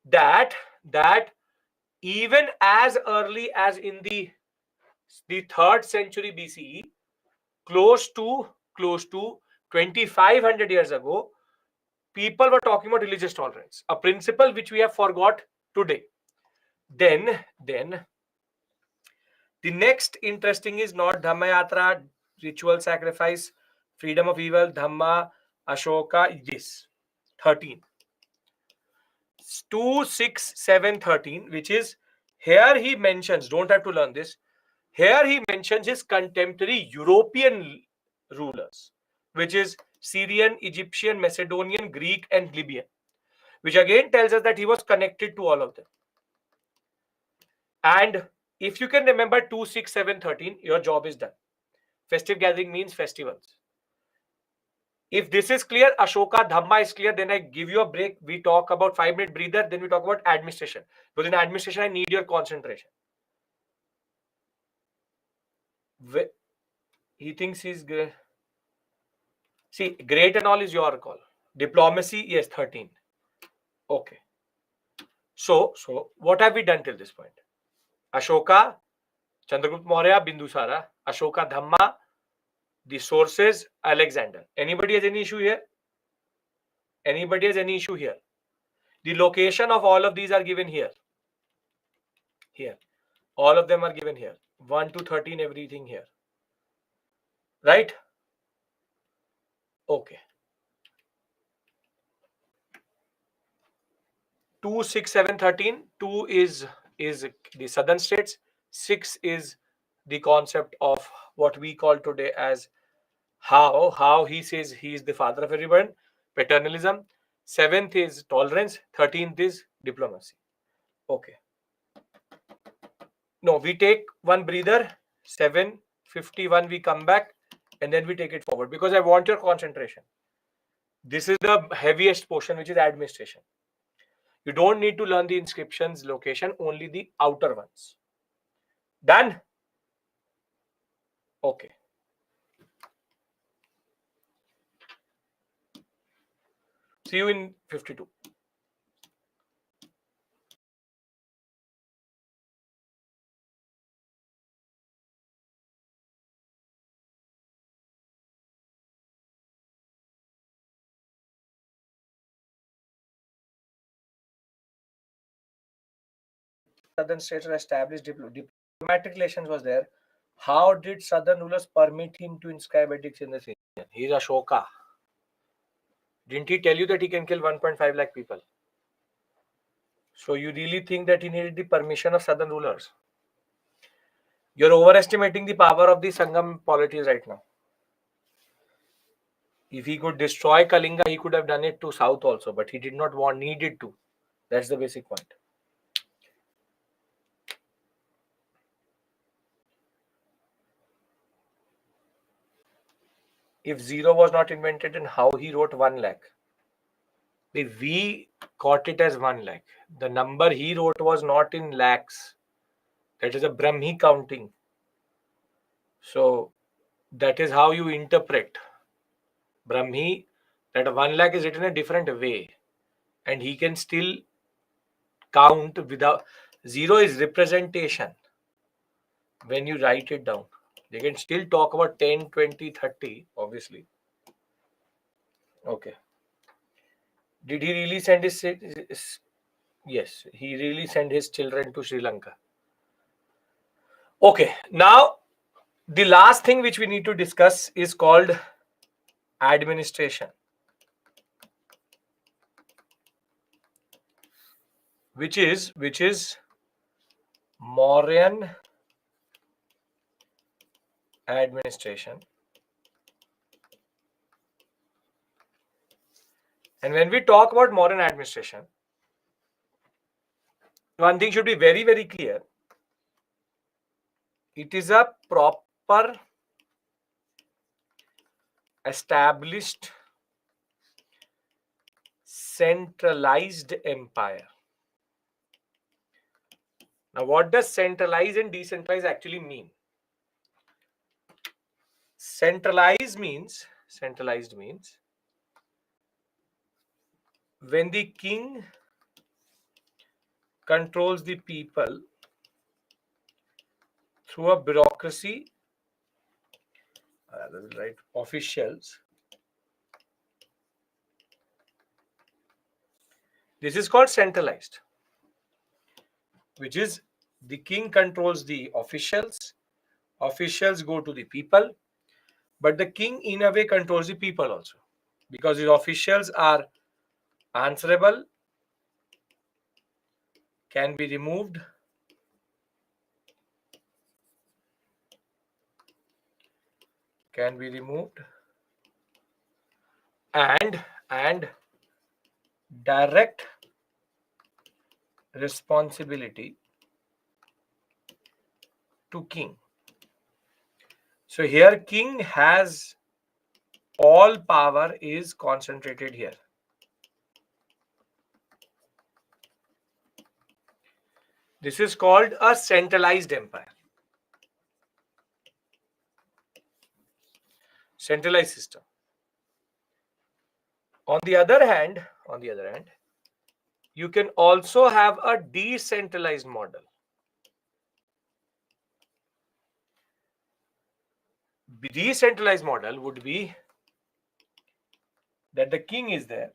That even as early as in the 3rd century BCE, close to 2500 years ago, people were talking about religious tolerance, a principle which we have forgot today. Then the next interesting is not Dhammayatra, ritual sacrifice, freedom of evil, Dhamma, Ashoka, this. 13. 2, 6, 7, 13, which is, here he mentions, don't have to learn this, here he mentions his contemporary European rulers, which is Syrian, Egyptian, Macedonian, Greek, and Libyan, which again tells us that he was connected to all of them. And if you can remember 2, 6, 7, 13, your job is done. Festive gathering means festivals. If this is clear, Ashoka, Dhamma is clear, then I give you a break. We talk about 5-minute breather, then we talk about administration. Because in administration, I need your concentration. He thinks he's good. See, great and all is your call. Diplomacy, yes, 13. Okay. So what have we done till this point? Ashoka, Chandragupta Maurya, Bindusara, Ashoka, Dhamma, the sources, Alexander. Anybody has any issue here? Anybody has any issue here? The location of all of these are given here. Here. All of them are given here. 1 to 13, everything here. Right? Okay. 2, 6, 7, 13. 2 is the southern states. 6 is the concept of what we call today as how he says he is the father of everyone, paternalism. 7th is tolerance. 13th is diplomacy. Okay. No, we take one breather. 7:51 we come back and then we take it forward because I want your concentration. This is the heaviest portion, which is administration. You don't need to learn the inscriptions, location, only the outer ones. Done? Okay. See you in 52. Southern states were established, diplomatic relations was there. How did southern rulers permit him to inscribe edicts in the region? He is Ashoka. Didn't he tell you that he can kill 1.5 lakh people? So you really think that he needed the permission of southern rulers? You're overestimating the power of the Sangam polities right now. If he could destroy Kalinga, he could have done it to south also, but he did not needed to. That's the basic point. If zero was not invented, then how he wrote 1 lakh? We caught it as 1 lakh. The number he wrote was not in lakhs. That is a Brahmi counting. So that is how you interpret Brahmi, that 1 lakh is written a different way. And he can still count without. Zero is representation. When you write it down, they can still talk about 10, 20, 30, obviously. Okay. Did he really send his yes, he really sent his children to Sri Lanka. Okay, now the last thing which we need to discuss is called administration, which is Mauryan administration. And when we talk about Mauryan administration, one thing should be very, very clear. It is a proper established centralized empire. Now, what does centralized and decentralized actually mean? Centralized means when the king controls the people through a bureaucracy, right, officials. This is called centralized, which is the king controls the officials. Officials go to the people. But the king in a way controls the people also, because his officials are answerable, can be removed, and direct responsibility to king. So here king has all power is concentrated here. This is called a centralized empire. Centralized system. On the other hand, you can also have a decentralized model. Decentralized model would be that the king is there.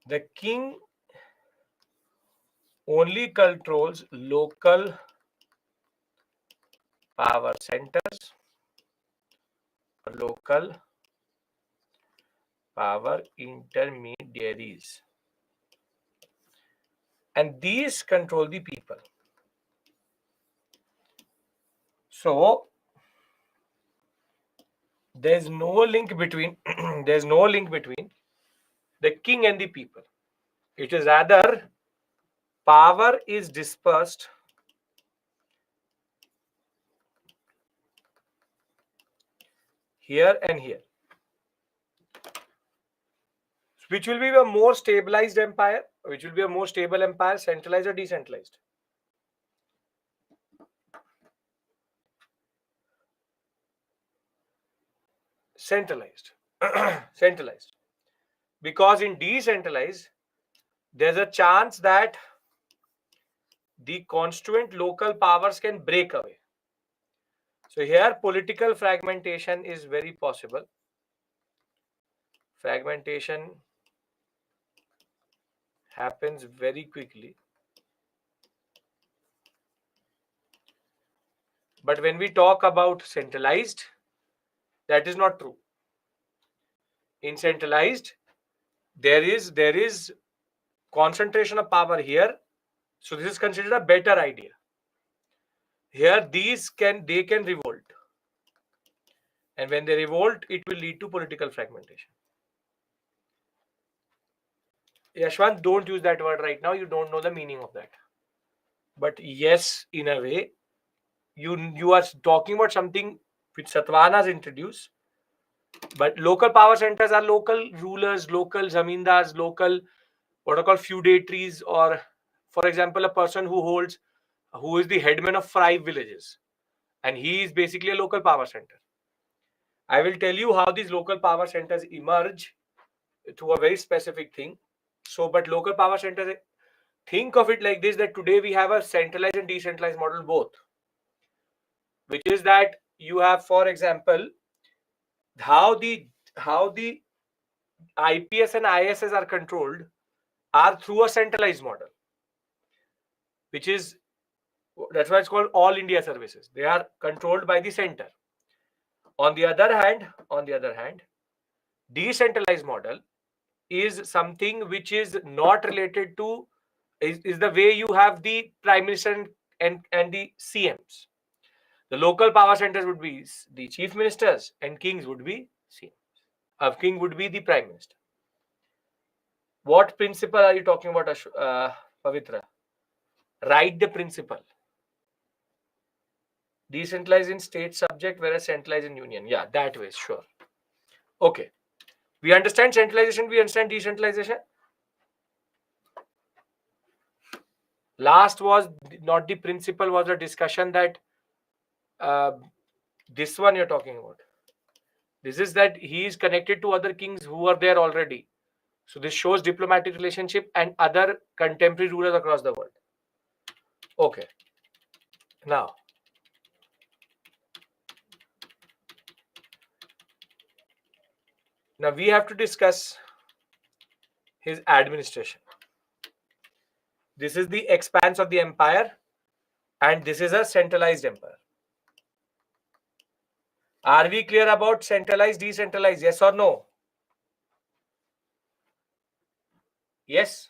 The king only controls local power centers, local power intermediaries, and these control the people. So there's no link between there's no link between the king and the people. It is rather power is dispersed here and here. Which will be a more stabilized empire? Which will be a more stable empire, centralized or decentralized? Centralized. Centralized. Because in decentralized, there's a chance that the constituent local powers can break away. So here political fragmentation is very possible. Fragmentation happens very quickly. But when we talk about centralized, that is not true. In centralized, there is concentration of power here. So this is considered a better idea. Here they can revolt. And when they revolt, it will lead to political fragmentation. Yashwant, don't use that word right now. You don't know the meaning of that. But yes, in a way, you are talking about something which Satavahana has introduced. But local power centers are local rulers, local zamindars, local what are called feudatories, or for example, a person who is the headman of 5 villages, and he is basically a local power center. I will tell you how these local power centers emerge to a very specific thing. So, but local power centers, think of it like this, that today we have a centralized and decentralized model both, which is that you have, for example, how the IPS and ISS are controlled are through a centralized model, that's why it's called all India services. They are controlled by the center. On the other hand, decentralized model is something which is not related to is the way you have the prime minister and the CMs. The local power centers would be the chief ministers and kings would be CMs. King would be the prime minister. What principle are you talking about, Pavitra? Write the principle. Decentralized in state subject, whereas centralized in union. Yeah, that way, sure. Okay. We understand centralization, we understand decentralization. Last was not the principle, was a discussion that this one you're talking about. This is that he is connected to other kings who are there already. So this shows diplomatic relationship and other contemporary rulers across the world. Okay. Now, we have to discuss his administration. This is the expanse of the empire. And this is a centralized empire. Are we clear about centralized, decentralized? Yes or no? Yes?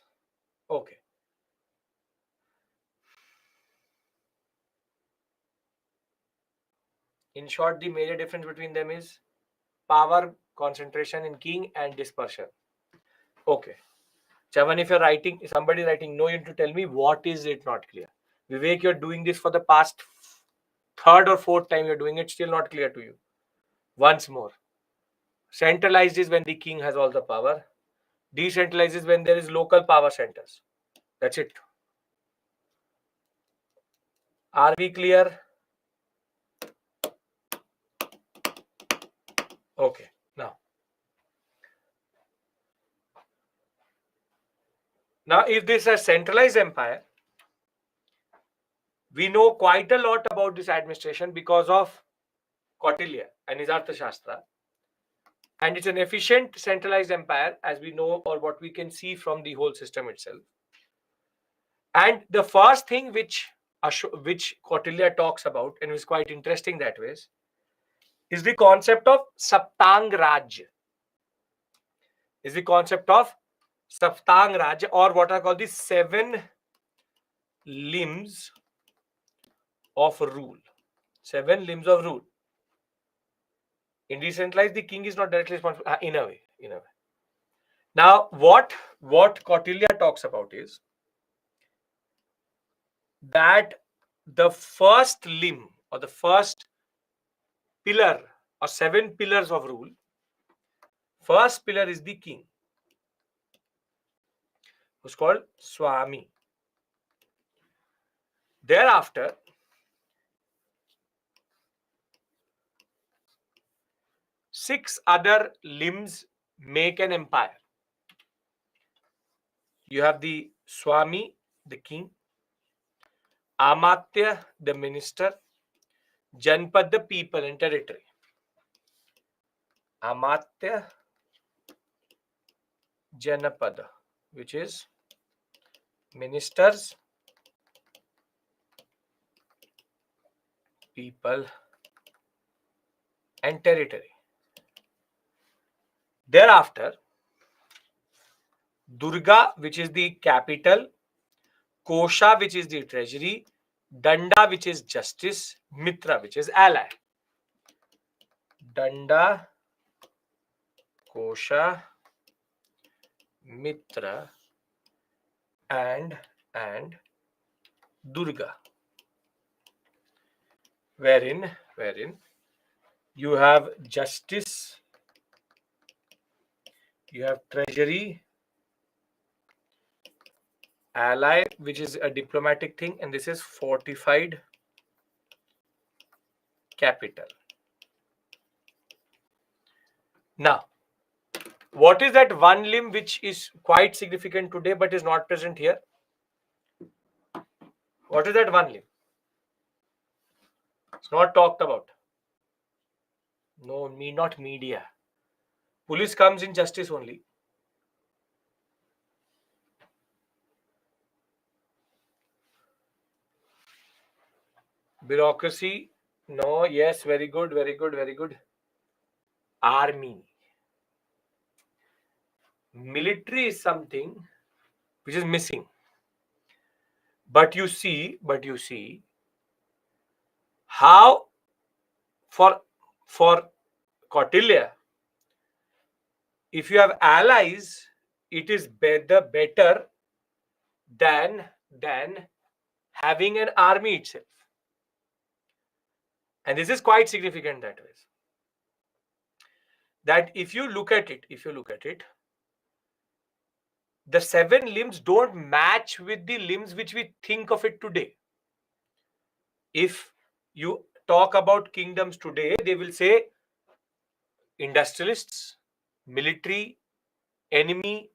Okay. In short, the major difference between them is power concentration in king and dispersion. Okay. Chavan, if you're writing, somebody writing, no, you need to tell me what is it not clear. Vivek, you're doing this for the past third or fourth time you're doing it, still not clear to you. Once more. Centralized is when the king has all the power. Decentralized is when there is local power centers. That's it. Are we clear? Okay. Now, if this is a centralized empire, we know quite a lot about this administration because of Kautilya and his Arthashastra. And it's an efficient centralized empire, as we know, or what we can see from the whole system itself. And the first thing which Kautilya talks about, and is quite interesting that way, is the concept of Saptang Raj. Is the concept of Saptang Raj, or what are called the 7 limbs of rule. 7 limbs of rule. In decentralized, the king is not directly responsible in a way. Now, what Kautilya talks about is that the first limb or the first pillar or 7 pillars of rule, first pillar is the king, who's called Swami. Thereafter, six other limbs make an empire. You have the Swami, the king, Amatya, the minister, Janpad, the people and territory. Amatya, Janapada, which is ministers, people and territory. Thereafter, Durga, which is the capital, Kosha, which is the treasury, Danda, which is justice, Mitra, which is ally. Danda, Kosha, Mitra, and Durga. Wherein you have justice, you have treasury, ally, which is a diplomatic thing, and this is fortified capital. Now, what is that one limb which is quite significant today but is not present here? What is that one limb? It's not talked about. No, not media. Police comes in justice only. Bureaucracy, no, yes, very good, very good, very good. Army. Military is something which is missing. But you see how for Kautilya, if you have allies, it is better than having an army itself. And this is quite significant that way. That if you look at it, the 7 limbs don't match with the limbs which we think of it today. If you talk about kingdoms today, they will say industrialists, military, enemy,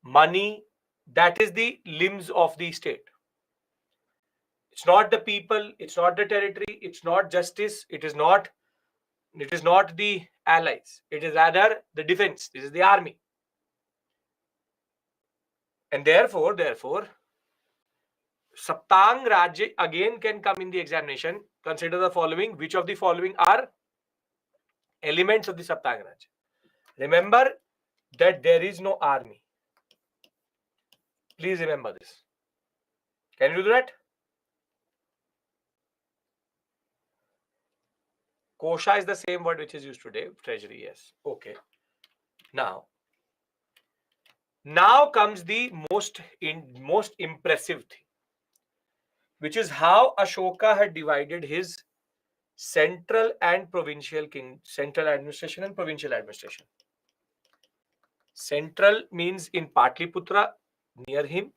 money. That is the limbs of the state. It's not the people, it's not the territory, it's not justice, it is not the allies, it is rather the defense. This is the army. And therefore Saptang Rajya again can come in the examination. Consider the following. Which of the following are elements of the Saptang Rajya? Remember that there is no army. Please remember this. Can you do that? Kosha is the same word which is used today. Treasury, yes. Okay. Now comes the most impressive thing, which is how Ashoka had divided his central and provincial central administration and provincial administration. Central means in Patliputra, near him.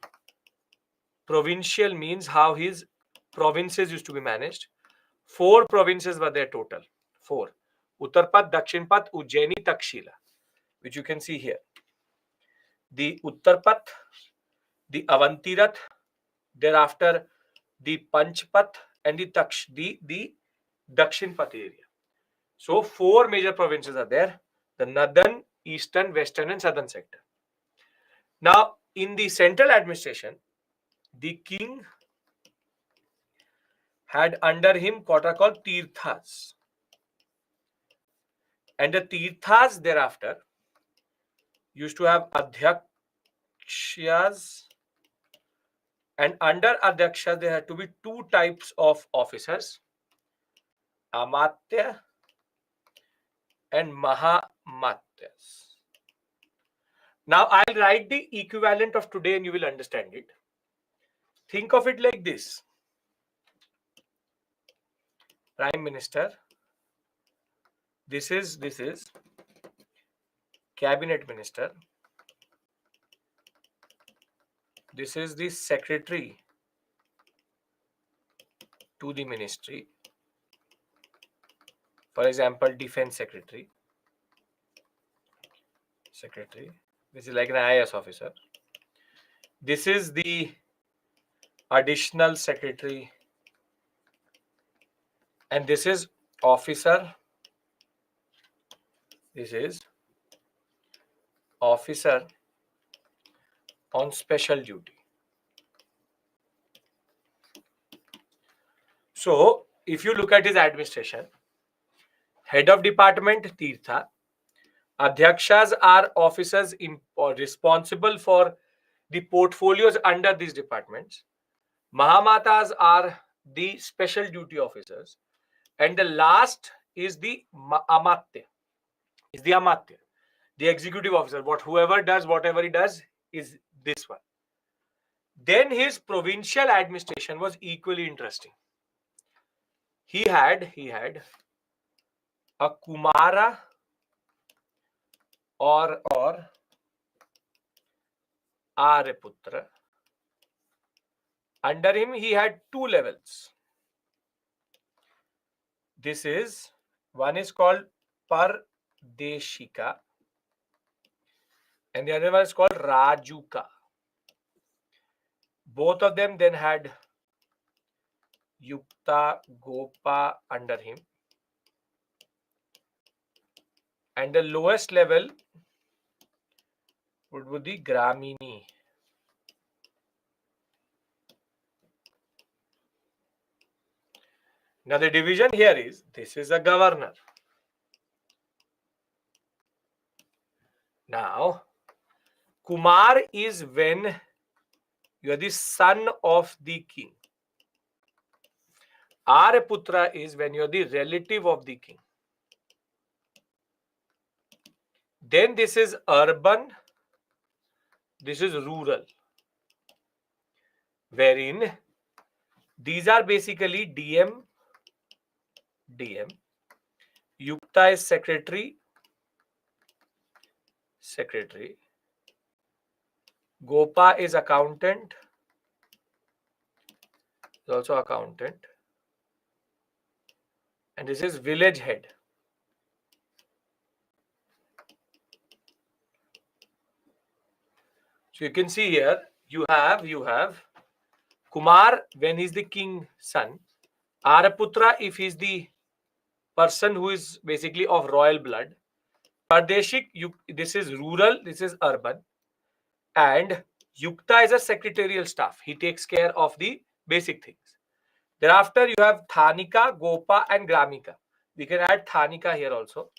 Provincial means how his provinces used to be managed. 4 provinces were there total. 4. Uttarpat, Dakshinpat, Ujjaini, Takshila, which you can see here. The Uttarpat, the Avantirath, thereafter the Panchpat and the Dakshinpat area. So 4 major provinces are there: the northern, eastern, western and southern sector. Now in the central administration, the king had under him what are called Tirthas. And the Tirthas thereafter used to have Adhyakshas, and under Adhyakshas there had to be 2 types of officers: Amatya and Mahamatyas. Now I'll write the equivalent of today and you will understand it. Think of it like this. Prime Minister. This is Cabinet Minister. This is the Secretary to the Ministry. For example, Defense Secretary. This is like an IAS officer. This is the Additional Secretary. And this is officer. This is officer on special duty. So, if you look at his administration, head of department Tirtha, Adhyakshas are officers responsible for the portfolios under these departments. Mahamatas are the special duty officers, and the last is the Amatya. The executive officer. Whoever does whatever he does is this one. Then his provincial administration was equally interesting. He had a Kumara or Aryaputra. Under him he had 2 levels. One is called Pardeshika and the other one is called Rajuka. Both of them then had Yukta, Gopa under him. And the lowest level would be Gramini. Now the division here is, this is a governor. Now, Kumar is when you are the son of the king. Aryaputra is when you are the relative of the king. Then this is urban, this is rural, wherein these are basically DM. Yukta is secretary. Gopa is accountant. Is also accountant. And this is village head. So you can see here, you have Kumar when he's the king's son. Aryaputra if he's the person who is basically of royal blood. Pardeshik, this is rural, this is urban. And Yukta is a secretarial staff. He takes care of the Basic things. Thereafter, you have Thanika, Gopa, and Gramika. We can add Thanika here also.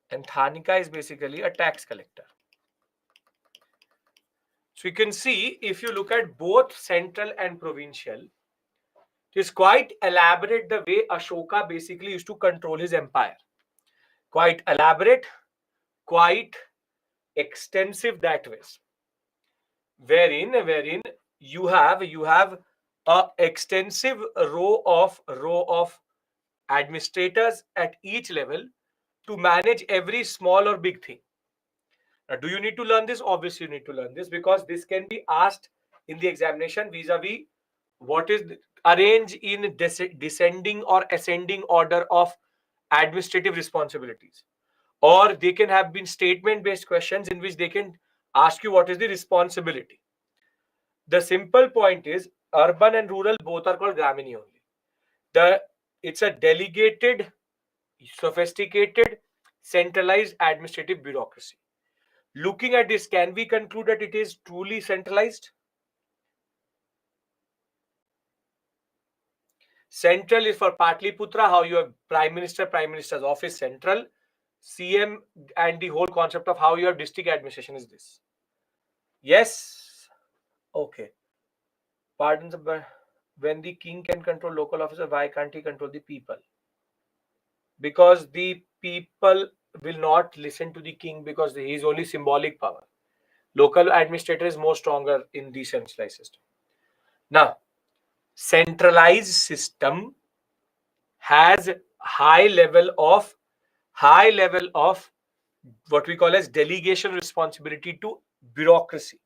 And Thanika is basically a tax collector. So you can see, if you look at both central and provincial, it is quite elaborate the way Ashoka basically used to control his empire. Quite elaborate, quite extensive that way. Wherein you have a extensive row of administrators at each level to manage every small or big thing. Now, do you need to learn this? Obviously, you need to learn this, because this can be asked in the examination vis-a-vis what is arranged in descending or ascending order of administrative responsibilities. Or they can have been statement-based questions in which they can ask you what is the responsibility. The simple point is, urban and rural both are called Gramini only. It's a delegated, sophisticated, centralized administrative bureaucracy. Looking at this, can we conclude that it is truly centralized? Central is for Patliputra, how you have Prime Minister, Prime Minister's office, central. CM and the whole concept of how you have district administration is this. Yes? Okay. Pardon, but when the king can control local officer, why can't he control the people? Because the people will not listen to the king, because he is only symbolic power. Local administrator is more stronger in decentralized system. Now, centralized system has high level of what we call as delegation responsibility to bureaucracy.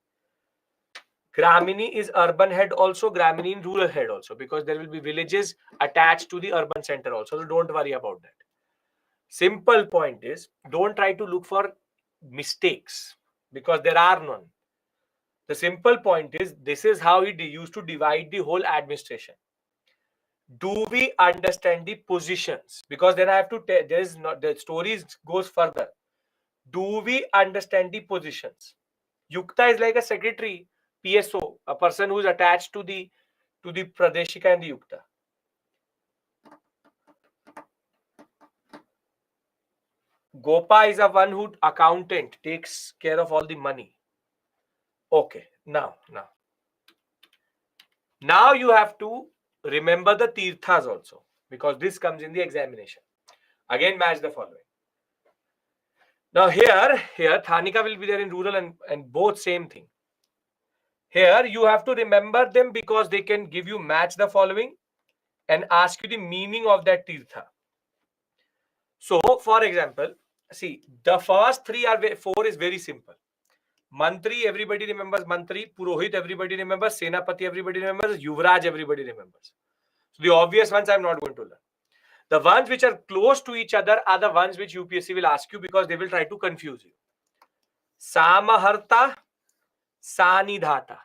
Gramini is urban head also, Gramini in rural head also, because there will be villages attached to the urban center also. So don't worry about that. Simple point is, don't try to look for mistakes, because there are none. The simple point is, this is how he used to divide the whole administration. Do we understand the positions? Because then I have to tell, there is not, the story goes further. Do we understand the positions? Yukta is like a secretary, PSO, a person who is attached to the Pradeshika and the Yukta. Gopa is a one who accountant, takes care of all the money. Okay, now you have to remember the tirthas also, because this comes in the examination. Again, match the following. Now here Thanika will be there in rural and both same thing. Here you have to remember them, because they can give you match the following and ask you the meaning of that tirtha. So, for example, see, the first four is very simple. Mantri, everybody remembers Mantri. Purohit, everybody remembers. Senapati, everybody remembers. Yuvraj, everybody remembers. So the obvious ones I'm not going to learn. The ones which are close to each other are the ones which UPSC will ask you, because they will try to confuse you. Samaharta, Sanidhata.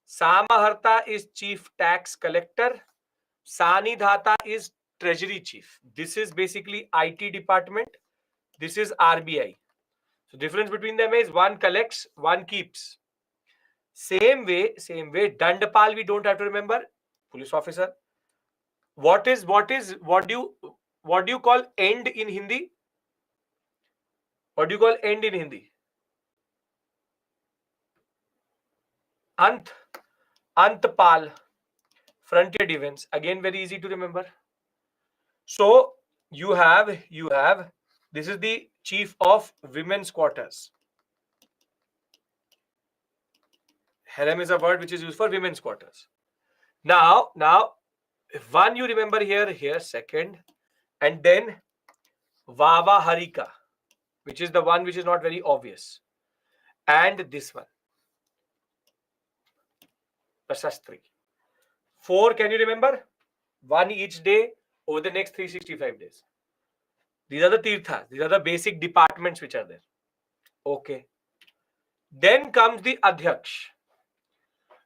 Samaharta is chief tax collector. Sanidhata is treasury chief. This is basically IT department. This is RBI. So difference between them is one collects, one keeps. Same way, Dandapal we don't have to remember, police officer. What do you call end in Hindi? What do you call end in Hindi? Antpal, frontier defense. Again, very easy to remember. So you have this is the chief of women's quarters. Harem is a word which is used for women's quarters. Now, one you remember here, second, and then Vava Harika, which is the one which is not very obvious, and this one, Prasastri. 4, can you remember? One each day over the next 365 days. These are the tirthas. These are the basic departments which are there. Okay. Then comes the Adhyaksh.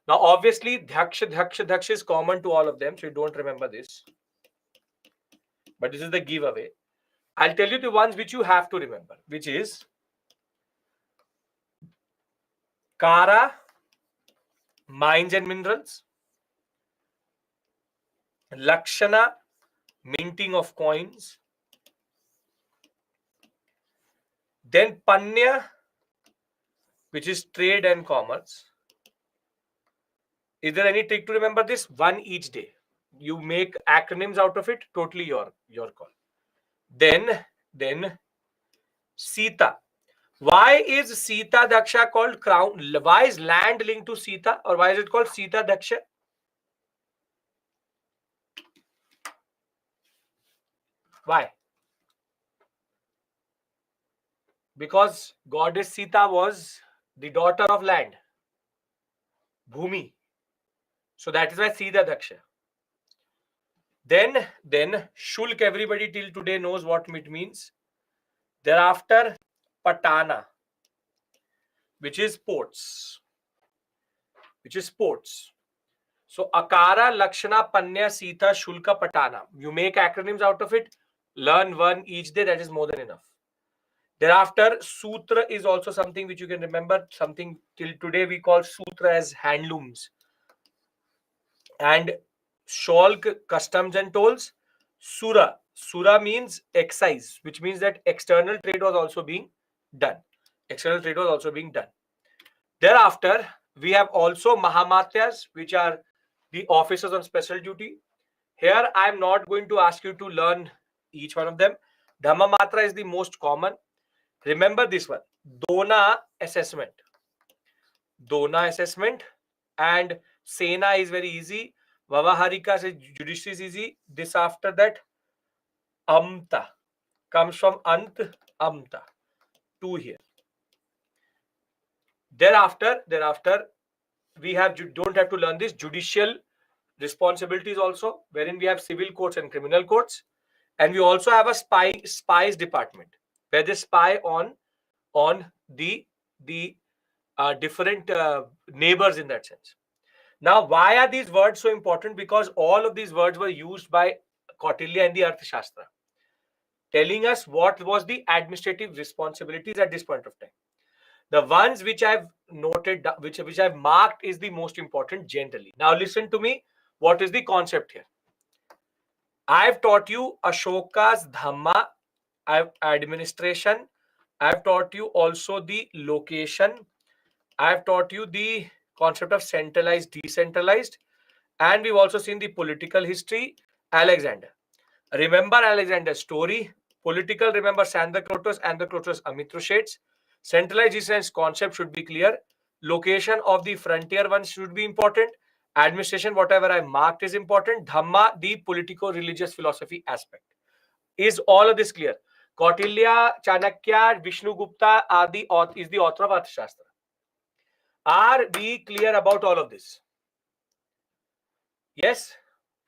Now, obviously, Dhaksh is common to all of them, so you don't remember this. But this is the giveaway. I'll tell you the ones which you have to remember, which is Kara, mines and minerals. Lakshana, minting of coins. Then Panya, which is trade and commerce. Is there any trick to remember this? One each day. You make acronyms out of it, totally your call. Then Sita. Why is Sita Daksha called crown? Why is land linked to Sita, or why is it called Sita Daksha? Why? Because goddess Sita was the daughter of land, Bhumi. So that is why Sita Daksha. Then Shulk, everybody till today knows what it means. Thereafter, Patana, which is ports. So Akara, Lakshana, Panya, Sita, Shulka, Patana. You make acronyms out of it. Learn one each day. That is more than enough. Thereafter, Sutra is also something which you can remember. Something till today we call Sutra as handlooms. And Sholk, customs and tolls. Sura means excise, which means that external trade was also being done. Thereafter, we have also Mahamatyas, which are the officers on special duty. Here, I am not going to ask you to learn each one of them. Dhammamatra is the most common. Remember this one, Dona assessment. And Sena is very easy. Vavaharika is judiciary is easy. This after that, Amta comes from Ant, Amta. 2 here. Thereafter, we don't have to learn this judicial responsibilities also, wherein we have civil courts and criminal courts, and we also have a spies department where they spy on the different neighbors in that sense. Now, why are these words so important? Because all of these words were used by Kautilya in the Arthashastra, telling us what was the administrative responsibilities at this point of time. The ones which I've noted, which I've marked, is the most important generally. Now listen to me. What is the concept here? I've taught you Ashoka's Dhamma, administration. I've taught you also the location. I've taught you the concept of centralized, decentralized, and we've also seen the political history. Alexander. Remember Alexander's story. Political, remember Sandakrotos, Androkrotos, Amithroshades. Centralized decentralized concept should be clear. Location of the frontier ones should be important. Administration, whatever I marked, is important. Dhamma, the politico-religious philosophy aspect. Is all of this clear? Kautilya, Chanakya, Vishnugupta is the author of Arthashastra. Are we clear about all of this? Yes?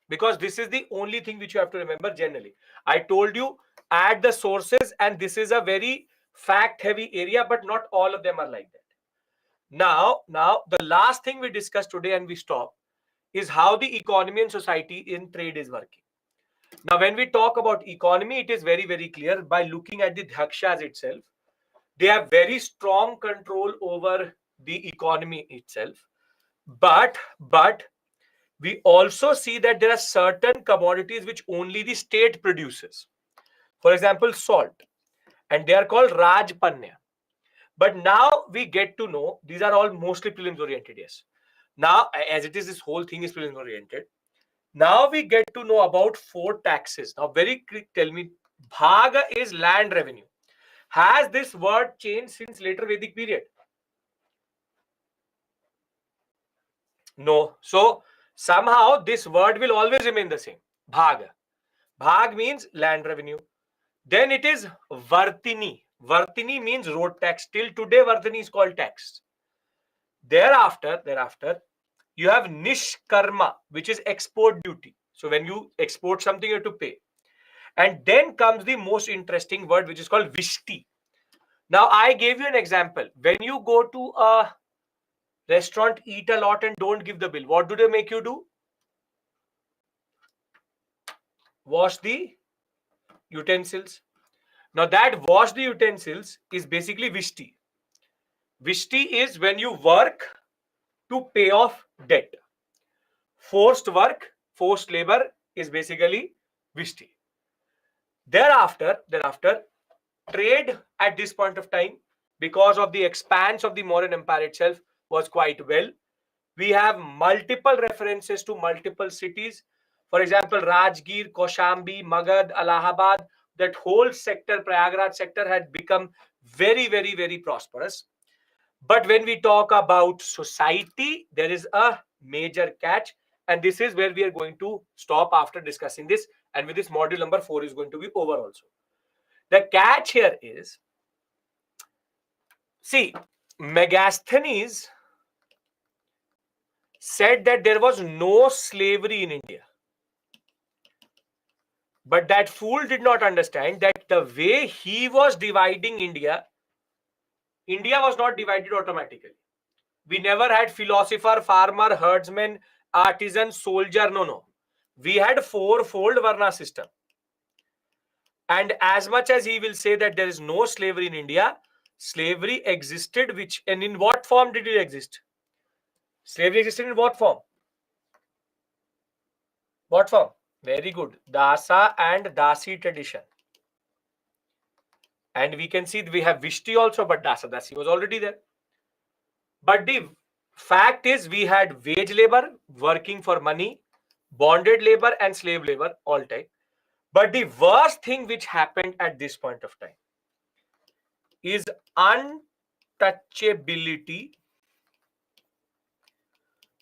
Because this is the only thing which you have to remember generally. I told you, add the sources, and this is a very fact-heavy area, but not all of them are like that. Now, the last thing we discussed today and we stop is how the economy and society in trade is working. Now, when we talk about economy, it is very, very clear by looking at the Dhakshas itself. They have very strong control over the economy itself. But we also see that there are certain commodities which only the state produces. For example, salt. And they are called Rajpanya. But now we get to know, these are all mostly prelims oriented, yes. Now, as it is, this whole thing is prelims oriented. Now we get to know about 4 taxes. Now, very quick, tell me, Bhaga is land revenue. Has this word changed since later Vedic period? No. So, somehow this word will always remain the same. Bhaga. Bhag means land revenue. Then it is Vartini. Vartini means road tax. Till today, Vartini is called tax. Thereafter, you have Nishkarma, which is export duty. So when you export something, you have to pay. And then comes the most interesting word, which is called Vishti. Now, I gave you an example. When you go to a restaurant, eat a lot and don't give the bill, what do they make you do? Wash the utensils. Now, that wash the utensils is basically Vishti. Vishti is when you work to pay off debt. Forced work, forced labor is basically Vishti. Thereafter, trade at this point of time, because of the expanse of the Mauryan Empire itself, was quite well. We have multiple references to multiple cities. For example, Rajgir, Kaushambi, Magad, Allahabad, that whole sector, Prayagraj sector, had become very, very, very prosperous. But when we talk about society, there is a major catch. And this is where we are going to stop after discussing this. And with this, module number 4 is going to be over also. The catch here is, see, Megasthenes said that there was no slavery in India. But that fool did not understand that the way he was dividing India, India was not divided automatically. We never had philosopher, farmer, herdsman, artisan, soldier. No. We had fourfold Varna system. And as much as he will say that there is no slavery in India, slavery existed, and in what form did it exist? Slavery existed in what form? What form? Very good. Dasa and Dasi tradition. And we can see we have Vishti also, but Dasi was already there. But the fact is, we had wage labor, working for money, bonded labor and slave labor all time. But the worst thing which happened at this point of time is untouchability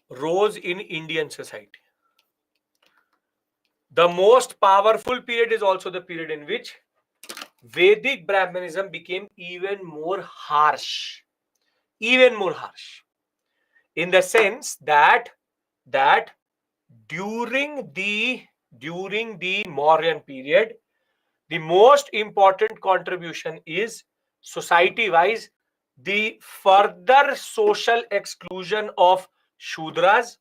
rose in Indian society. The most powerful period is also the period in which Vedic Brahmanism became even more harsh. Even more harsh. In the sense that during the Mauryan period, the most important contribution is society-wise the further social exclusion of Shudras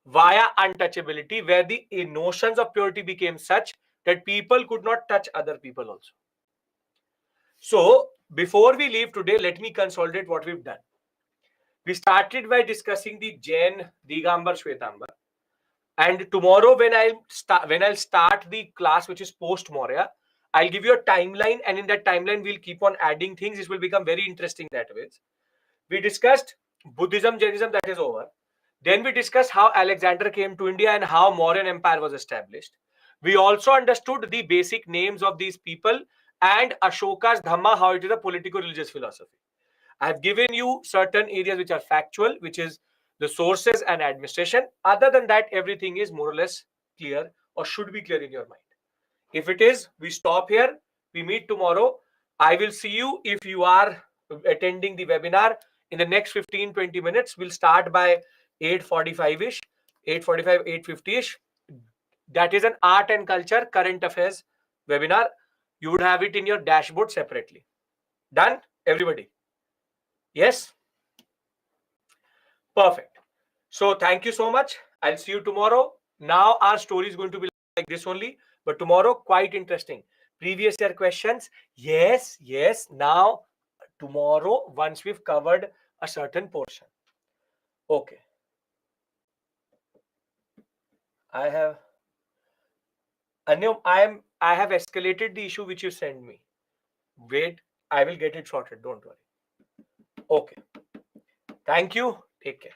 via untouchability, where the notions of purity became such that people could not touch other people also. So, before we leave today, let me consolidate what we've done. We started by discussing the Jain Digambar Shwetambar. And tomorrow, when I'll start the class, which is post Maurya, I'll give you a timeline, and in that timeline, we'll keep on adding things. This will become very interesting that way. We discussed Buddhism, Jainism, that is over. Then we discussed how Alexander came to India and how Mauryan Empire was established. We also understood the basic names of these people and Ashoka's Dhamma, how it is a political-religious philosophy. I have given you certain areas which are factual, which is the sources and administration. Other than that, everything is more or less clear or should be clear in your mind. If it is, we stop here. We meet tomorrow. I will see you if you are attending the webinar in the next 15-20 minutes. We'll start by 8:45-ish, 8:45, 8:50-ish. That is an art and culture current affairs webinar. You would have it in your dashboard separately. Done, everybody? Yes? Perfect. So thank you so much. I'll see you tomorrow. Now our story is going to be like this only, but tomorrow quite interesting. Previous year questions. Yes. Now tomorrow, once we've covered a certain portion. Okay. I have escalated the issue which you sent me. Wait, I will get it sorted. Don't worry. Okay. Thank you. Take care.